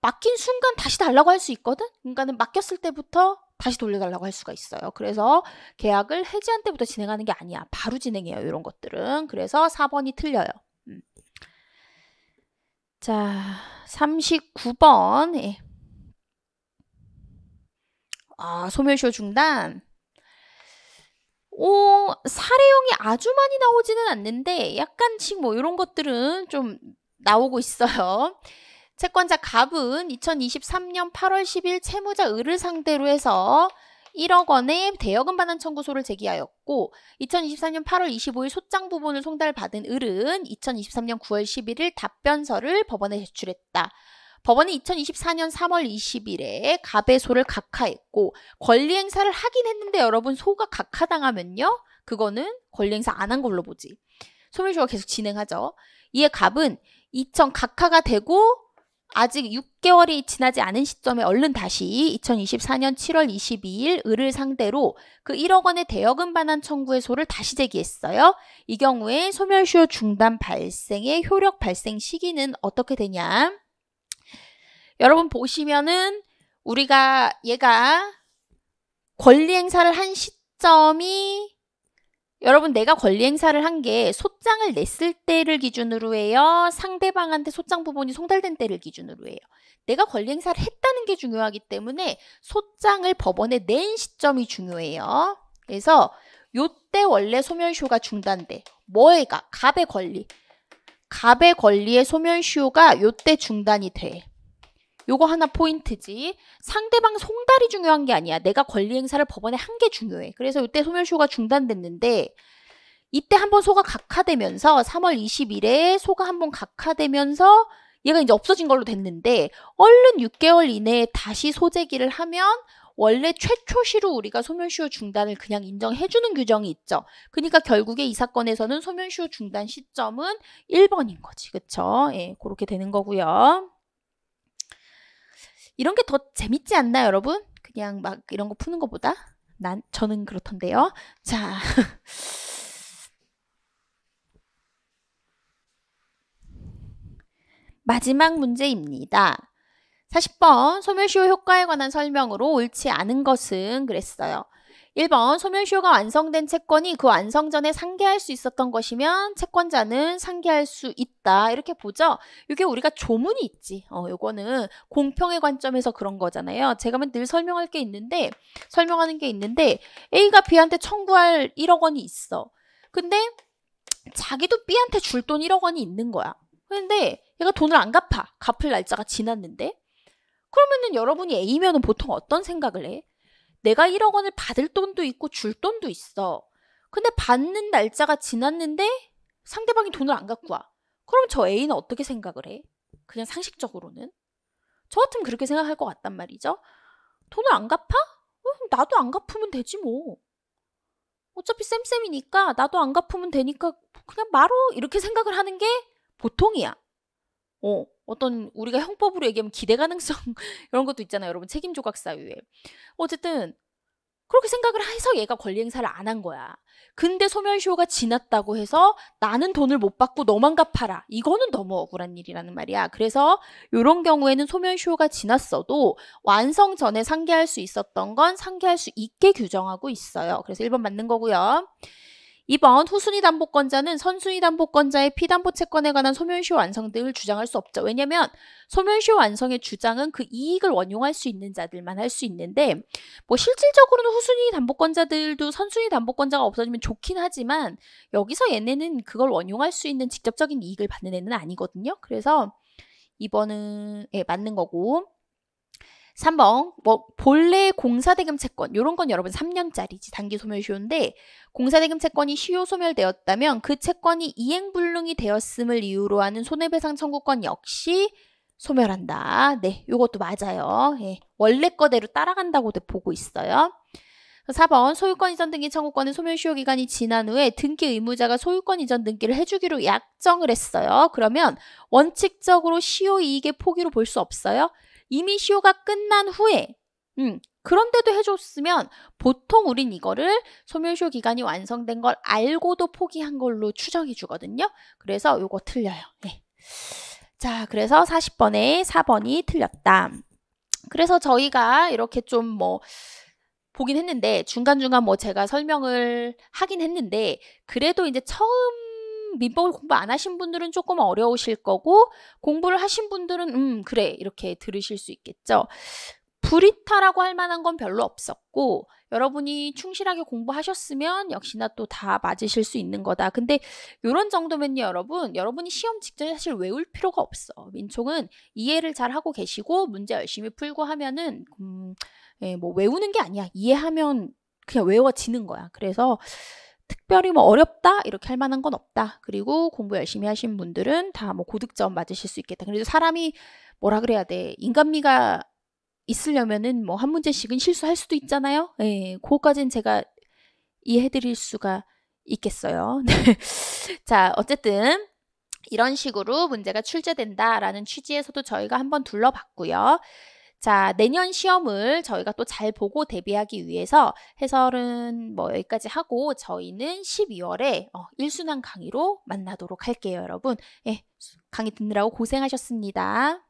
맡긴 순간 다시 달라고 할 수 있거든? 그러니까는 맡겼을 때부터 다시 돌려달라고 할 수가 있어요. 그래서 계약을 해지한 때부터 진행하는 게 아니야. 바로 진행해요. 이런 것들은. 그래서 4번이 틀려요. 자, 39번. 소멸시효 중단. 사례형이 아주 많이 나오지는 않는데 약간씩 뭐 이런 것들은 좀 나오고 있어요. 채권자 갑은 2023년 8월 10일 채무자 을을 상대로 해서 1억 원의 대여금 반환 청구소를 제기하였고 2024년 8월 25일 소장 부분을 송달받은 을은 2023년 9월 11일 답변서를 법원에 제출했다. 법원은 2024년 3월 20일에 갑의 소를 각하했고 권리 행사를 하긴 했는데 여러분 소가 각하당하면요. 그거는 권리 행사 안 한 걸로 보지. 소멸시효가 계속 진행하죠. 이에 갑은 각하가 되고 아직 6개월이 지나지 않은 시점에 얼른 다시 2024년 7월 22일 을을 상대로 그 1억 원의 대여금 반환 청구의 소를 다시 제기했어요. 이 경우에 소멸시효 중단 발생의 효력 발생 시기는 어떻게 되냐? 여러분 보시면은 얘가 권리 행사를 한 시점이 여러분 내가 권리 행사를 한 게 소장을 냈을 때를 기준으로 해요. 상대방한테 소장 부분이 송달된 때를 기준으로 해요. 내가 권리 행사를 했다는 게 중요하기 때문에 소장을 법원에 낸 시점이 중요해요. 그래서 요때 원래 소멸시효가 중단돼. 갑의 권리. 갑의 권리의 소멸시효가 요때 중단이 돼. 요거 하나 포인트지. 상대방 송달이 중요한 게 아니야. 내가 권리 행사를 법원에 한 게 중요해. 그래서 요때 소멸시효가 중단됐는데 이때 한번 소가 각하되면서 3월 20일에 소가 한번 각하되면서 얘가 이제 없어진 걸로 됐는데 얼른 6개월 이내에 다시 소재기를 하면 원래 최초시로 우리가 소멸시효 중단을 그냥 인정해주는 규정이 있죠. 그러니까 결국에 이 사건에서는 소멸시효 중단 시점은 1번인 거지. 그쵸? 예, 그렇게 되는 거고요. 이런 게 더 재밌지 않나요, 여러분? 그냥 막 이런 거 푸는 것보다? 저는 그렇던데요. 자. 마지막 문제입니다. 40번 소멸시효 효과에 관한 설명으로 옳지 않은 것은 그랬어요. 1번 소멸시효가 완성된 채권이 그 완성 전에 상계할 수 있었던 것이면 채권자는 상계할 수 있다. 이렇게 보죠. 이게 우리가 조문이 있지. 요거는 공평의 관점에서 그런 거잖아요. 제가 늘 설명하는 게 있는데 A가 B한테 청구할 1억 원이 있어. 근데 자기도 B한테 줄 돈 1억 원이 있는 거야. 근데 얘가 돈을 안 갚아. 갚을 날짜가 지났는데. 그러면은 여러분이 A면은 보통 어떤 생각을 해? 내가 1억 원을 받을 돈도 있고 줄 돈도 있어. 근데 받는 날짜가 지났는데 상대방이 돈을 안 갖고 와. 그럼 저 A는 어떻게 생각을 해? 그냥 상식적으로는. 저 같으면 그렇게 생각할 것 같단 말이죠. 돈을 안 갚아? 나도 안 갚으면 되지 뭐. 어차피 쌤쌤이니까 나도 안 갚으면 되니까 그냥 말어. 이렇게 생각을 하는 게 보통이야. 어떤 우리가 형법으로 얘기하면 기대 가능성 이런 것도 있잖아요. 여러분 책임 조각 사유에. 어쨌든 그렇게 생각을 해서 얘가 권리 행사를 안 한 거야. 근데 소멸시효가 지났다고 해서 나는 돈을 못 받고 너만 갚아라. 이거는 너무 억울한 일이라는 말이야. 그래서 이런 경우에는 소멸시효가 지났어도 완성 전에 상계할 수 있었던 건 상계할 수 있게 규정하고 있어요. 그래서 1번 맞는 거고요. 2번 후순위 담보권자는 선순위 담보권자의 피담보 채권에 관한 소멸시효 완성 등을 주장할 수 없죠. 왜냐면 소멸시효 완성의 주장은 그 이익을 원용할 수 있는 자들만 할 수 있는데 뭐 실질적으로는 후순위 담보권자들도 선순위 담보권자가 없어지면 좋긴 하지만 여기서 얘네는 그걸 원용할 수 있는 직접적인 이익을 받는 애는 아니거든요. 그래서 2번은 맞는 거고 3번 본래 공사대금 채권 이런 건 여러분 3년짜리지 단기 소멸시효인데 공사대금 채권이 시효 소멸되었다면 그 채권이 이행불능이 되었음을 이유로 하는 손해배상 청구권 역시 소멸한다. 네, 이것도 맞아요. 예, 원래 거대로 따라간다고 보고 있어요. 4번 소유권 이전 등기 청구권은 소멸시효 기간이 지난 후에 등기 의무자가 소유권 이전 등기를 해주기로 약정을 했어요. 그러면 원칙적으로 시효 이익의 포기로 볼 수 없어요. 이미 시효가 끝난 후에 그런데도 해줬으면 보통 우린 이거를 소멸시효 기간이 완성된 걸 알고도 포기한 걸로 추정해 주거든요. 그래서 요거 틀려요. 네. 자, 그래서 40번에 4번이 틀렸다. 그래서 저희가 이렇게 좀 보긴 했는데 중간중간 제가 설명을 하긴 했는데 그래도 이제 처음 민법을 공부 안 하신 분들은 조금 어려우실 거고 공부를 하신 분들은 그래 이렇게 들으실 수 있겠죠. 불이타라고 할 만한 건 별로 없었고 여러분이 충실하게 공부하셨으면 역시나 또 다 맞으실 수 있는 거다. 근데 이런 정도면요 여러분이 시험 직전에 사실 외울 필요가 없어. 민총은 이해를 잘 하고 계시고 문제 열심히 풀고 하면은 외우는 게 아니야. 이해하면 그냥 외워지는 거야. 그래서 특별히 어렵다 이렇게 할 만한 건 없다. 그리고 공부 열심히 하신 분들은 다 고득점 맞으실 수 있겠다. 그래도 사람이 뭐라 그래야 돼. 인간미가 있으려면은 한 문제씩은 실수할 수도 있잖아요. 예, 그거까지는 제가 이해해드릴 수가 있겠어요. 자, 어쨌든 이런 식으로 문제가 출제된다라는 취지에서도 저희가 한번 둘러봤고요. 자, 내년 시험을 저희가 또 잘 보고 대비하기 위해서 해설은 여기까지 하고 저희는 12월에 1순환 강의로 만나도록 할게요, 여러분. 예, 강의 듣느라고 고생하셨습니다.